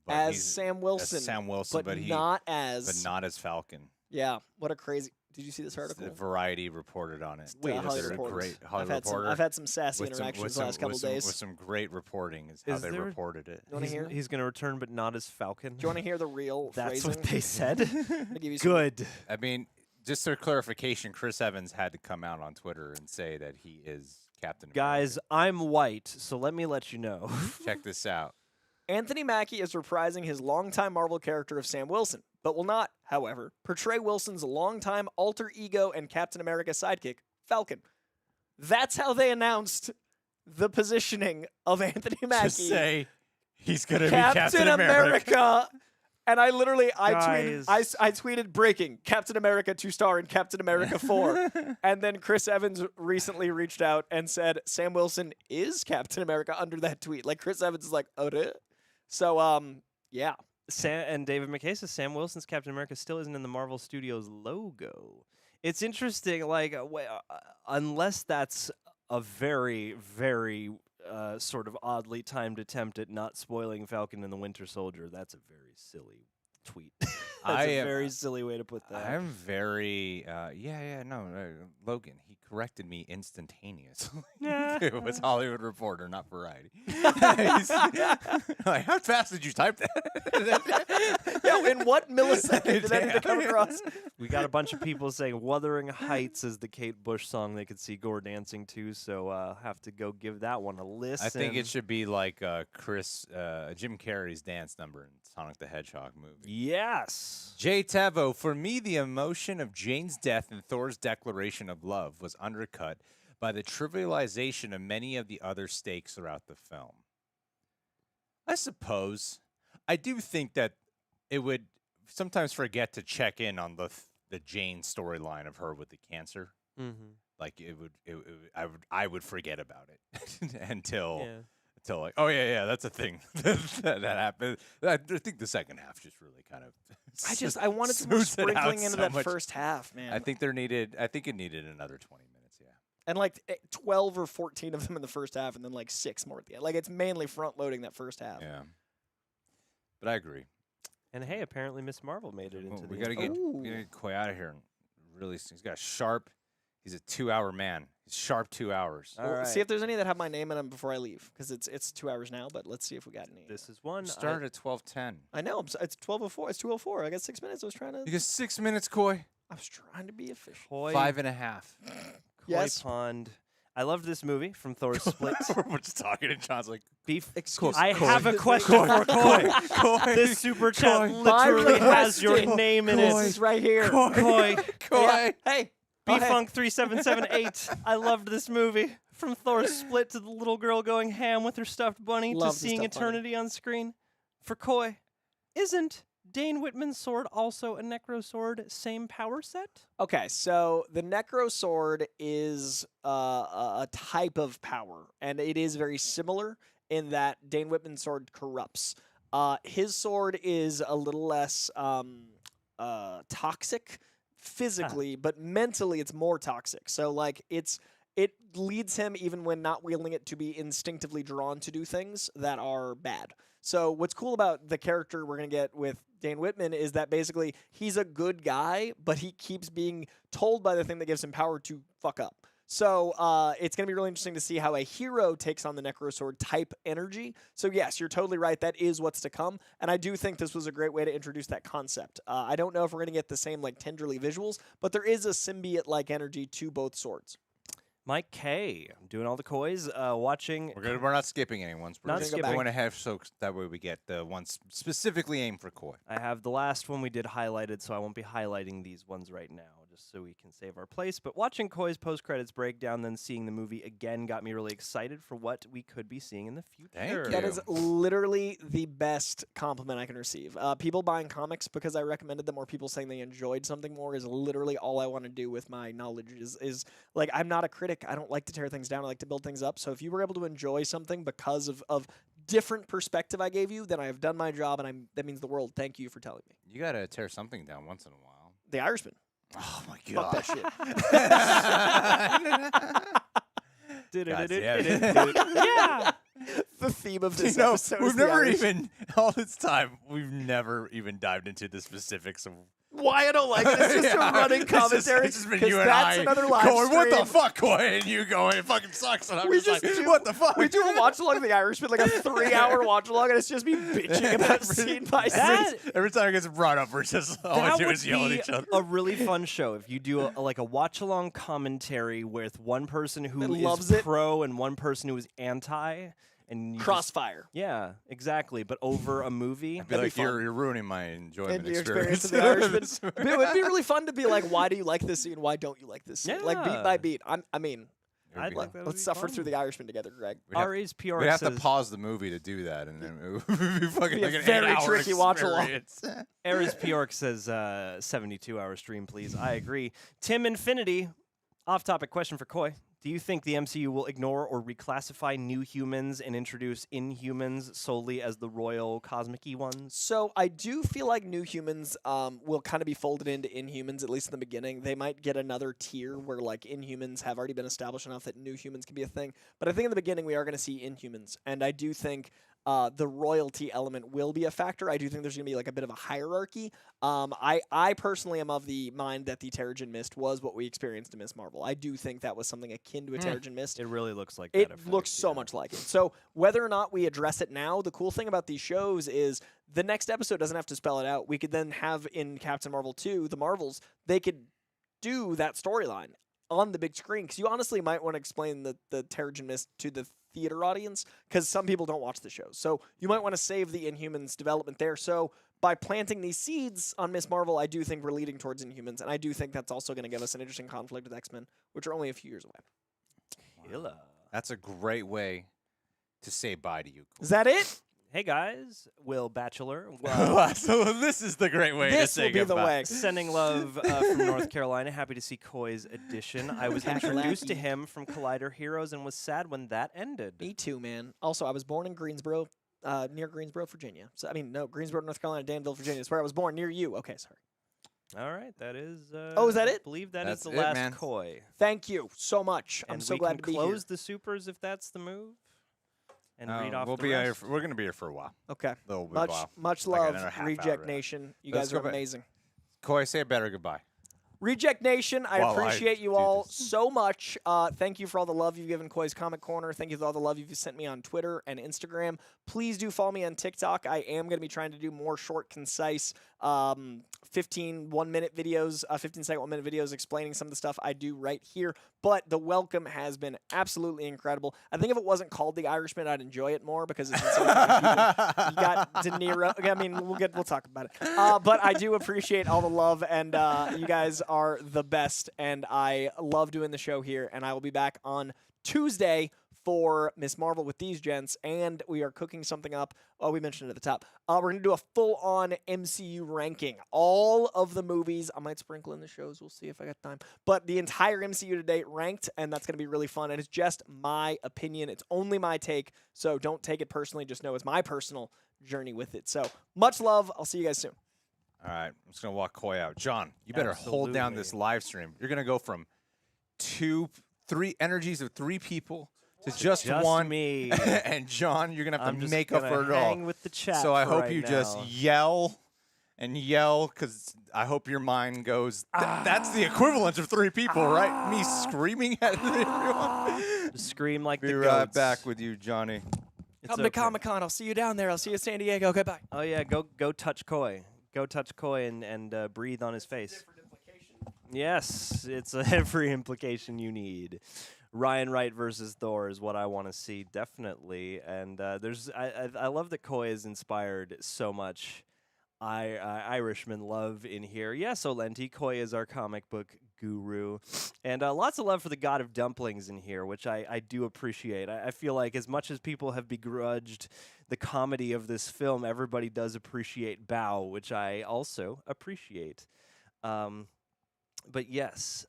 but As he's- Sam Wilson, as Sam Wilson, but but not as not as Falcon. Yeah, what a crazy. Did you see this article? The Variety reported on it. Wait, It's Hollywood a Reporter. great Hollywood I've Reporter. had some sassy with some- interactions with the last couple with some- days. with some great reporting is how Is they there- reported it. You want to hear? He's gonna return, but not as Falcon. Do you want to hear the real That's phrasing? what they said. I'm gonna give you some- Good. I mean, just for clarification, Chris Evans had to come out on Twitter and say that he is Captain Guys, I'm white, so let me let you know. America. Check this out. Anthony Mackie is reprising his longtime Marvel character of Sam Wilson, but will not, however, portray Wilson's longtime alter ego and Captain America sidekick, Falcon. That's how they announced the positioning of Anthony Mackie. Just say he's gonna Captain be Captain America. And I literally, Guys. I tweeted breaking Captain America to star in Captain America 4. And then Chris Evans recently reached out and said Sam Wilson is Captain America under that tweet. Like Chris Evans is like, oh, duh. So, yeah. And David McKay says Sam Wilson's Captain America still isn't in the Marvel Studios logo. It's interesting, like, unless that's a very, very sort of oddly timed attempt at not spoiling Falcon and the Winter Soldier, that's a very silly tweet. That's a very silly way to put that. I'm very Logan, he corrected me instantaneously. It was Hollywood Reporter, not Variety. Like, how fast did you type that? Yo, in what millisecond did that even come across? We got a bunch of people saying Wuthering Heights is the Kate Bush song they could see Gorr dancing to, so have to go give that one a listen. I think it should be like Jim Carrey's dance number in Sonic the Hedgehog movie. Yes. Jay Tavo, for me, the emotion of Jane's death and Thor's declaration of love was undercut by the trivialization of many of the other stakes throughout the film. I suppose. I do think that it would sometimes forget to check in on the Jane storyline of her with the cancer. Mm-hmm. Like I would forget about it until like, oh yeah, that's a thing that happened. I think the second half just really kind of. I wanted some more smooths it out sprinkling into so that much. first half, man. I think it needed another 20 minutes. Yeah. And like 12 or 14 of them in the first half, and then like 6 more at the end. Like it's mainly front loading that first half. Yeah. But I agree. And hey, apparently Miss Marvel made it into We the gotta get Coy out of here and really. He's got sharp. He's a 2-hour man. He's sharp 2 hours. All Well, right. see if there's any that have my name in them before I leave, because it's 2 hours now. But let's see if we got any. This is one. Start at 12:10. I know it's 12:04. It's 2:04. I got 6 minutes. I was trying to. You got 6 minutes, Coy. I was trying to be official. Koi, 5.5. Koi Yes. Pond. I loved this movie from Thor's Split. We're just talking, and John's like, Beef. I have a question for Koi. This super chat literally has your requesting. name in This it. is right here. Koi. Coy. Hey. Oh, hey. B-Funk3778. I loved this movie. From Thor's Split to the little girl going ham with her stuffed bunny Loved to the seeing stuffed bunny. eternity on screen. For Koi, isn't Dane Whitman's sword also a Necro sword? Same power set? Okay, so the Necro Sword is a type of power, and it is very similar in that Dane Whitman's sword corrupts. His sword is a little less toxic physically, but mentally it's more toxic. So like it's it leads him, even when not wielding it, to be instinctively drawn to do things that are bad. So what's cool about the character we're going to get with Dane Whitman is that basically he's a good guy, but he keeps being told by the thing that gives him power to fuck up. So it's going to be really interesting to see how a hero takes on the Necrosword type energy. So yes, you're totally right. That is what's to come. And I do think this was a great way to introduce that concept. I don't know if we're going to get the same like tenderly visuals, but there is a symbiote-like energy to both swords. Mike K, doing all the Coys, watching. We're not skipping any ones. We're Not just skipping. going ahead so that way we get the ones specifically aimed for Coy. I have the last one we did highlighted, so I won't be highlighting these ones right now, just so we can save our place. But watching Coy's post-credits breakdown, then seeing the movie again, got me really excited for what we could be seeing in the future. Thank you. That is literally the best compliment I can receive. People buying comics because I recommended them, or people saying they enjoyed something more, is literally all I want to do with my knowledge. Is like, I'm not a critic. I don't like to tear things down. I like to build things up. So if you were able to enjoy something because of different perspective I gave you, then I have done my job, and that means the world. Thank you for telling me. You got to tear something down once in a while. The Irishman. Oh, my Fuck God. that shit. God damn it. Yeah. The theme of this You know, episode is we've the never Irish. even, all this time, we've never even dived into the specifics of Why I don't like it. It's just a running commentary. It's just been 'cause you and that's I another live going, what the stream. fuck, Coy? And you going, it fucking sucks. And I'm We just just like, do- what the fuck? We do a watch along of The Irishman, like a 3-hour watch along, and it's just me bitching about scene by scene. Every time it gets brought up, we're just, all That we do would is yell at be each other. a really fun show if you do like a watch-along commentary with one person who That is loves it. pro and one person who is anti. And you just- Crossfire. yeah, exactly. But over a movie. Be That'd like, be fun. you're ruining my enjoyment And your experience. experience of The Irishman. It would be really fun to be like, why do you like this scene? Why don't you like this scene? Like beat Yeah. by beat. I mean, It'd I'd be- like that. let's suffer through The Irishman together, Greg. We'd have- Ari's PR We'd have to says, pause the movie to do that, and then it would be fucking Be a like an very 8-hour tricky watch-along. experience. Aries Pyork says 72-hour stream, please. I agree. Tim Infinity, off-topic question for Coy. Do you think the MCU will ignore or reclassify New Humans and introduce Inhumans solely as the royal cosmic-y ones? So I do feel like New Humans will kind of be folded into Inhumans, at least in the beginning. They might get another tier where like Inhumans have already been established enough that New Humans can be a thing. But I think in the beginning we are going to see Inhumans, and I do think the royalty element will be a factor. I do think there's going to be like a bit of a hierarchy. I personally am of the mind that the Terrigen Mist was what we experienced in Miss Marvel. I do think that was something akin to a Terrigen Mist. It really looks like that. It effect, looks so yeah. much like it. So whether or not we address it now, the cool thing about these shows is the next episode doesn't have to spell it out. We could then have in Captain Marvel 2, the Marvels, they could do that storyline on the big screen, because you honestly might want to explain the Terrigen Mist to the theater audience, because some people don't watch the shows. So you might want to save the Inhumans development there. So by planting these seeds on Miss Marvel, I do think we're leading towards Inhumans, and I do think that's also going to give us an interesting conflict with X-Men, which are only a few years away. Killer. That's a great way to say bye to you. Is that it? Hey guys, Will Bachelor. So this is the great way to This say will be the goodbye. way. Sending love from North Carolina. Happy to see Coy's edition. I was introduced to Kakalaki. him from Collider Heroes and was sad when that ended. Me too, man. Also, I was born in Greensboro, near Greensboro, Virginia. So I mean, no, Greensboro, North Carolina, Danville, Virginia. That's where I was born, near you. Okay, sorry. All right, that is. Oh, is that I it? believe that That's is the it, last man. Coy. Thank you so much. And I'm so we glad can to be close here. the supers if that's the move. And read off we'll the be here rest. we're going to be here for a while. Okay. Little bit Much, while. much Like love, another half hour, Reject right? Nation. You Let's guys go are back. amazing. Coy, say a better goodbye. Reject Nation, I While I appreciate you do all this. so much. Thank you for all the love you've given Koi's Comic Corner. Thank you for all the love you've sent me on Twitter and Instagram. Please do follow me on TikTok. I am going to be trying to do more short, concise, 15 1-minute videos, 15-second 1-minute videos explaining some of the stuff I do right here. But the welcome has been absolutely incredible. I think if it wasn't called The Irishman, I'd enjoy it more because it's so many people. You got De Niro. I mean, we'll talk about it. But I do appreciate all the love, and you guys are the best. And I love doing the show here. And I will be back on Tuesday for Miss Marvel with these gents, and we are cooking something up. Oh, we mentioned it at the top. We're going to do a full-on MCU ranking. All of the movies. I might sprinkle in the shows. We'll see if I got time. But the entire MCU to date ranked, and that's going to be really fun. And it's just my opinion. It's only my take, so don't take it personally. Just know it's my personal journey with it. So much love. I'll see you guys soon. All right, I'm just going to walk Coy out. John, you better hold down this Absolutely. live stream. You're going to go from 2 three energies of three people to just Just one. me. And John, you're gonna have I'm to just make up gonna for it all. hang with the chat So I for hope right you just now. yell and yell, because I hope your mind goes. That's the equivalent of three people, right? Me screaming at everyone. Just scream like Be the right goats. back with you, Johnny. It's Come okay. to Comic-Con. I'll see you down there. I'll see you in San Diego. Goodbye. Oh yeah, go touch Coy. Go touch Coy and breathe on his face. Yes, it's every implication you need. Ryan Wright versus Thor is what I want to see, definitely. And I love that Coy is inspired so much. Irishmen love in here. Yes, Olenti, Coy is our comic book guru. And lots of love for the God of Dumplings in here, which I do appreciate. I feel like as much as people have begrudged the comedy of this film, everybody does appreciate Bao, which I also appreciate. But yes,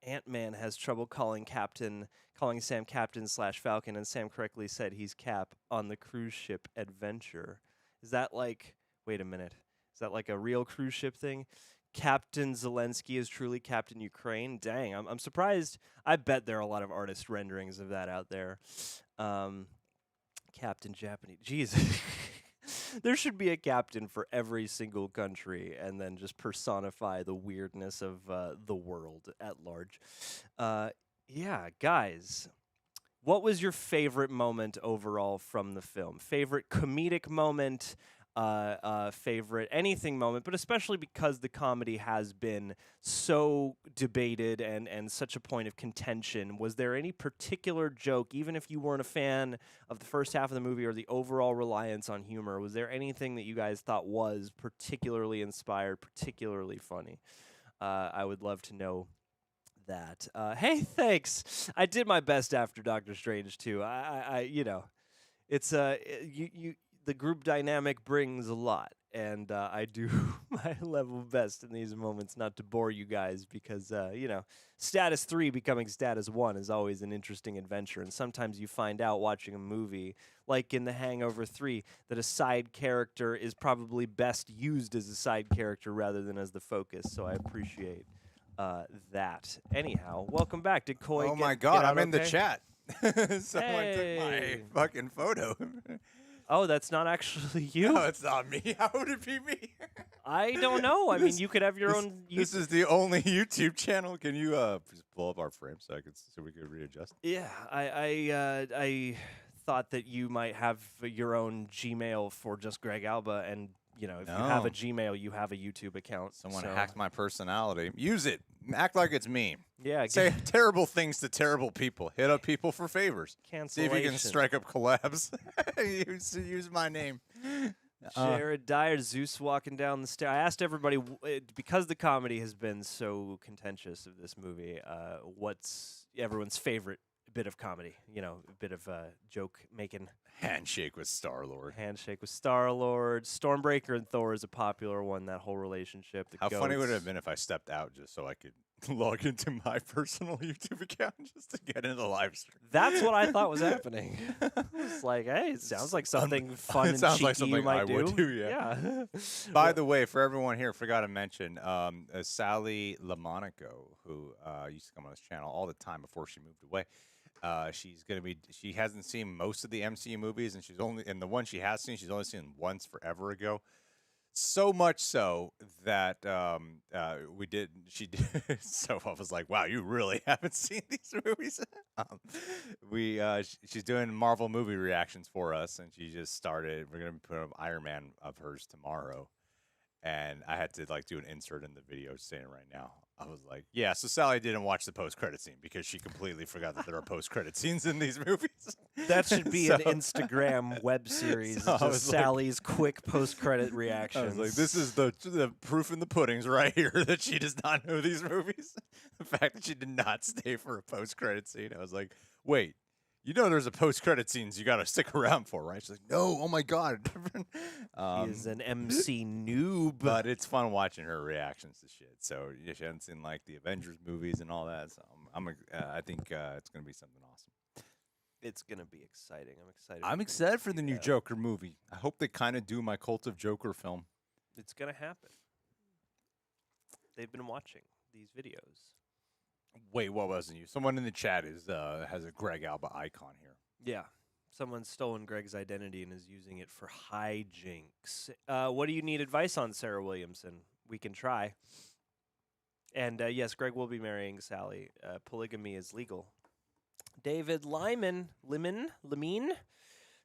Ant-Man has trouble calling Sam Captain / Falcon, and Sam correctly said he's Cap on the cruise ship adventure. Is that like, wait a minute, is that like a real cruise ship thing? Captain Zelensky is truly Captain Ukraine? Dang, I'm surprised. I bet there are a lot of artist renderings of that out there. Captain Japanese. Jeez. There should be a captain for every single country and then just personify the weirdness of the world at large. Yeah, guys, what was your favorite moment overall from the film? Favorite comedic moment, favorite anything moment, but especially because the comedy has been so debated and such a point of contention. Was there any particular joke, even if you weren't a fan of the first half of the movie or the overall reliance on humor, was there anything that you guys thought was particularly inspired, particularly funny? I would love to know that. Hey, thanks. I did my best after Doctor Strange too. I you know, it's the group dynamic brings a lot, and I do my level best in these moments not to bore you guys because, you know, status 3 becoming status 1 is always an interesting adventure, and sometimes you find out watching a movie, like in The Hangover 3, that a side character is probably best used as a side character rather than as the focus, so I appreciate that. Anyhow, welcome back. Did Coy Oh get, my get God, out I'm in the okay? chat. Someone took my Hey. fucking photo. Oh, that's not actually you? No, it's not me. How would it be me? I don't know. I mean, This- you could have your this, own. This is the only YouTube channel. Can you just pull up our frame so we could readjust? Yeah, I thought that you might have your own Gmail for just Greg Alba, and you know, if you have a No. Gmail, you have a YouTube account. Someone so- hacked my personality. Use it. Act like it's me. Yeah, Say terrible things to terrible people. Hit up people for favors. See cancellation. if you can strike up collabs. use my name. Jared Dyer, Zeus walking down the stair. I asked everybody because the comedy has been so contentious of this movie. What's everyone's favorite bit of comedy? You know, a bit of joke making. Handshake with Star-Lord. Handshake with Star-Lord. Stormbreaker and Thor is a popular one, that whole relationship. The How funny would it goats. have been if I stepped out just so I could log into my personal YouTube account just to get into the live stream? That's what I thought was happening. It's like, hey, it sounds like something fun it and sounds cheeky like something you might I would do, yeah. Yeah. By the way, for everyone here, forgot to mention Sally LaMonaco, who used to come on this channel all the time before she moved away. She hasn't seen most of the MCU movies, and the one she has seen, she's only seen once forever ago. So much so that she did. So I was like, wow, you really haven't seen these movies. She's doing Marvel movie reactions for us, and she just started. We're gonna put up Iron Man of hers tomorrow, and I had to do an insert in the video saying it right now. I was like, yeah, so Sally didn't watch the post-credit scene because she completely forgot that there are post-credit scenes in these movies. That should be So- an Instagram web series. So I Just was like- Sally's quick post-credit I reactions. was like, this is the proof in the puddings right here that she does not know these movies. The fact that she did not stay for a post-credit scene. I was like, wait, you know there's a post-credit scenes you got to stick around for, right? She's like, no, oh my God. He is an MC noob. But it's fun watching her reactions to shit. So if you haven't seen the Avengers movies and all that, so I think it's gonna be something awesome. It's gonna be exciting. I'm excited. I'm for excited for the new yeah. Joker movie. I hope they kind of do my Cult of Joker film. It's gonna happen. They've been watching these videos. Wait, what wasn't you? Someone in the chat has a Greg Alba icon here. Yeah. Someone's stolen Greg's identity and is using it for hijinks. What do you need advice on, Sarah Williamson? We can try. And yes, Greg will be marrying Sally. Polygamy is legal. David Lemine,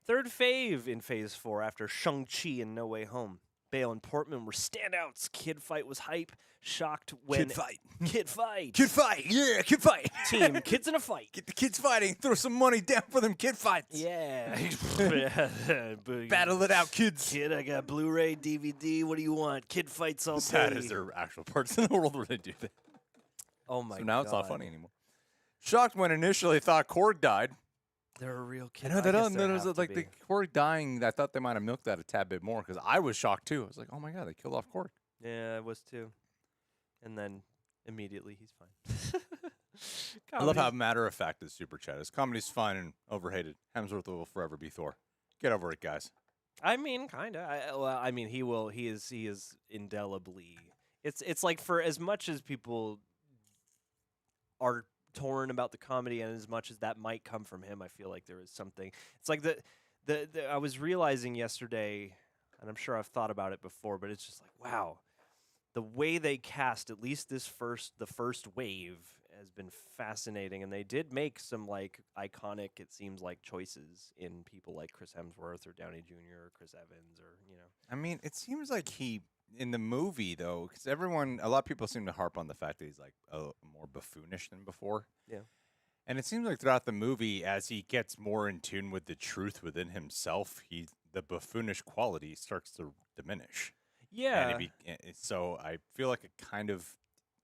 third fave in Phase 4 after Shang-Chi and No Way Home. Bale and Portman were standouts. Kid fight was hype. Shocked when... Kid fight. Kid fight. Kid fight. Yeah, kid fight. Team kids in a fight. Get the kids fighting. Throw some money down for them kid fights. Yeah. Battle it out, kids. Kid, I got Blu-ray, DVD. What do you want? Kid fights all day. Sad is there actual parts in the world where they do that. Oh my god. So now it's not funny anymore. Shocked when initially thought Korg died. They're a real kid. I know that was like the Korg dying. I thought they might have milked that a tad bit more because I was shocked too. I was like, oh my god, they killed off Korg. Yeah, I was too. And then immediately he's fine. I love how matter of fact this super chat is. Comedy's fine and overhated. Hemsworth will forever be Thor. Get over it, guys. I mean, kind of. I mean, he will. He is indelibly. It's like for as much as people are torn about the comedy, and as much as that might come from him, I feel like there is something. It's like the I was realizing yesterday, and I'm sure I've thought about it before, but it's just like, wow, the way they cast at least the first wave has been fascinating, and they did make some like iconic, it seems like, choices in people like Chris Hemsworth or Downey Jr. or Chris Evans, or I mean, it seems like he in the movie though, because a lot of people seem to harp on the fact that he's like more buffoonish than before. Yeah. And it seems like throughout the movie, as he gets more in tune with the truth within himself, the buffoonish quality starts to diminish. Yeah. And so I feel like it kind of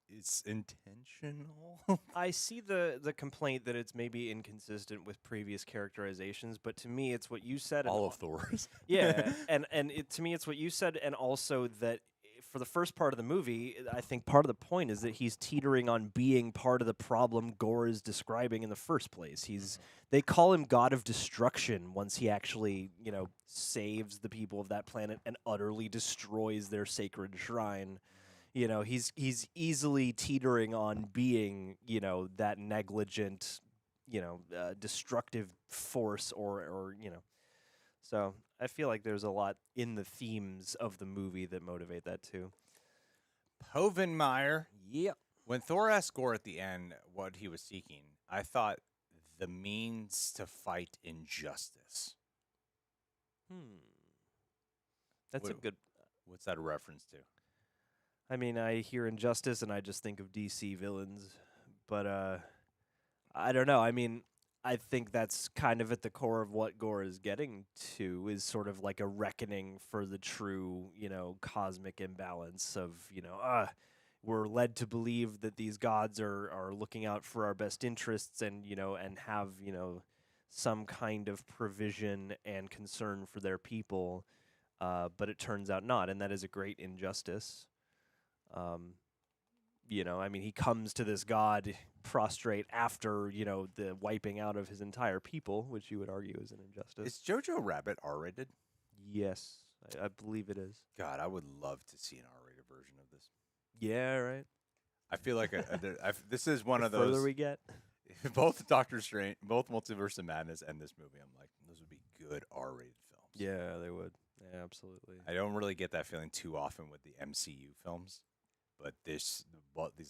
is intentional. I see the complaint that it's maybe inconsistent with previous characterizations, but to me, it's what you said. All of Thor's. Yeah, and to me, it's what you said, and also that for the first part of the movie, I think part of the point is that he's teetering on being part of the problem Gorr is describing in the first place. They call him God of Destruction once he actually, saves the people of that planet and utterly destroys their sacred shrine. He's easily teetering on being, that negligent, destructive force or. So I feel like there's a lot in the themes of the movie that motivate that too. Povenmire. Yep. When Thor asked Gorr at the end what he was seeking, I thought the means to fight injustice. That's a good. What's that a reference to? I mean, I hear injustice and I just think of DC villains, but I don't know. I mean, I think that's kind of at the core of what Gorr is getting to, is sort of like a reckoning for the true, cosmic imbalance of, we're led to believe that these gods are looking out for our best interests and, and have, some kind of provision and concern for their people, but it turns out not, and that is a great injustice. I mean, he comes to this god prostrate after, the wiping out of his entire people, which you would argue is an injustice. Is Jojo Rabbit R-rated? Yes, I believe it is. God, I would love to see an R-rated version of this. Yeah, right. I feel like this is one The of those. further we get. Both Doctor Strange, both Multiverse of Madness and this movie, I'm like, those would be good R-rated films. Yeah, they would. Yeah, absolutely. I don't really get that feeling too often with the MCU films. But these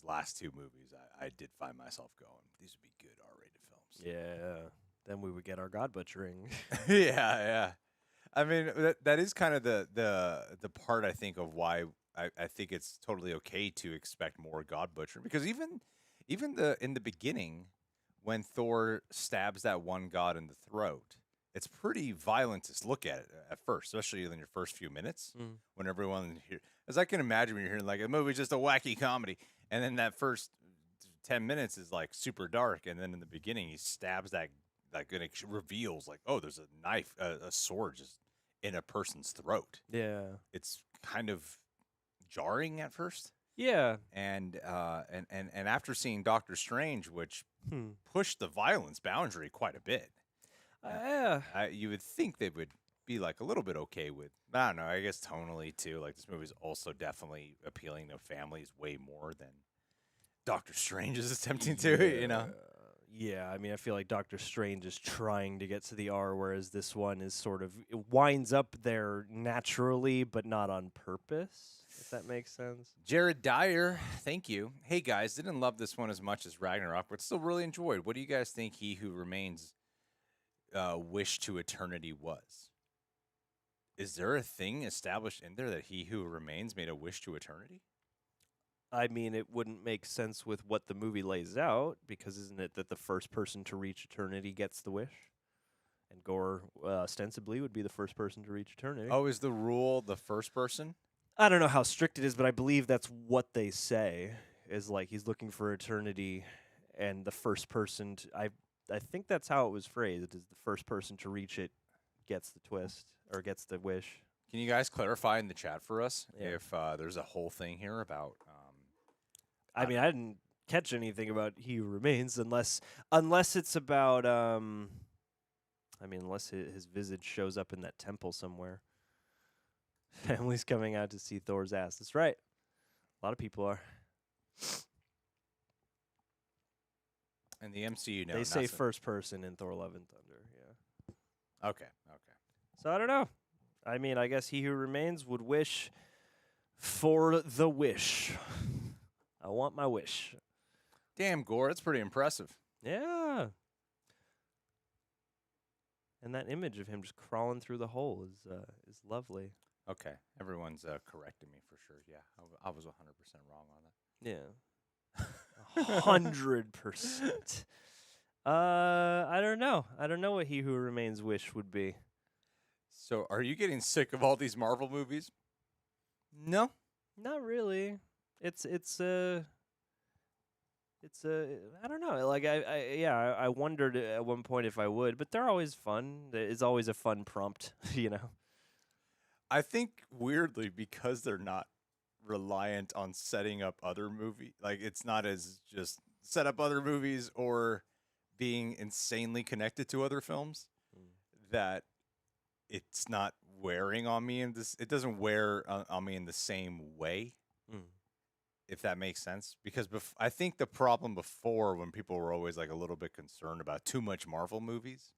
last two movies, I did find myself going, these would be good R-rated films. Yeah. Then we would get our God Butchering. yeah. I mean, that is kind of the part, I think, of why I think it's totally okay to expect more God Butchering. Because even in the beginning, when Thor stabs that one god in the throat, it's pretty violent to look at it at first, especially in your first few minutes when everyone here. As I can imagine when you're hearing like a movie's just a wacky comedy, and then that first 10 minutes is like super dark, and then in the beginning he stabs that and it reveals like, oh, there's a knife, a sword just in a person's throat. Yeah. It's kind of jarring at first. Yeah. And after seeing Doctor Strange, which pushed the violence boundary quite a bit. You would think they would be like a little bit okay with, I don't know, I guess tonally too. Like this movie's also definitely appealing to families way more Doctor Strange is attempting to, you know. Yeah, I mean, I feel like Doctor Strange is trying to get to the R, whereas this one is sort of it winds up there naturally, but not on purpose. If that makes sense. Jared Dyer, thank you. Hey guys, didn't love this one as much as Ragnarok, but still really enjoyed. What do you guys think He Who Remains wish to eternity was? Is there a thing established in there that He Who Remains made a wish to eternity? I mean, it wouldn't make sense with what the movie lays out, because isn't it that the first person to reach eternity gets the wish? And Gorr, ostensibly, would be the first person to reach eternity. Oh, is the rule the first person? I don't know how strict it is, but I believe that's what they say, is like he's looking for eternity, and the first person to... I think that's how it was phrased, is the first person to reach it gets the twist, or gets the wish. Can you guys clarify in the chat for us Yeah. if there's a whole thing here about... I mean, I didn't catch anything about He Who Remains unless it's about I mean, unless his visage shows up in that temple somewhere. Family's coming out to see Thor's ass. That's right. A lot of people are. in the MCU, no. They not say so- first person in Thor: Love and Thunder. Yeah. Okay. So I don't know. I mean, I guess He Who Remains would wish for the wish. I want my wish. Damn, Gorr, that's pretty impressive. Yeah. And that image of him just crawling through the hole is lovely. Okay, everyone's correcting me for sure. Yeah, I was 100% wrong on that. Yeah. 100%. I don't know. I don't know what He Who Remains wish would be. So, are you getting sick of all these Marvel movies? No. Not really. It's I don't know. Like I wondered at one point if I would, but they're always fun. It's always a fun prompt, you know. I think weirdly because they're not reliant on setting up other movies. Like it's not as just set up other movies or being insanely connected to other films that it's not wearing on me in this. It doesn't wear on me in the same way. If that makes sense, because I think the problem before, when people were always like a little bit concerned about too much Marvel movies,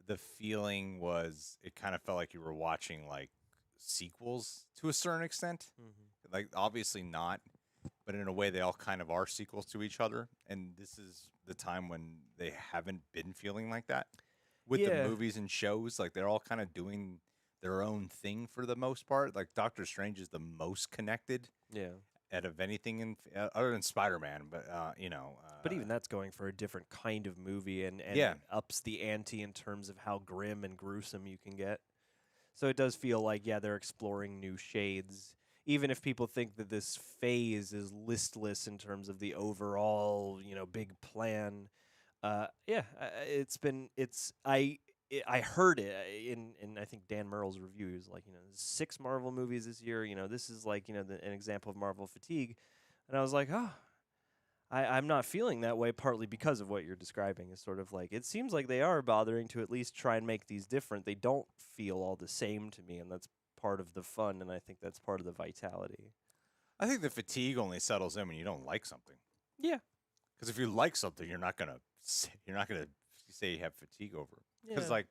the feeling was it kind of felt like you were watching like sequels to a certain extent. Like obviously not, but in a way they all kind of are sequels to each other. And this is the time when they haven't been feeling like that with the movies and shows. Like they're all kind of doing their own thing for the most part. Like Doctor Strange is the most connected. Yeah. Out of anything in other than Spider-Man, but you know. But even that's going for a different kind of movie and Yeah. ups the ante in terms of how grim and gruesome you can get. So it does feel like, yeah, they're exploring new shades. Even if people think that this phase is listless in terms of the overall, you know, big plan. I heard it in I think Dan Merle's review. He was like, you know, there's 6 Marvel movies this year. You know, this is like, you know, an example of Marvel fatigue. And I was like, oh, I'm not feeling that way, partly because of what you're describing. It's sort of like, it seems like they are bothering to at least try and make these different. They don't feel all the same to me, and that's part of the fun, and I think that's part of the vitality. I think the fatigue only settles in when you don't like something. Yeah. Because if you like something, you're not gonna say you have fatigue over it. Because Yeah. like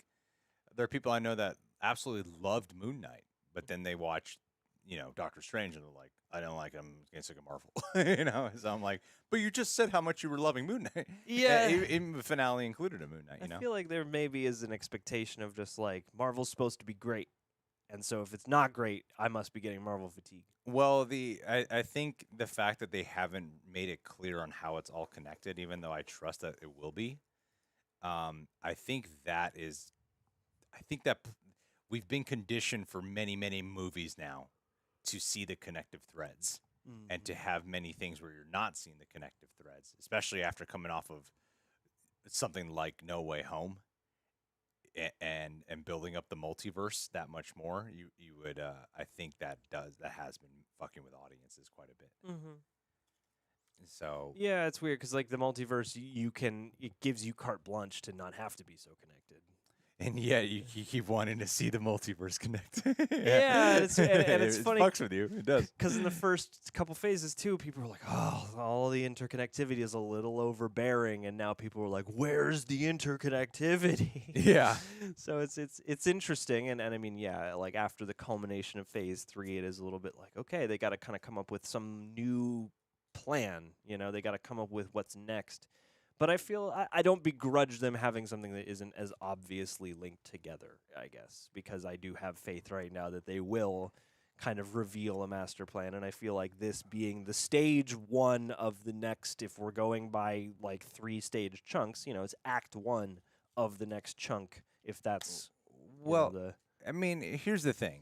there are people I know that absolutely loved Moon Knight, but then they watched, you know, Doctor Strange and they're like, I don't like him, I'm getting sick of Marvel. You know, so I'm like, but you just said how much you were loving Moon Knight. Yeah. Even the finale included a Moon Knight. You know, I feel like there maybe is an expectation of just like Marvel's supposed to be great, and so if it's not great, I must be getting Marvel fatigue. well, I think the fact that they haven't made it clear on how it's all connected, even though I trust that it will be, I think that we've been conditioned for many, many movies now to see the connective threads and to have many things where you're not seeing the connective threads, especially after coming off of something like No Way Home and building up the multiverse that much more. You would I think that has been fucking with audiences quite a bit. So Yeah, it's weird because like the multiverse, it gives you carte blanche to not have to be so connected. And yet you keep wanting to see the multiverse connect. Yeah, and it's it funny. fucks with you. It does. Because in the first couple phases too, people were like, "Oh, all the interconnectivity is a little overbearing," and now people were like, "Where's the interconnectivity?" Yeah. So it's interesting, and I mean, yeah, like after the culmination of Phase 3, it is a little bit like, okay, they got to kind of come up with some new plan. They got to come up with what's next. But I feel I don't begrudge them having something that isn't as obviously linked together, I guess, because I do have faith right now that they will kind of reveal a master plan. And I feel like this being the stage 1 of the next, if we're going by like 3-stage chunks, it's Act 1 of the next chunk, if that's Well, the I mean, here's the thing.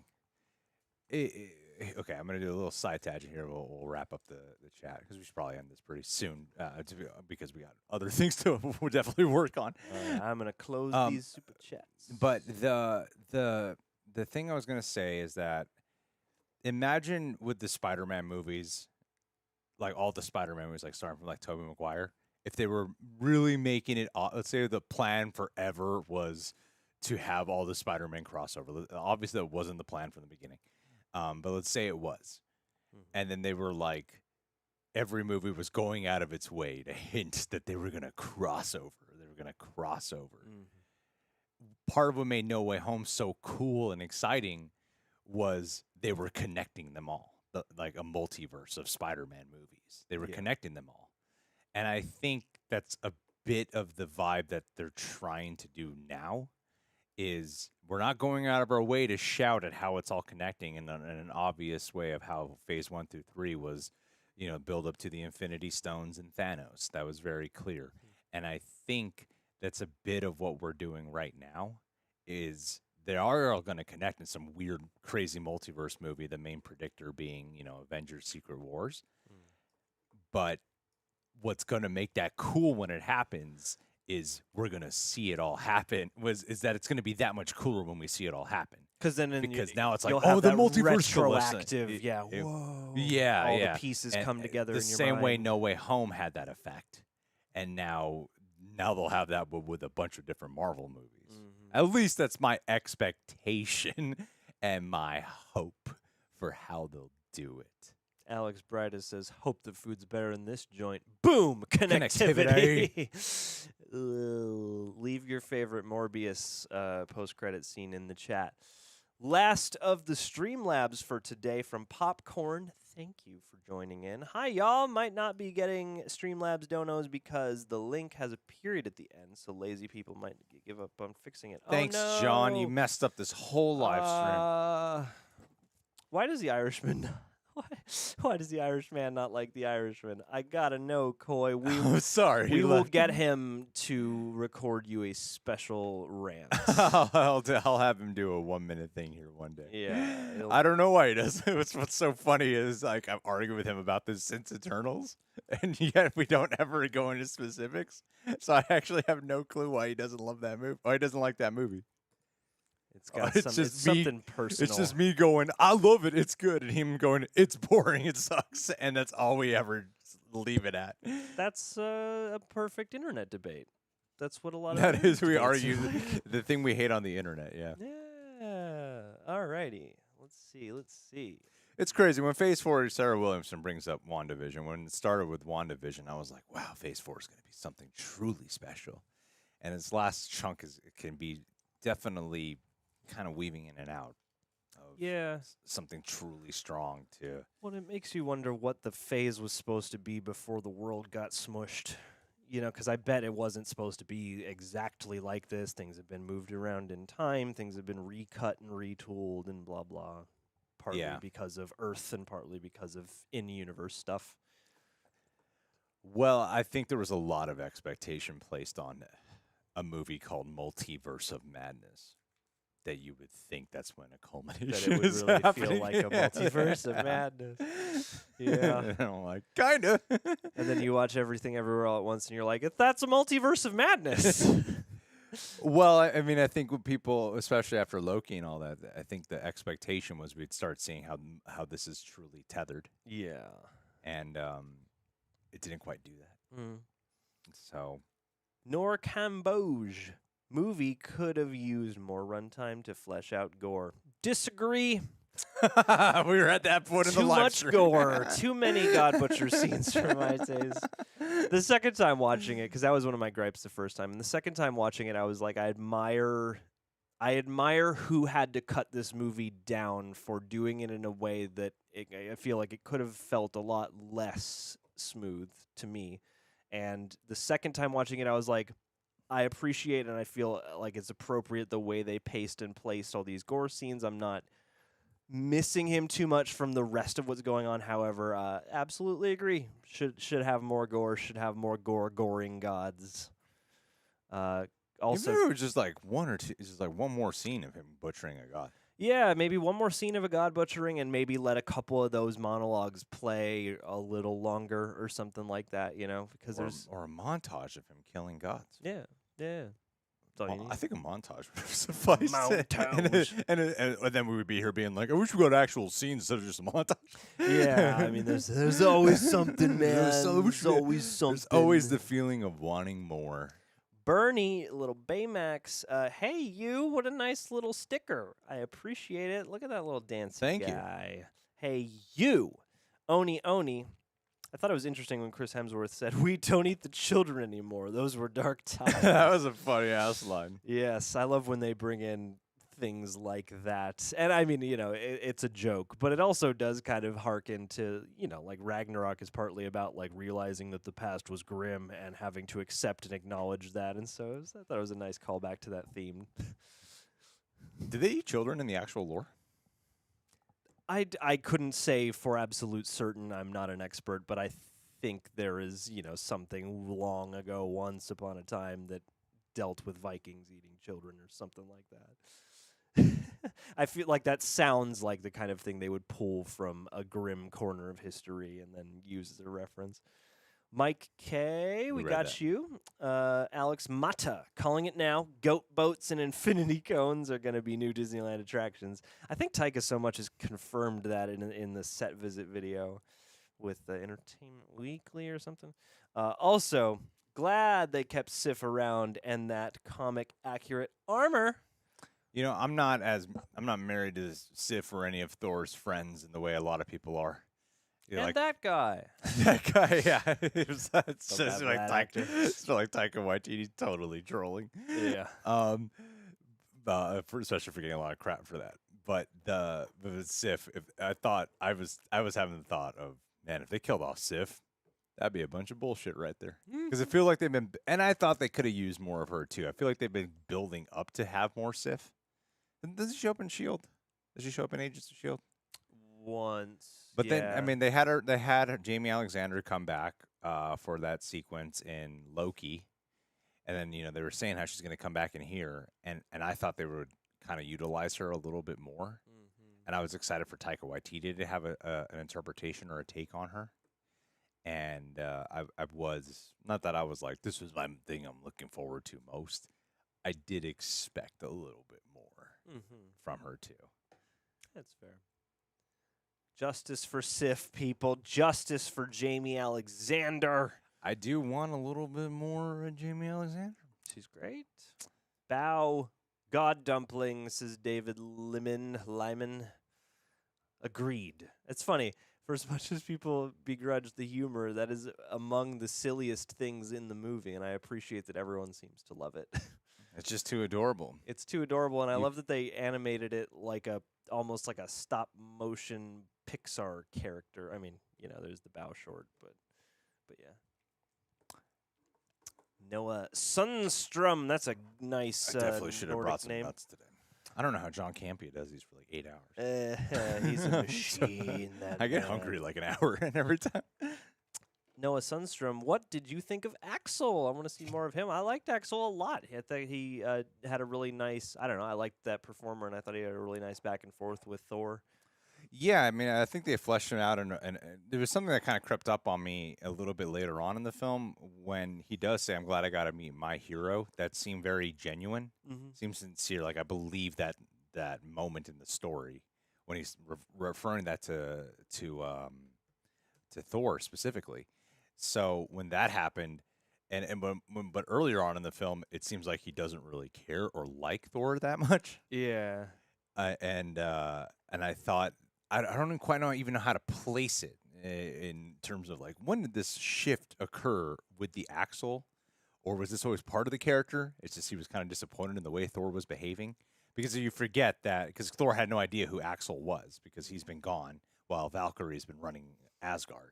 Okay, I'm going to do a little side tangent here. We'll wrap up the chat because we should probably end this pretty soon because we got other things to we'll definitely work on. I'm going to close these super chats. But the thing I was going to say is that imagine with the Spider-Man movies, like all the Spider-Man movies, like starting from like Tobey Maguire, if they were really making it, let's say the plan forever was to have all the Spider-Man crossover. Obviously, that wasn't the plan from the beginning. But let's say it was. And then they were like, every movie was going out of its way to hint that they were going to cross over. Part of what made No Way Home so cool and exciting was they were connecting them all, like a multiverse of Spider-Man movies. They were connecting them all. And I think that's a bit of the vibe that they're trying to do now. Is we're not going out of our way to shout at how it's all connecting in an obvious way of how Phase 1 through 3 was, build up to the Infinity Stones and Thanos. That was very clear. And I think that's a bit of what we're doing right now is they are all going to connect in some weird, crazy multiverse movie, the main predictor being, Avengers Secret Wars. But what's going to make that cool when it happens is we're going to see it all happen, is that it's going to be that much cooler when we see it all happen. Because now it's like, oh, the multiverse retroactive, whoa. The pieces come together the in your same mind. way No Way Home had that effect. And now they'll have that with a bunch of different Marvel movies. At least that's my expectation and my hope for how they'll do it. Alex Bryda says, hope the food's better in this joint. Boom! Connectivity. Leave your favorite Morbius post-credit scene in the chat. Last of the Streamlabs for today from Popcorn. Thank you for joining in. Hi, y'all. Might not be getting Streamlabs donos because the link has a period at the end, so lazy people might give up on fixing it. Thanks, oh, no. John. You messed up this whole live stream. Why does the Irishman... Why does the Irishman not like the Irishman? I gotta know, Coy. I'm sorry. We will get him to record you a special rant. I'll have him do a 1-minute thing here one day. Yeah. I don't know why he does. What's so funny is like I'm arguing with him about this since Eternals, and yet we don't ever go into specifics. So I actually have no clue why he doesn't love that movie. Why he doesn't like that movie. It's got something personal. It's just me going, I love it, it's good, and him going, it's boring, it sucks, and that's all we ever leave it at. That's a perfect internet debate. That's what a lot of that is. We debates argue are like. the thing we hate on the internet. Yeah. Yeah. Alrighty. Let's see. It's crazy when Phase 4. Sarah Williamson brings up WandaVision. When it started with WandaVision, I was like, wow, Phase 4 is going to be something truly special, and its last chunk can be definitely kind of weaving in and out of something truly strong too. Well, it makes you wonder what the phase was supposed to be before the world got smushed. Because I bet it wasn't supposed to be exactly like this. Things have been moved around in time. Things have been recut and retooled and blah, blah. Partly because of Earth and partly because of in-universe stuff. Well, I think there was a lot of expectation placed on a movie called Multiverse of Madness. That you would think that's when a culmination that it would is really happening. feel like a multiverse of madness. Yeah. And I'm like, kinda. And then you watch Everything Everywhere All at Once and you're like, that's a multiverse of madness. Well, I mean, I think with people, especially after Loki and all that, I think the expectation was we'd start seeing how this is truly tethered. Yeah. And it didn't quite do that. Mm. So. Nor Cambodge. movie could have used more runtime to flesh out Gorr. Disagree. We were at that point in the Too live much stream. gore. Too many God Butcher scenes for my taste. The second time watching it, because that was one of my gripes the first time, and the second time watching it, I was like, I admire who had to cut this movie down for doing it in a way that I feel like it could have felt a lot less smooth to me. And the second time watching it, I was like, I appreciate and I feel like it's appropriate the way they paced and placed all these gore scenes. I'm not missing him too much from the rest of what's going on. However, absolutely agree. Should have more gore. Should have more goring gods. Also, Maybe it was just like one or two, just like one more scene of him butchering a god. yeah, maybe one more scene of a god butchering, and maybe let a couple of those monologues play a little longer or something like that. You know, because there's or a montage of him killing gods. yeah. That's all you need. I think a montage would have sufficed. Montage. And then we would be here being like, I wish we got actual scenes instead of just a montage. Yeah, I mean, there's always something, man. There's always something. There's always the feeling of wanting more. Bernie, little Baymax, hey you, what a nice little sticker. I appreciate it. Look at that little dancing guy. Hey you, Oni. I thought it was interesting when Chris Hemsworth said, "We don't eat the children anymore." Those were dark times. That was a funny ass line. Yes, I love when they bring in things like that. And I mean, you know, it's a joke, but it also does kind of harken to, you know, like Ragnarok is partly about like realizing that the past was grim and having to accept and acknowledge that. And so I thought it was a nice callback to that theme. Did they eat children in the actual lore? I couldn't say for absolute certain. I'm not an expert, but I think there is, you know, something long ago, once upon a time, that dealt with Vikings eating children or something like that. I feel like that sounds like the kind of thing they would pull from a grim corner of history and then use as a reference. Mike K, we got that. you. Alex Mata, calling it now. Goat boats and infinity cones are going to be new Disneyland attractions. I think Taika so much has confirmed that in the set visit video with the Entertainment Weekly or something. Also, glad they kept Sif around and that comic accurate armor. You know, I'm not married to Sif or any of Thor's friends in the way a lot of people are. And like, that guy. That guy, yeah. It's just that like bad Taika, actor. it's like Taika Waititi totally trolling. Yeah. Especially for getting a lot of crap for that. But with Sif, I was having the thought of, man, if they killed off Sif, that'd be a bunch of bullshit right there. Because I feel like they've been, and I thought they could have used more of her too. I feel like they've been building up to have more Sif. Does she show up in S.H.I.E.L.D.? Does she show up in Agents of S.H.I.E.L.D.? Once. But yeah. then, I mean, they had Jamie Alexander come back for that sequence in Loki, and then, you know, they were saying how she's going to come back in here, and I thought they would kind of utilize her a little bit more, and I was excited for Taika Waititi to have an interpretation or a take on her, and I was, not that I was like, this was my thing I'm looking forward to most. I did expect a little bit more from her too. That's fair. Justice for Sif, people. Justice for Jamie Alexander. I do want a little bit more Jamie Alexander. She's great. Bow. God dumpling, says David Lyman. Agreed. It's funny. For as much as people begrudge the humor, that is among the silliest things in the movie, and I appreciate that everyone seems to love it. It's just too adorable. It's too adorable, and I love that they animated it like almost like a stop motion Pixar character. I mean, you know, there's the Bow short, but yeah. Noah Sundstrom, that's a nice I definitely should have Nordic brought some name. nuts today. I don't know how John Campea does these for like 8 hours. He's a machine. That I get man. hungry like an hour in every time. Noah Sundstrom, what did you think of Axel? I want to see more of him. I liked Axel a lot. I thought he had a really nice, I don't know, I liked that performer, and I thought he had a really nice back and forth with Thor. Yeah, I mean, I think they fleshed him out, and there was something that kind of crept up on me a little bit later on in the film when he does say, "I'm glad I got to meet my hero." That seemed very genuine, seems sincere. Like I believe that moment in the story when he's referring that to Thor specifically. So when that happened, but earlier on in the film, it seems like he doesn't really care or like Thor that much. Yeah. And I thought I don't quite know even know how to place it in terms of like when did this shift occur with the Axel, or was this always part of the character? It's just he was kind of disappointed in the way Thor was behaving, because you forget that because Thor had no idea who Axel was because he's been gone while Valkyrie's been running Asgard.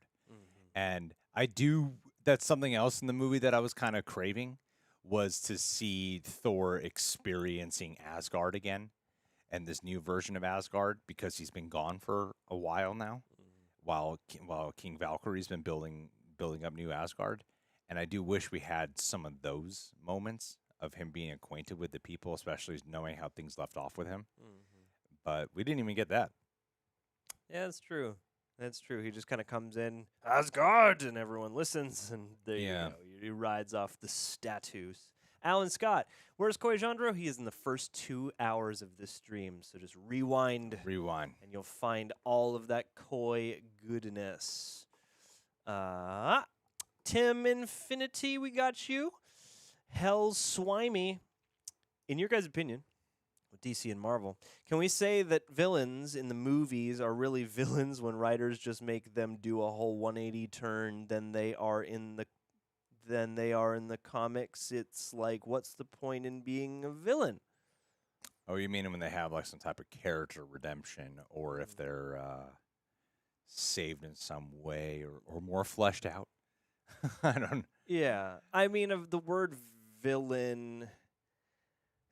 And I do. That's something else in the movie that I was kind of craving, was to see Thor experiencing Asgard again, and this new version of Asgard, because he's been gone for a while now, while King Valkyrie's been building up new Asgard. And I do wish we had some of those moments of him being acquainted with the people, especially knowing how things left off with him. But we didn't even get that. Yeah, that's true. That's true. He just kind of comes in, Asgard, and everyone listens, and there you go. He rides off the statues. Alan Scott, where's Coy Jandreau? He is in the first 2 hours of this stream, so just rewind, and you'll find all of that Coy goodness. Tim Infinity, we got you. Hell's Swimey. In your guys' opinion, with DC and Marvel, can we say that villains in the movies are really villains when writers just make them do a whole 180 turn than they are in the comics? It's like, what's the point in being a villain? Oh, you mean when they have like some type of character redemption, or if they're saved in some way, or more fleshed out? I don't. Yeah, I mean, of the word villain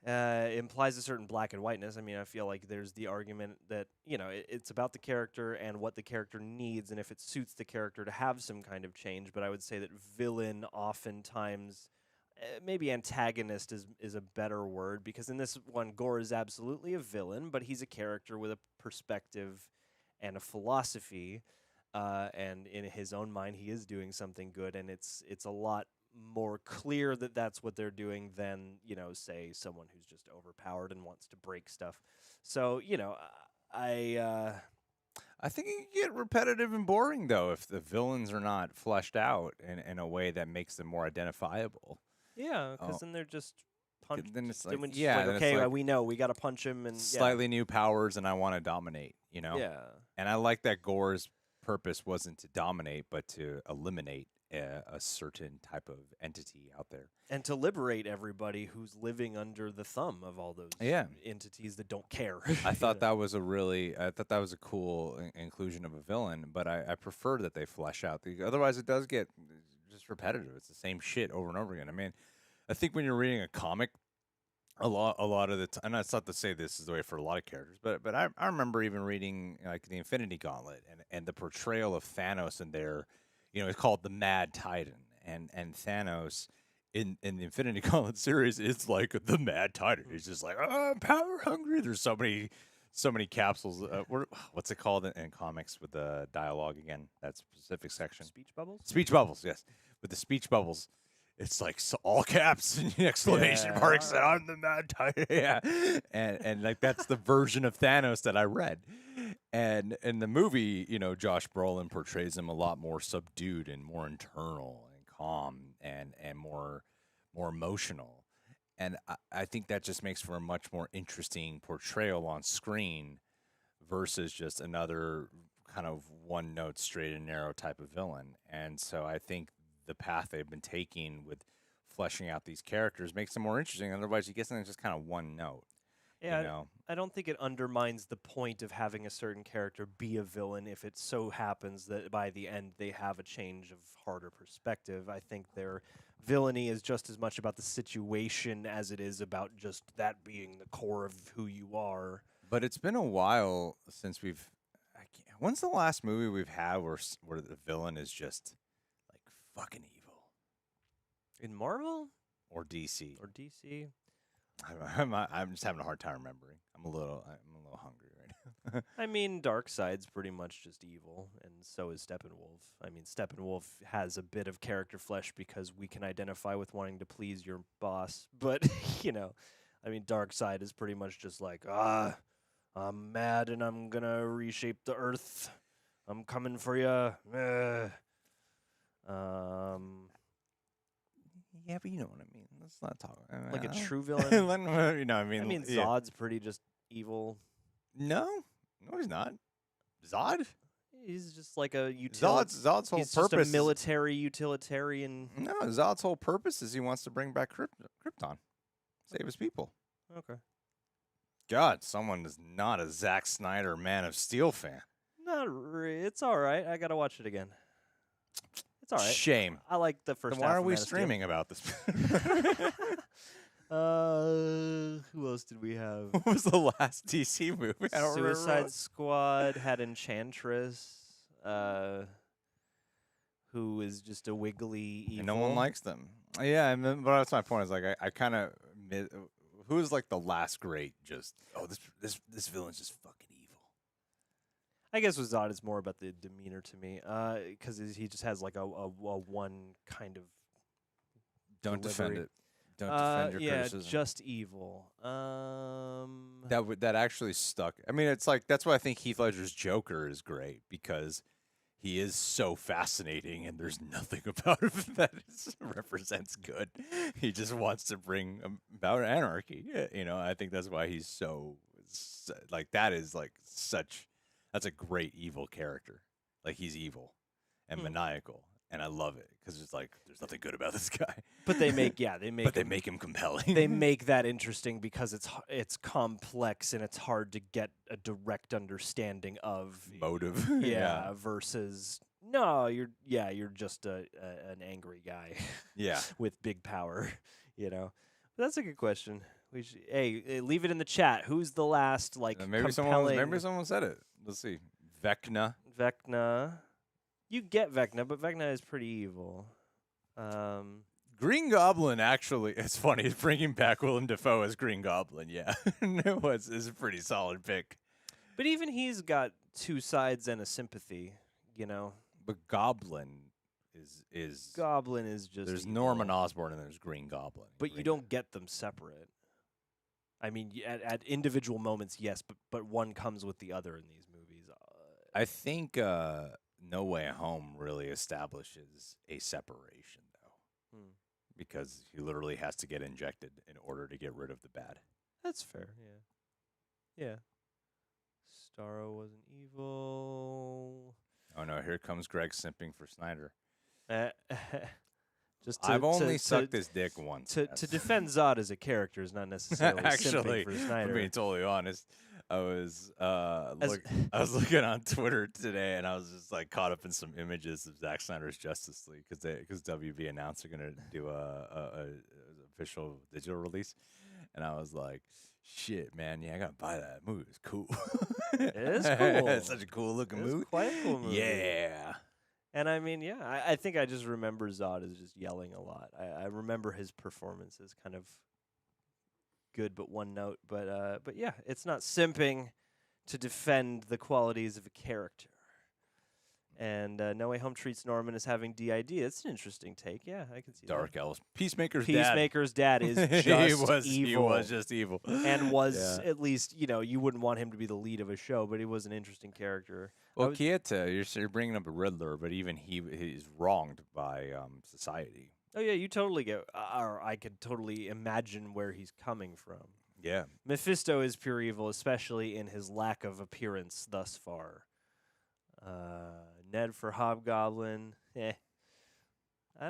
implies a certain black and whiteness. I mean, I feel like there's the argument that, it's about the character and what the character needs, and if it suits the character to have some kind of change. But I would say that villain oftentimes, maybe antagonist is a better word, because in this one, Gorr is absolutely a villain, but he's a character with a perspective and a philosophy. And in his own mind, he is doing something good, and it's a lot more clear that that's what they're doing than, say, someone who's just overpowered and wants to break stuff. So, I think it can get repetitive and boring, though, if the villains are not fleshed out in a way that makes them more identifiable. Yeah, because then they're just punched. Then it's like, okay, we know we got to punch him, and slightly new powers, and I want to dominate. Yeah, and I like that Gorr's purpose wasn't to dominate, but to eliminate a certain type of entity out there, and to liberate everybody who's living under the thumb of all those entities that don't care. I thought that was a cool inclusion of a villain, but I prefer that they flesh out otherwise it does get just repetitive. It's the same shit over and over again. I mean, I think when you're reading a comic, a lot of the time, and that's not to say this is the way for a lot of characters, but I remember even reading like the Infinity Gauntlet and the portrayal of Thanos in there. It's called the Mad Titan, and Thanos in the Infinity Gauntlet series is like the Mad Titan. He's just like, I'm power hungry. There's so many capsules. What's it called in comics with the dialogue again? That specific section. Speech bubbles. Speech bubbles. Yes, with the speech bubbles. It's like all caps and exclamation marks, and I'm the Mad Titan. Yeah, and like that's the version of Thanos that I read. And in the movie, Josh Brolin portrays him a lot more subdued and more internal and calm and more emotional. And I think that just makes for a much more interesting portrayal on screen versus just another kind of one-note, straight and narrow type of villain. And so I think the path they've been taking with fleshing out these characters makes them more interesting. Otherwise, you get something just kind of one note. Yeah, I don't think it undermines the point of having a certain character be a villain if it so happens that by the end they have a change of heart or perspective. I think their villainy is just as much about the situation as it is about just that being the core of who you are. But it's been a while since when's the last movie we've had where the villain is just like fucking evil? In Marvel? Or DC? I'm just having a hard time remembering. I'm a little hungry right now. I mean, Darkseid's pretty much just evil, and so is Steppenwolf. I mean, Steppenwolf has a bit of character flesh because we can identify with wanting to please your boss. But, I mean, Darkseid is pretty much just like, I'm mad and I'm going to reshape the earth. I'm coming for you. Yeah, but you know what I mean. Let's not talk. Like a true villain. You know, I mean, yeah. Zod's pretty just evil. No, he's not. Zod? He's just like a utilitarian. Zod's whole He's purpose. just a military utilitarian. No, Zod's whole purpose is he wants to bring back Krypton, save his people. Okay. God, someone is not a Zack Snyder Man of Steel fan. Not really. It's all right. I gotta watch it again. It's all right. Shame. I like the first. Then why half are of we Man of Steel. streaming about this? Who else did we have? What was the last DC movie? I don't remember. Suicide Squad had Enchantress, who is just a wiggly evil. And no one likes them. Yeah, and then, but that's my point. Is like I kind of who's like the last great? Just this villain's just fucking evil. I guess with Zod, it's more about the demeanor to me, because he just has like a one kind of. Don't delivery. defend it. Don't defend your criticism. Yeah, just evil. That actually stuck. I mean, it's like that's why I think Heath Ledger's Joker is great because he is so fascinating, and there's nothing about him that represents good. He just wants to bring about anarchy. You know, I think that's why he's so like that is like such. That's a great evil character. Like he's evil and maniacal. And I love it because it's like there's nothing good about this guy. But they make him compelling. They make that interesting because it's complex and it's hard to get a direct understanding of motive. Yeah, versus no, you're just an angry guy. Yeah, with big power. You know, but that's a good question. Hey, leave it in the chat. Who's the last maybe someone said it. Let's see, Vecna. You get Vecna, but Vecna is pretty evil. Green Goblin, actually, it's funny. Bringing back Willem Dafoe as Green Goblin, yeah. It's a pretty solid pick. But even he's got two sides and a sympathy, you know? But Goblin is... Goblin is just There's evil. Norman Osborn and there's Green Goblin. But you don't get them separate. I mean, at individual moments, yes, but one comes with the other in these movies. I think... No Way Home really establishes a separation, though, because he literally has to get injected in order to get rid of the bad. That's fair, yeah. Starro wasn't evil. Oh, no, here comes Greg simping for Snyder. I've only sucked his dick once. To defend Zod as a character is not necessarily actually, simping for Snyder. I'm being totally honest. I was looking on Twitter today, and I was just like caught up in some images of Zack Snyder's Justice League because WB announced they're gonna do a official digital release, and I was like, "Shit, man, yeah, I gotta buy that movie. It's cool. It is cool. It's such a cool looking movie. It's quite a cool movie. Yeah." And I mean, yeah, I think I just remember Zod as just yelling a lot. I remember his performance as kind of good but one note, but yeah, it's not simping to defend the qualities of a character. And No Way Home treats Norman as having DID. That's an interesting take. Yeah, I can see Dark Elves. Peacemaker's dad is just evil. He was just evil. And was at least, you wouldn't want him to be the lead of a show, but he was an interesting character. Well, Kieta, you're bringing up a Riddler, but even he's wronged by society. Oh, yeah, you totally get, or I could totally imagine where he's coming from. Yeah. Mephisto is pure evil, especially in his lack of appearance thus far. Ned for Hobgoblin, I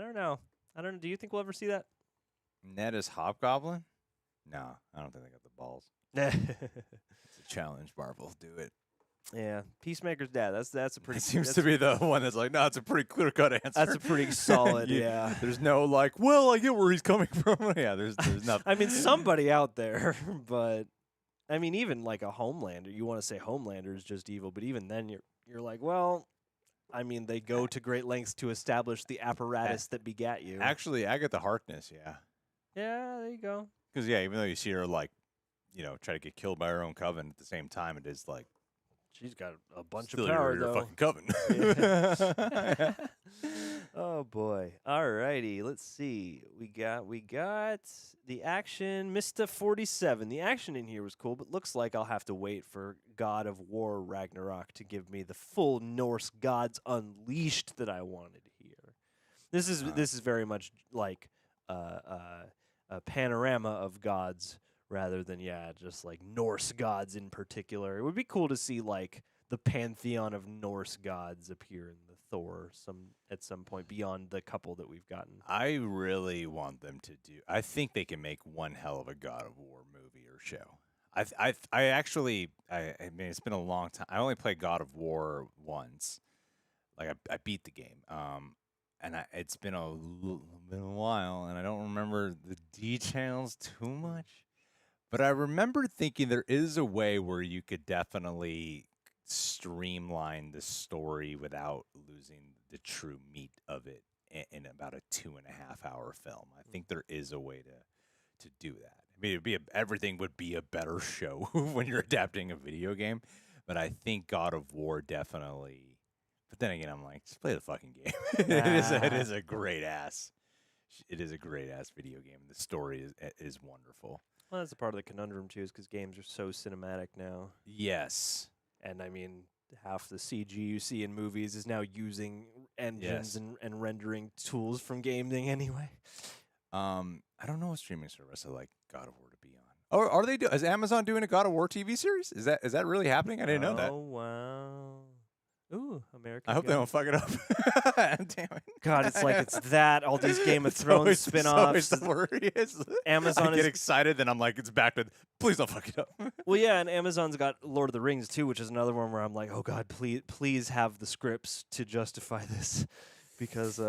don't know. Do you think we'll ever see that? Ned is Hobgoblin? No, I don't think they got the balls. It's a challenge, Marvel. Do it. Yeah, Peacemaker's dad. That's a pretty. It seems to be the one that's like, no, it's a pretty clear-cut answer. That's a pretty solid. Yeah. There's no like, well, I get where he's coming from. Yeah, there's nothing. I mean, somebody out there, but I mean, even like a Homelander. You want to say Homelander is just evil, but even then, you're like, well, I mean, they go to great lengths to establish the apparatus that begat you. Actually, Agatha Harkness. Yeah. Yeah, there you go. Because even though you see her like, try to get killed by her own coven, at the same time, it is like. She's got a bunch Still of power, your though. Fucking coven. Yeah. Oh boy! Alrighty, let's see. We got the action. Mr. 47. The action in here was cool, but looks like I'll have to wait for God of War Ragnarok to give me the full Norse gods unleashed that I wanted here. This is very much like a panorama of gods rather than just like Norse gods in particular. It would be cool to see like the pantheon of Norse gods appear in the Thor at some point beyond the couple that we've gotten. I really want them to do. I think they can make one hell of a God of War movie or show. I actually, I mean, it's been a long time. I only played God of War once. Like I beat the game. And it's been a while, and I don't remember the details too much. But I remember thinking there is a way where you could definitely streamline the story without losing the true meat of it in about a 2.5-hour film. I think there is a way to do that. I mean, everything would be a better show when you're adapting a video game, but I think God of War definitely. But then again, I'm like, just play the fucking game. It is a great ass. It is a great ass video game. The story is wonderful. Well, that's a part of the conundrum too, is because games are so cinematic now. Yes. And I mean, half the CG you see in movies is now using engines and rendering tools from gaming anyway. I don't know what streaming service I like God of War to be on. Or are they? Is Amazon doing a God of War TV series? Is that really happening? I didn't know that. Oh wow. Ooh, American. I hope they don't fuck it up. Damn it. God, it's like it's that all these Game of Thrones spin-offs. The worry is Amazon I get excited, then I'm like, it's back to please don't fuck it up. Well, yeah, and Amazon's got Lord of the Rings too, which is another one where I'm like, oh God, please have the scripts to justify this, because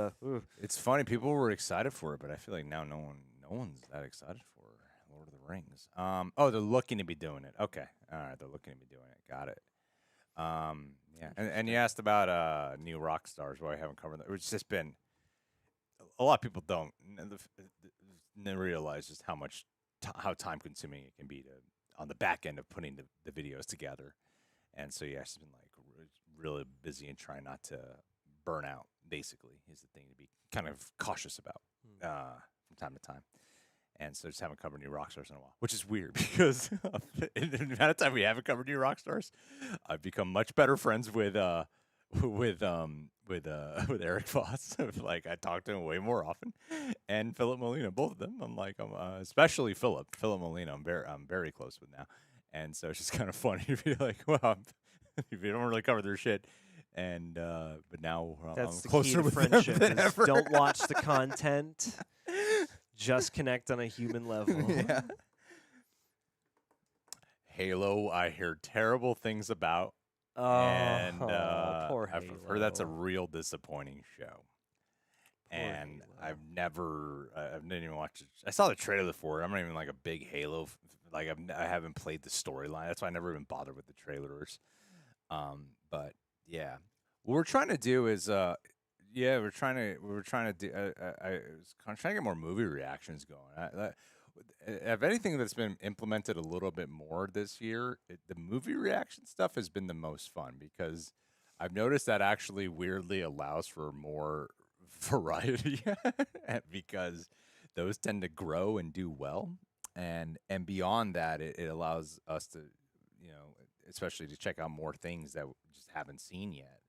it's funny. People were excited for it, but I feel like now no one's that excited for Lord of the Rings. Oh, they're looking to be doing it. Okay, all right, they're looking to be doing it. Got it. Yeah, and you asked about new rock stars. Well, I haven't covered that. It's just been a lot of people don't realize just how much how time consuming it can be on the back end of putting the videos together. And so yeah, it's been like really busy and trying not to burn out. Basically, is the thing to be kind of cautious about from time to time. And so just haven't covered new rock stars in a while, which is weird because in the amount of time we haven't covered new rock stars, I've become much better friends with Eric Voss. Like I talk to him way more often, and Philip Molina, both of them. I'm especially Philip Molina. I'm very close with now, and so it's just kind of funny to be like, well, if you don't really cover their shit. And but now that's I'm the closer key to with friendship. them than Is ever. don't watch the content. Just connect on a human level. Yeah. Halo, I hear terrible things about, and poor I've Halo. heard that's a real disappointing show. Poor And Halo. I didn't even watch it. I saw the trailer for it. I'm not even like a big Halo. I haven't played the storyline. That's why I never even bothered with the trailers. But yeah, what we're trying to do is we're trying to do. I was trying to get more movie reactions going. If anything that's been implemented a little bit more this year, the movie reaction stuff has been the most fun because I've noticed that actually weirdly allows for more variety because those tend to grow and do well, and beyond that, it allows us to, especially to check out more things that we just haven't seen yet.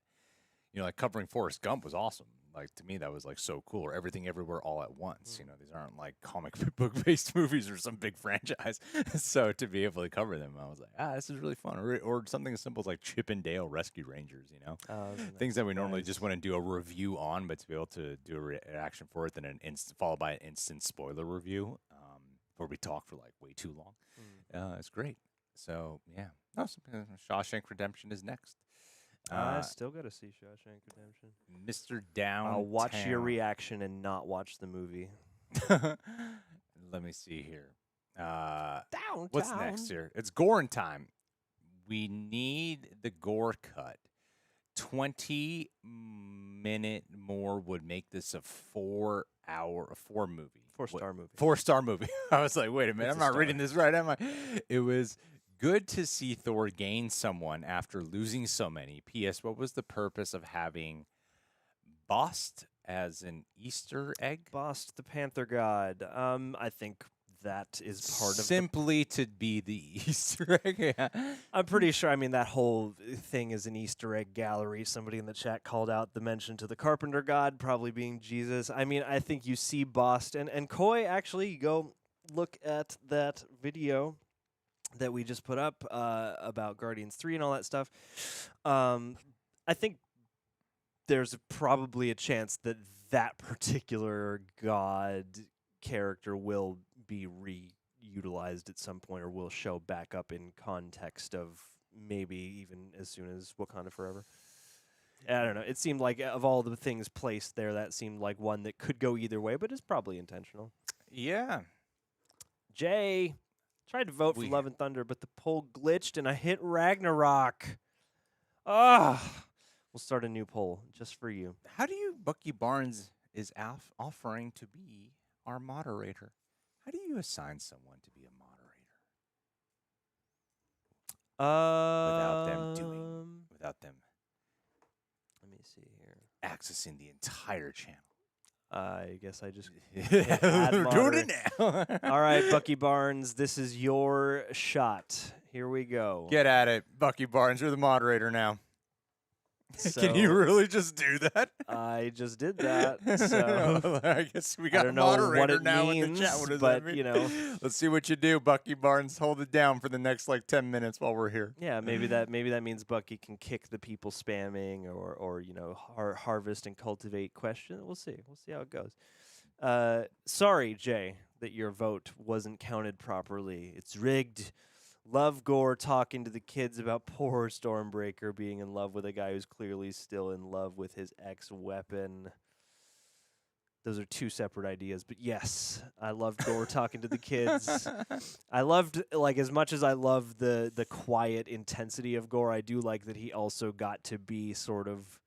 Like covering Forrest Gump was awesome. Like to me, that was like so cool. Or Everything Everywhere All at Once. These aren't like comic book based movies or some big franchise. So to be able to cover them, I was like, this is really fun. Or something as simple as like Chip and Dale Rescue Rangers. Things that we normally just want to do a review on, but to be able to do a reaction for it, then followed by an instant spoiler review, where we talk for like way too long. It's great. So yeah, Shawshank Redemption is next. I still got to see Shawshank Redemption. Mr. Downtown. I'll watch your reaction and not watch the movie. Let me see here. Downtown. What's next here? It's Gorr time. We need the Gorr cut. 20-minute more would make this a 4-hour, 4 movie. 4-star movie. 4-star movie. I was like, wait a minute, It's I'm a not star. reading this right, am I? It was good to see Thor gain someone after losing so many. P.S. What was the purpose of having Bast as an Easter egg? Bast the Panther God. I think that is part of simply to be the Easter egg. Yeah. I'm pretty sure. I mean, that whole thing is an Easter egg gallery. Somebody in the chat called out the mention to the carpenter god, probably being Jesus. I mean, I think you see Boston and Coy. Actually, you go look at that video that we just put up about Guardians 3 and all that stuff. I think there's probably a chance that that particular god character will be reutilized at some point or will show back up in context of maybe even as soon as Wakanda Forever. I don't know. It seemed like of all the things placed there, that seemed like one that could go either way, but is probably intentional. Yeah. Jay tried to vote for Love and Thunder, but the poll glitched and I hit Ragnarok. We'll start a new poll just for you. How do you, Bucky Barnes is offering to be our moderator? How do you assign someone to be a moderator? Without them let me see here. accessing the entire channel. I guess I just We're doing it now. All right, Bucky Barnes, this is your shot. Here we go. Get at it, Bucky Barnes. You're the moderator now. So Can you really just do that? I just did that. So I guess we I got a don't know what moderator it now means, in the chat. What does but that mean? you know, Let's see what you do, Bucky Barnes. Hold it down for the next 10 minutes while we're here. yeah, maybe that means Bucky can kick the people spamming or you know harvest and cultivate questions. We'll see. We'll see how it goes. Sorry, Jay, that your vote wasn't counted properly. It's rigged. Love Gorr talking to the kids about poor Stormbreaker being in love with a guy who's clearly still in love with his ex-weapon. Those are two separate ideas, but yes, I loved Gorr talking to the kids. I loved, like, as much as I love the quiet intensity of Gorr, I do like that he also got to be sort of,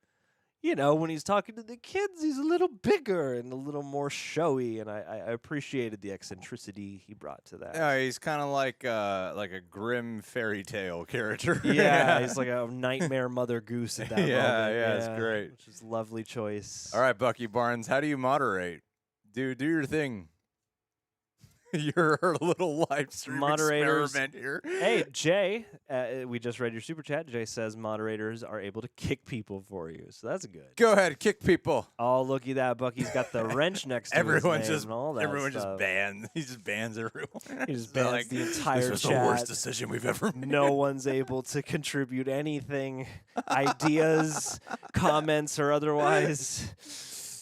you know, when he's talking to the kids, he's a little bigger and a little more showy, and I appreciated the eccentricity he brought to that. Yeah, he's kind of like a grim fairy tale character. Yeah, he's like a nightmare Mother Goose at that moment. Yeah, it's great. Which is a lovely choice. All right, Bucky Barnes, how do you moderate? Do your thing. Your little live stream Moderators. experiment here. Hey, Jay, we just read your super chat. Jay says moderators are able to kick people for you, so that's good. Go ahead, kick people. Oh, looky that. Bucky's got the wrench next to Everyone his name just and all that everyone stuff. just bans. He just bans everyone. He just They're bans like, the entire This was chat. the worst decision we've ever made. No one's able to contribute anything, ideas, comments, or otherwise.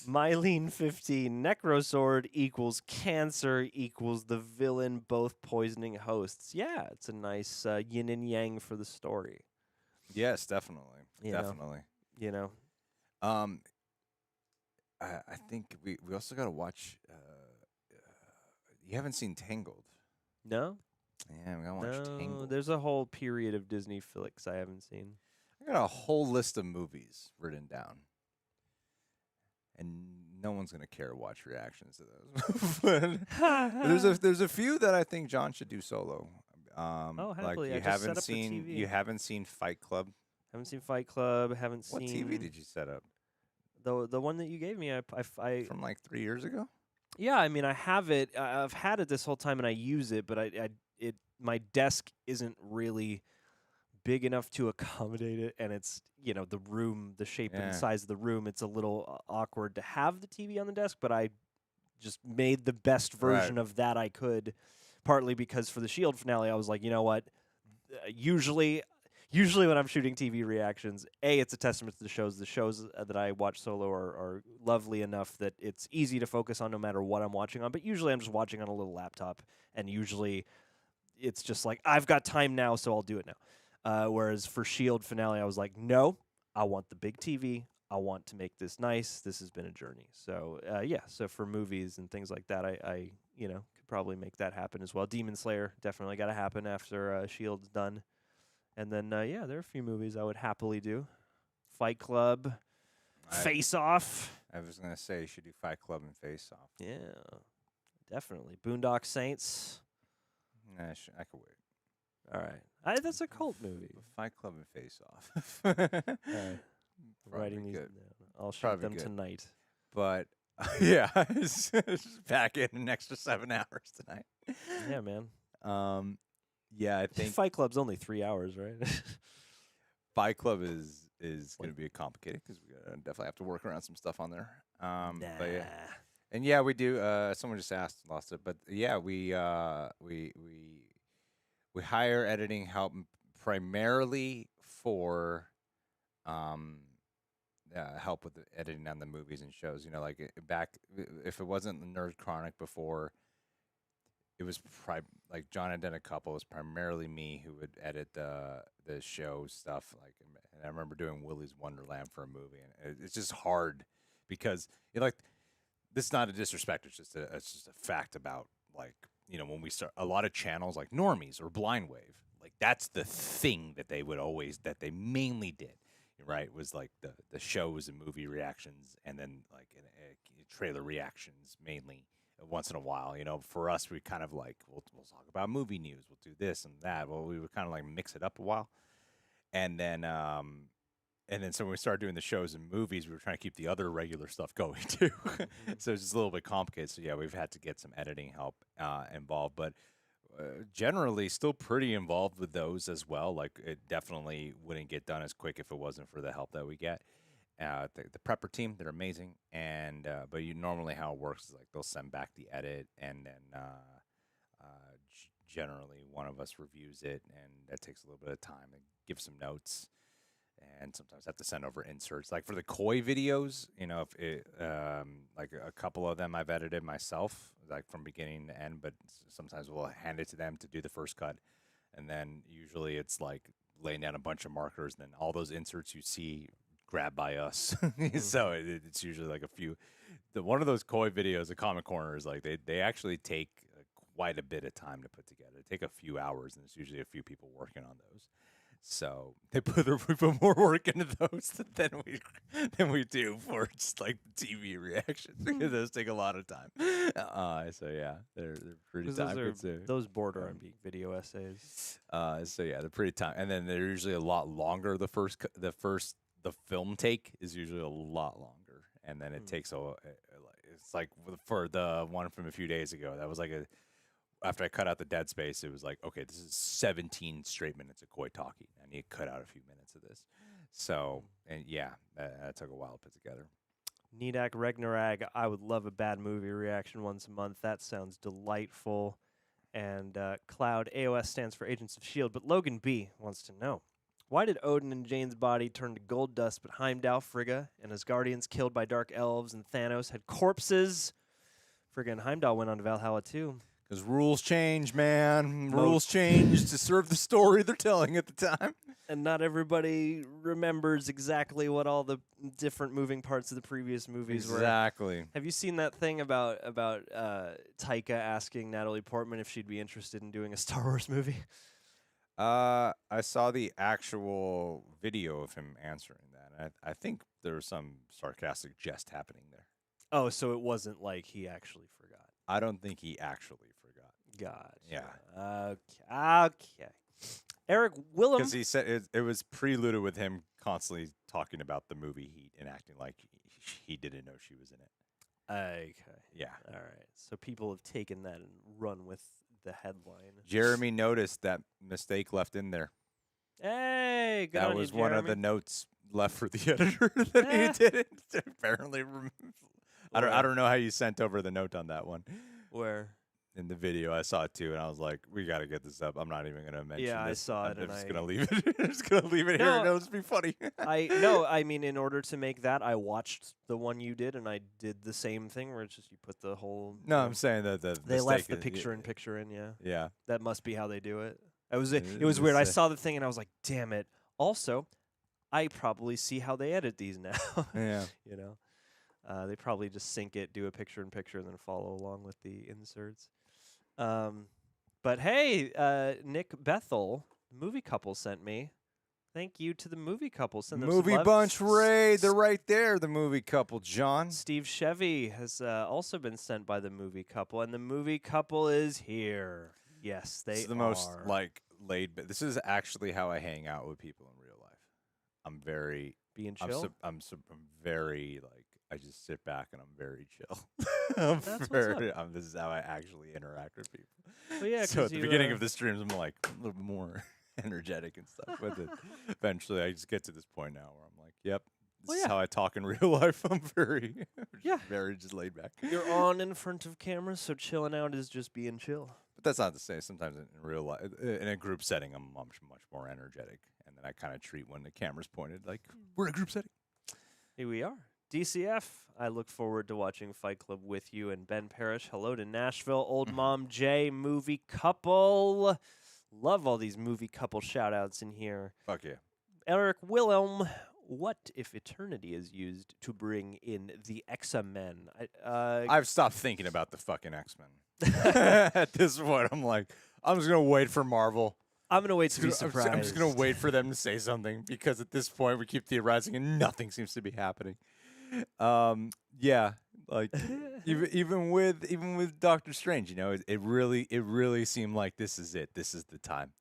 Mylene15, Necrosword equals cancer equals the villain, both poisoning hosts. Yeah, it's a nice yin and yang for the story. Yes, definitely. You know. Definitely. You know, I think we also got to watch. You haven't seen Tangled. no? Yeah, we got to watch No, Tangled. there's a whole period of Disney flicks I haven't seen. I got a whole list of movies written down. And no one's gonna care to watch reactions to those. But there's a few that I think John should do solo. happily. I You just haven't set up the seen TV. you haven't seen Fight Club. Haven't seen Fight Club. Haven't What seen TV did you set up? the one that you gave me. I From 3 years ago? yeah. I mean, I have it. I've had it this whole time, and I use it. But my desk isn't really big enough to accommodate it, and it's the room, the shape and Yeah. the size of the room. It's a little awkward to have the TV on the desk, but I just made the best version of that I could. Partly because for the Shield finale, I was like, you know what? Usually when I'm shooting TV reactions, it's a testament to the shows. The shows that I watch solo are lovely enough that it's easy to focus on no matter what I'm watching on. But usually I'm just watching on a little laptop, and usually it's just like, I've got time now, so I'll do it now. Whereas for Shield finale, I was like, no, I want the big TV. I want to make this nice. This has been a journey. So so for movies and things like that, I could probably make that happen as well. Demon Slayer definitely got to happen after Shield's done. And then there are a few movies I would happily do. Fight Club, Face Off. I was gonna say you should do Fight Club and Face Off. Yeah, definitely. Boondock Saints. Nah, I could wait. All right. That's a cult movie. Fight Club and Face Off. All right. Writing these good. down. I'll shoot Probably them good. tonight. But Yeah, just pack in an extra 7 hours tonight. Yeah, man. Yeah, I think Fight Club's only 3 hours, right? Fight Club is going to be complicated because we definitely have to work around some stuff on there. But yeah, and yeah, we do. Someone just asked, lost it, but yeah, we hire editing help primarily for help with the editing on the movies and shows. You know, like back if it wasn't the Nerd Chronic before, it was like John had done a couple. It was primarily me who would edit the show stuff. Like, and I remember doing Willy's Wonderland for a movie, and it's just hard because this is not a disrespect. It's just a fact about like when we start a lot of channels like Normies or Blind Wave. Like that's the thing that that they mainly did. Right, was like the shows and movie reactions, and then like trailer reactions mainly once in a while. For us, we kind of like we'll talk about movie news, we'll do this and that. Well, we would kind of like mix it up a while, and then so when we started doing the shows and movies, we were trying to keep the other regular stuff going too. So it's just a little bit complicated. So yeah, we've had to get some editing help involved, but. Generally still pretty involved with those as well. Like it definitely wouldn't get done as quick if it wasn't for the help that we get. The prepper team, they're amazing. And but normally how it works is like they'll send back the edit, and then generally one of us reviews it, and that takes a little bit of time and give some notes. And sometimes have to send over inserts. Like for the Coy videos, if it, like a couple of them I've edited myself, like from beginning to end, but sometimes we'll hand it to them to do the first cut. And then usually it's like laying down a bunch of markers, and then all those inserts you see grabbed by us. So it's usually like a few. One of those Coy videos, the Comic Corner, is like they actually take quite a bit of time to put together. They take a few hours, and it's usually a few people working on those. So we put more work into those than we do for just like TV reactions, because those take a lot of time. So yeah, they're pretty time consuming. Those border on being video essays. So yeah, they're pretty time, and then they're usually a lot longer. The film take is usually a lot longer, and then it takes it's like for the one from a few days ago, that was like after I cut out the dead space, it was like, okay, this is 17 straight minutes of Coy talking. I need to cut out a few minutes of this. So, and yeah, that took a while to put together. Nidak Regnarag, I would love a bad movie reaction once a month. That sounds delightful. And Cloud, AOS stands for Agents of S.H.I.E.L.D., but Logan B wants to know, why did Odin and Jane's body turn to gold dust, but Heimdall, Frigga, and his guardians killed by dark elves and Thanos had corpses? Frigga and Heimdall went on to Valhalla too. Because rules change, man. Rules change to serve the story they're telling at the time. And not everybody remembers exactly what all the different moving parts of the previous movies were. Exactly. Have you seen that thing about Taika asking Natalie Portman if she'd be interested in doing a Star Wars movie? I saw the actual video of him answering that. And I think there was some sarcastic jest happening there. Oh, so it wasn't like he actually forgot. I don't think he actually forgot. God. Yeah. Okay. Eric Willem. Because he said it was preluded with him constantly talking about the movie Heat and acting like he didn't know she was in it. Okay. Yeah. All right. So people have taken that and run with the headline. Jeremy noticed that mistake left in there. Hey, good that on was you, one of the notes left for the editor that he didn't apparently. I don't know how you sent over the note on that one. Where? In the video, I saw it too, and I was like, "We got to get this up." I'm not even gonna mention. Yeah, this. I saw it. I'm just gonna leave it. I'm just gonna leave it here. It'll just be funny. I mean, in order to make that, I watched the one you did, and I did the same thing where it's just you put the whole. No, I'm saying that they left the picture in. Yeah. Yeah. That must be how they do it. It was weird. I saw the thing and I was like, "Damn it!" Also, I probably see how they edit these now. Yeah. You know, they probably just sync it, do a picture-in-picture, and then follow along with the inserts. But hey, Nick Bethel, movie couple sent me. Thank you to the movie couple. Send them movie some love. bunch raid. They're right there. The movie couple, John. Steve Chevy has also been sent by the movie couple, and the movie couple is here. Yes, they are. This is the most like laid. This is actually how I hang out with people in real life. I'm very being chill. I'm very like I just sit back and I'm very chill. I'm That's what's this is how I actually interact with people. Well, yeah, So at 'cause the you, beginning of the streams, I'm like a little bit more energetic and stuff. But then eventually, I just get to this point now where I'm like, yep, this Well, is yeah. how I talk in real life. I'm very, Yeah. very just laid back. You're on in front of cameras, so chilling out is just being chill. But that's not to say sometimes in real life, in a group setting, I'm much more energetic. And then I kind of treat when the camera's pointed like we're in a group setting. Here we are. DCF, I look forward to watching Fight Club with you and Ben Parrish. Hello to Nashville. Old Mom J, movie couple. Love all these movie couple shout-outs in here. Fuck yeah. Eric Willem, what if eternity is used to bring in the X-Men? I've stopped thinking about the fucking X-Men. At this point, I'm like, I'm just going to wait for Marvel. I'm going to wait to be I'm surprised. just going to wait for them to say something because at this point, we keep theorizing and nothing seems to be happening. Yeah, like even with Doctor Strange, you know, it really seemed like this is it. This is the time.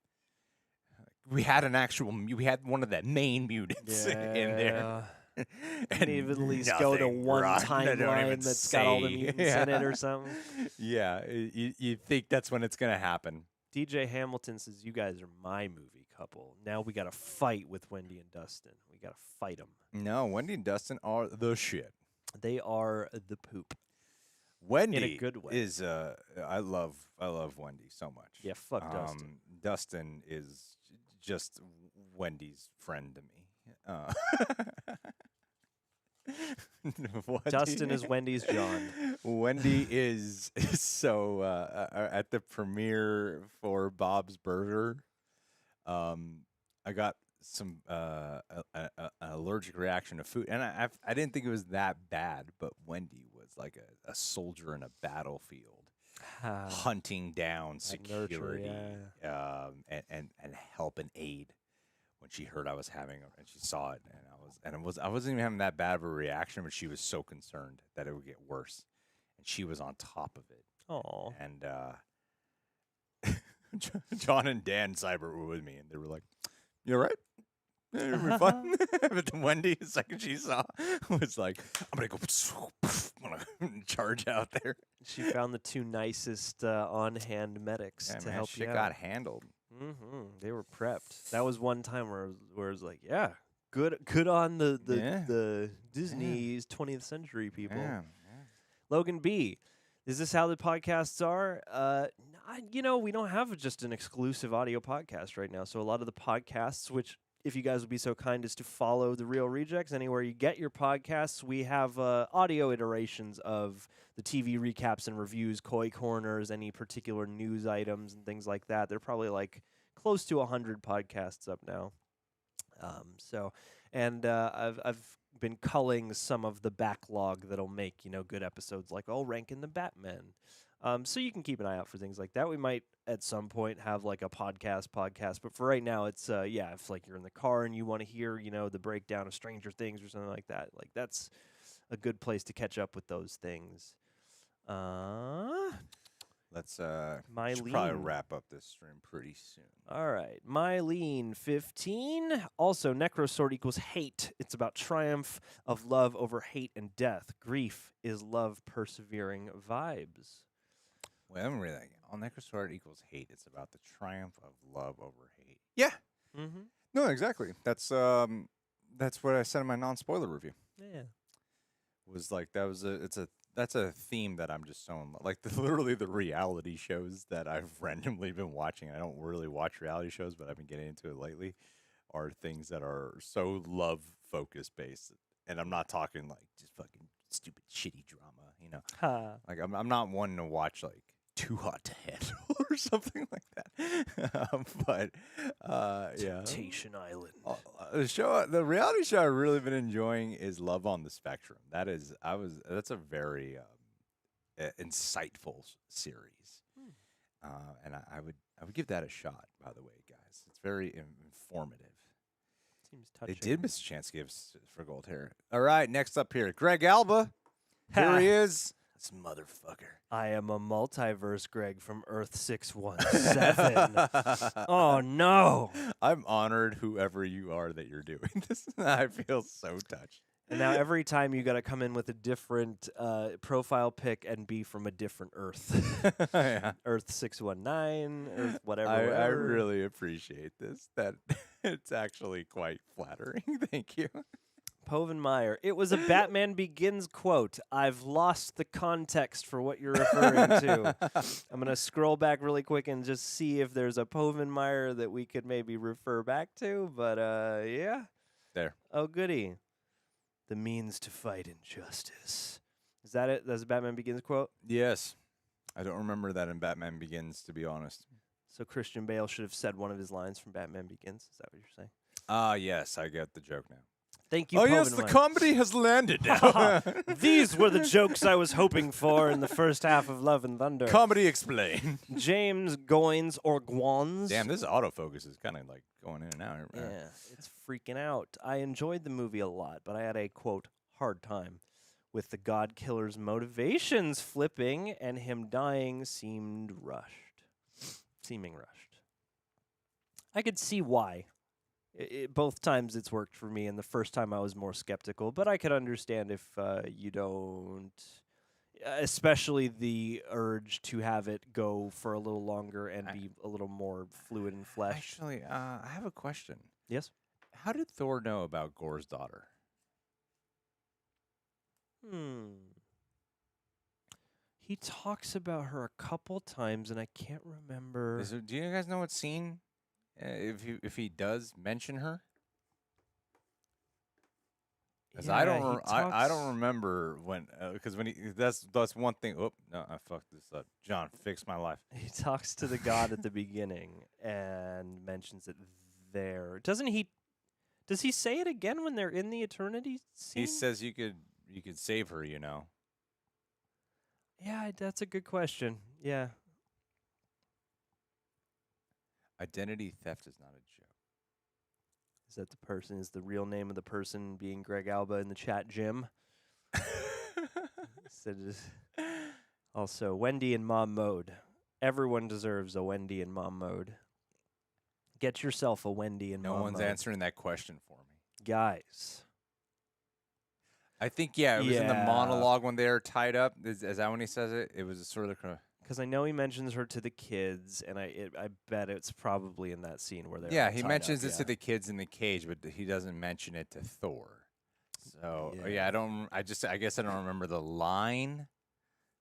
We had we had one of the main mutants in there. And even at least go to one timeline that's got all the mutants in it or something. Yeah, you think that's when it's gonna happen. DJ Hamilton says, "You guys are my movie couple. Now we got to fight with Wendy and Dustin. We got to fight them." No, Wendy and Dustin are the shit. They are the poop. Wendy in a good way. is I love Wendy so much. Yeah, fuck Dustin. Dustin is just Wendy's friend to me. Dustin is Wendy's John. Wendy is so at the premiere for Bob's Burger. I got some an allergic reaction to food, and I didn't think it was that bad, but Wendy was like a soldier in a battlefield, hunting down security, and help and aid when she heard I was having and she saw it, and I wasn't even having that bad of a reaction, but she was so concerned that it would get worse, and she was on top of it. Oh, And John and Dan Seibert were with me, and they were like, "You all right? Yeah, it'll be fun." But then Wendy, the second she saw, was like, "I'm gonna go, I'm gonna charge out there." she found the two nicest on-hand medics to help you shit out. got handled. They were prepped. That was one time where it was like, yeah, good on the Disney's 20th century people. Yeah. Logan B, is this how the podcasts are? We don't have just an exclusive audio podcast right now. So a lot of the podcasts, which if you guys would be so kind as to follow The Real Rejects anywhere you get your podcasts, we have audio iterations of the TV recaps and reviews, Coy Corners, any particular news items and things like that. They're probably like close to 100 podcasts up now. I've been culling some of the backlog that'll make, good episodes like Rankin the Batman. So you can keep an eye out for things like that. We might at some point have like a podcast, but for right now it's if like you're in the car and you want to hear, the breakdown of Stranger Things or something like that, like that's a good place to catch up with those things. Let's should Mylene. probably wrap up this stream pretty soon. All right. Mylene 15. Also, Necrosword equals hate. It's about triumph of love over hate and death. Grief is love persevering vibes. Well, I'm really like, on Necrosword equals hate. It's about the triumph of love over hate. Yeah. Mm-hmm. No, exactly. That's what I said in my non-spoiler review. Yeah. Was like that's a theme that I'm just so in love. Like literally the reality shows that I've randomly been watching. I don't really watch reality shows, but I've been getting into it lately. Are things that are so love focus based, and I'm not talking like just fucking stupid shitty drama. Like I'm not one to watch like Too Hot to Handle or something like that. Yeah. Temptation Island. The reality show I've really been enjoying is Love on the Spectrum. That's a very insightful series, and I would give that a shot. By the way, guys, it's very informative. Seems touching. They did miss a chance to give for gold hair. All right, next up here, Greg Alba. Here he is. This motherfucker. I am a multiverse Greg from Earth 617. Oh, no. I'm honored, whoever you are, that you're doing this. I feel so touched. And now every time you got to come in with a different profile pic and be from a different Earth. Yeah. Earth 619, Earth whatever. I whatever. really appreciate this. That it's actually quite flattering. Thank you. Povenmire. It was a Batman Begins quote. I've lost the context for what you're referring to. I'm going to scroll back really quick and just see if there's a Povenmire that we could maybe refer back to. But, yeah. There. Oh, goody. The means to fight injustice. Is that it? That's a Batman Begins quote? Yes. I don't remember that in Batman Begins, to be honest. So Christian Bale should have said one of his lines from Batman Begins. Is that what you're saying? Yes, I get the joke now. Thank you, yes, the Povenmire. comedy has landed now. These were the jokes I was hoping for in the first half of Love and Thunder. Comedy explained. James Goins or Gwans. Damn, this autofocus is kind of like going in and out. Yeah, it's freaking out. I enjoyed the movie a lot, but I had a, quote, hard time with the God Killer's motivations flipping and him dying seeming rushed. I could see why. Both times it's worked for me, and the first time I was more skeptical, but I could understand if you don't, especially the urge to have it go for a little longer and be a little more fluid and flesh. Actually, I have a question. Yes? How did Thor know about Gorr's daughter? He talks about her a couple times, and I can't remember. Do you guys know what scene? If he does mention her, because I don't remember when, because when that's one thing. Oh no, I fucked this up. John, fix my life. He talks to the god at the beginning and mentions it there. Doesn't he? Does he say it again when they're in the eternity scene? He says you could save her. You know. Yeah, that's a good question. Yeah. Identity theft is not a joke. Is that the person? Is the real name of the person being Greg Alba in the chat, Jim? Also, Wendy in mom mode. Everyone deserves a Wendy in mom mode. Get yourself a Wendy in mom mode. No one's answering that question for me. Guys. I think, it was in the monologue when they were tied up. Is that when he says it? It was sort of... Because I know he mentions her to the kids, and I bet it's probably in that scene where they're he mentions it to the kids in the cage, but he doesn't mention it to Thor. So I guess I don't remember the line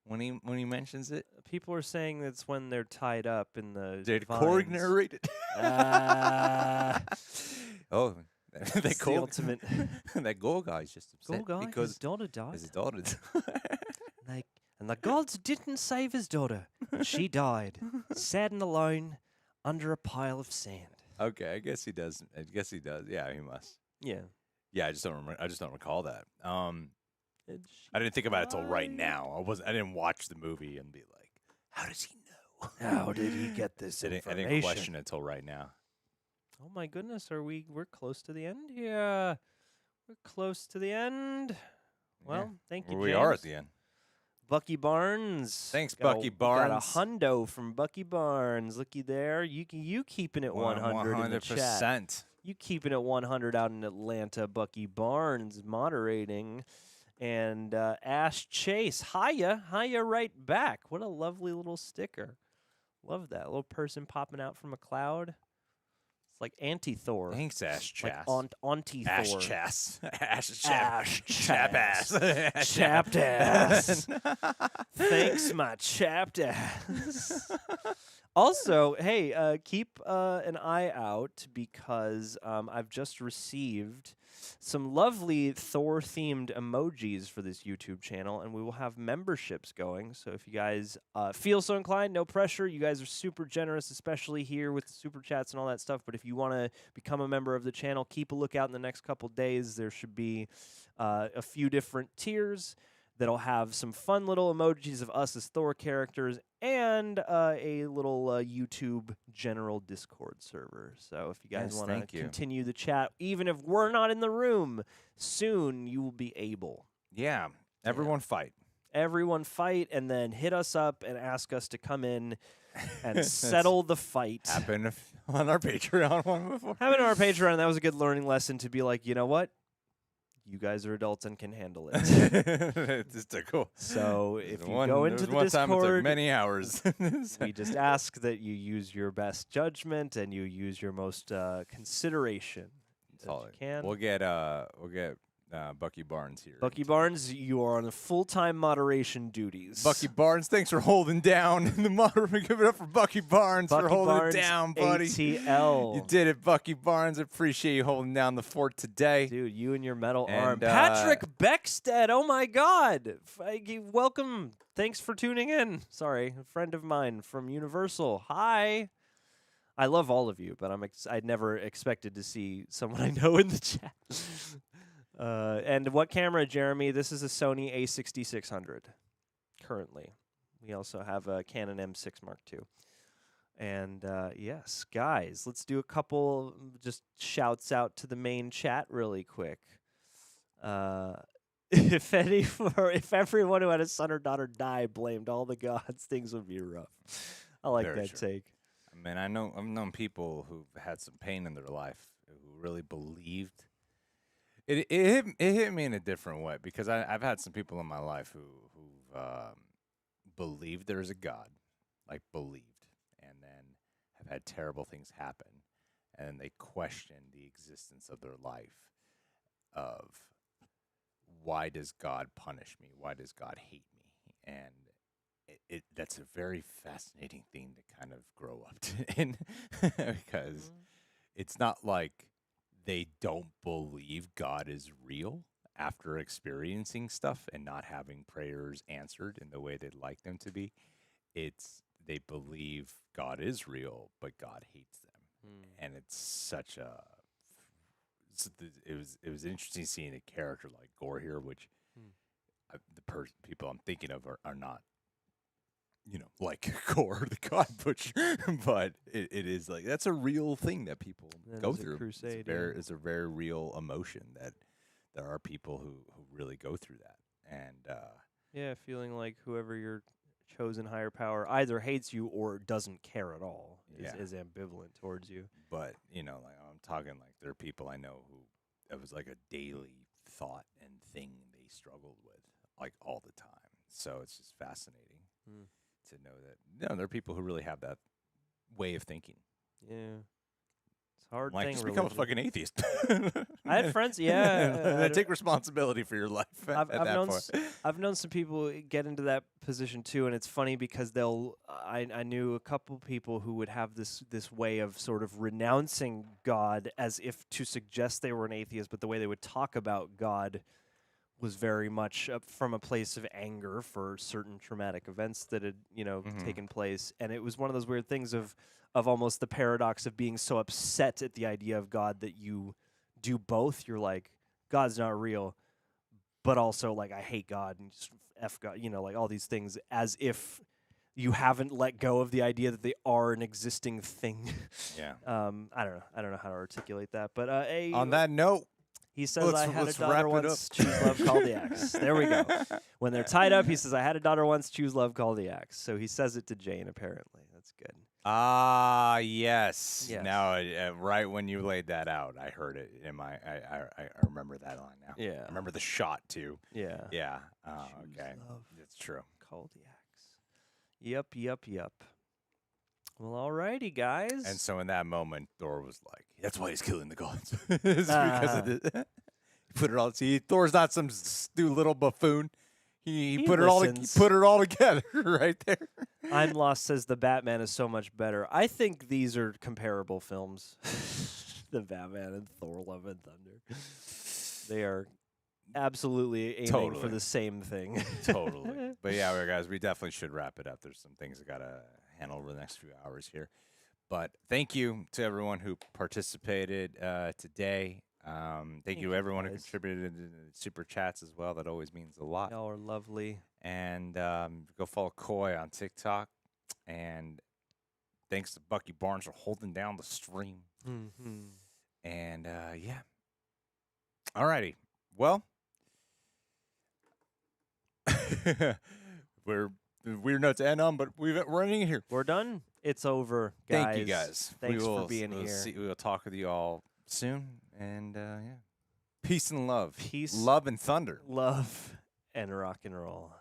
when he mentions it. People are saying that's when they're tied up in the. Did Korg narrate it? Oh, the ultimate. That Gorr guy's just upset because his daughter died. His daughter. And the gods didn't save his daughter. She died, sad and alone, under a pile of sand. Okay, I guess he does. Yeah, he must. Yeah. Yeah, I just don't remember. I just don't recall that. I didn't think about it till right now. I didn't watch the movie and be like, how does he know? How did he get this information? I didn't question it till right now. Oh my goodness, we're close to the end here. We're close to the end. Well, thank you, James. We are at the end. Bucky Barnes. Thanks, Bucky Barnes. Got a hundo from Bucky Barnes. Looky there. You keeping it 100 in the chat. You keeping it 100 out in Atlanta. Bucky Barnes moderating. And Ash Chase. Hiya right back. What a lovely little sticker. Love that. Little person popping out from a cloud. It's like anti-Thor. Thanks, Ash Chass. Like anti-Thor. Ash Chass. Ash Chap ass. Chapped ass. Thanks, my chapped ass. Also, hey, keep an eye out because I've just received some lovely Thor-themed emojis for this YouTube channel, and we will have memberships going. So if you guys feel so inclined, no pressure. You guys are super generous, especially here with the super chats and all that stuff. But if you want to become a member of the channel, keep a lookout in the next couple days. There should be a few different tiers that'll have some fun little emojis of us as Thor characters and a little YouTube general Discord server. So if you guys want to continue the chat, even if we're not in the room, soon you will be able. Yeah, everyone fight. Everyone fight, and then hit us up and ask us to come in and settle the fight. Happened on our Patreon one before. Happened on our Patreon. That was a good learning lesson to be like, you know what? you guys are adults and can handle it. It's just a cool. So if you One- go there into was the one time it took Discord, many hours. we just ask that you use your best judgment and you use your most consideration that you can. We'll get Bucky Barnes here. Bucky Barnes, you are on full-time moderation duties. Bucky Barnes, thanks for holding down the moderation. Give it up for Bucky Barnes for holding Barnes, it down, buddy. ATL. You did it, Bucky Barnes. Appreciate you holding down the fort today. Dude, you and your metal And, arm. Patrick Beckstead, oh my God. Welcome. Thanks for tuning in. Sorry, a friend of mine from Universal. Hi. I love all of you, but I never expected to see someone I know in the chat. And what camera, Jeremy? This is a Sony A6600 currently. We also have a Canon M6 Mark II. And yes, guys, let's do a couple just shouts out to the main chat really quick. If everyone who had a son or daughter die blamed all the gods, things would be rough. I like Very that true. take. I mean, I've known people who've had some pain in their life who really believed. It hit me in a different way because I've had some people in my life who've believed there's a God, like believed, and then have had terrible things happen, and they question the existence of their life of why does God punish me? Why does God hate me? And that's a very fascinating thing to kind of grow up in because it's not like they don't believe God is real after experiencing stuff and not having prayers answered in the way they'd like them to be. It's they believe God is real, but God hates them. And it's such a it was interesting seeing a character like Gorr here, which the people I'm thinking of are not, like Gorr the God Butcher, but it is like that's a real thing that people go through. Crusade, it's a very real emotion that there are people who really go through that, and yeah, feeling like whoever your chosen higher power either hates you or doesn't care at all is ambivalent towards you. But like I'm talking like there are people I know who it was like a daily thought and thing they struggled with like all the time. So it's just fascinating to know that there are people who really have that way of thinking. Yeah, it's a hard Like, thing. just become a religion. fucking atheist. I had friends, and take responsibility for your life. I've at that known point. I've known some people get into that position too, and it's funny because I knew a couple people who would have this way of sort of renouncing God as if to suggest they were an atheist, but the way they would talk about God was very much from a place of anger for certain traumatic events that had taken place, and it was one of those weird things of almost the paradox of being so upset at the idea of God that you do both. You're like, God's not real, but also like I hate God and just F God, like all these things, as if you haven't let go of the idea that they are an existing thing. Yeah. I don't know how to articulate that, but On that note, he says, I had a let's daughter wrap it once, up. choose love, call the axe. There we go. When they're tied up, he says, I had a daughter once, choose love, call the axe. So he says it to Jane, apparently. That's good. Ah, yes. Yes. Now, right when you laid that out, I heard it in my. I remember that line now. Yeah. I remember the shot too. Yeah. Yeah. Oh, Choose okay. love, That's true. call the axe. Yep. Well, alrighty, guys. And so in that moment, Thor was like, "That's why he's killing the gods." It's because of this. He put it all. See, Thor's not some little buffoon. He put listens. it all together right there. I'm Lost says the Batman is so much better. I think these are comparable films. The Batman and Thor Love and Thunder. They are absolutely aiming for Totally. the same thing. Totally. But yeah, guys, we definitely should wrap it up. There's some things I got to handle over the next few hours here. But thank you to everyone who participated today. Thank you to everyone who guys. contributed to the super chats as well. That always means a lot. Y'all are lovely. And go follow Coy on TikTok. And thanks to Bucky Barnes for holding down the stream. Mm-hmm. And yeah. Alrighty. Well, we're weird note to end on, but we're running here. We're done. It's over, guys. Thank you, guys. Thanks we will, for being we'll here. We will talk with you all soon. And yeah. Peace and love. Peace. Love and thunder. Love and rock and roll.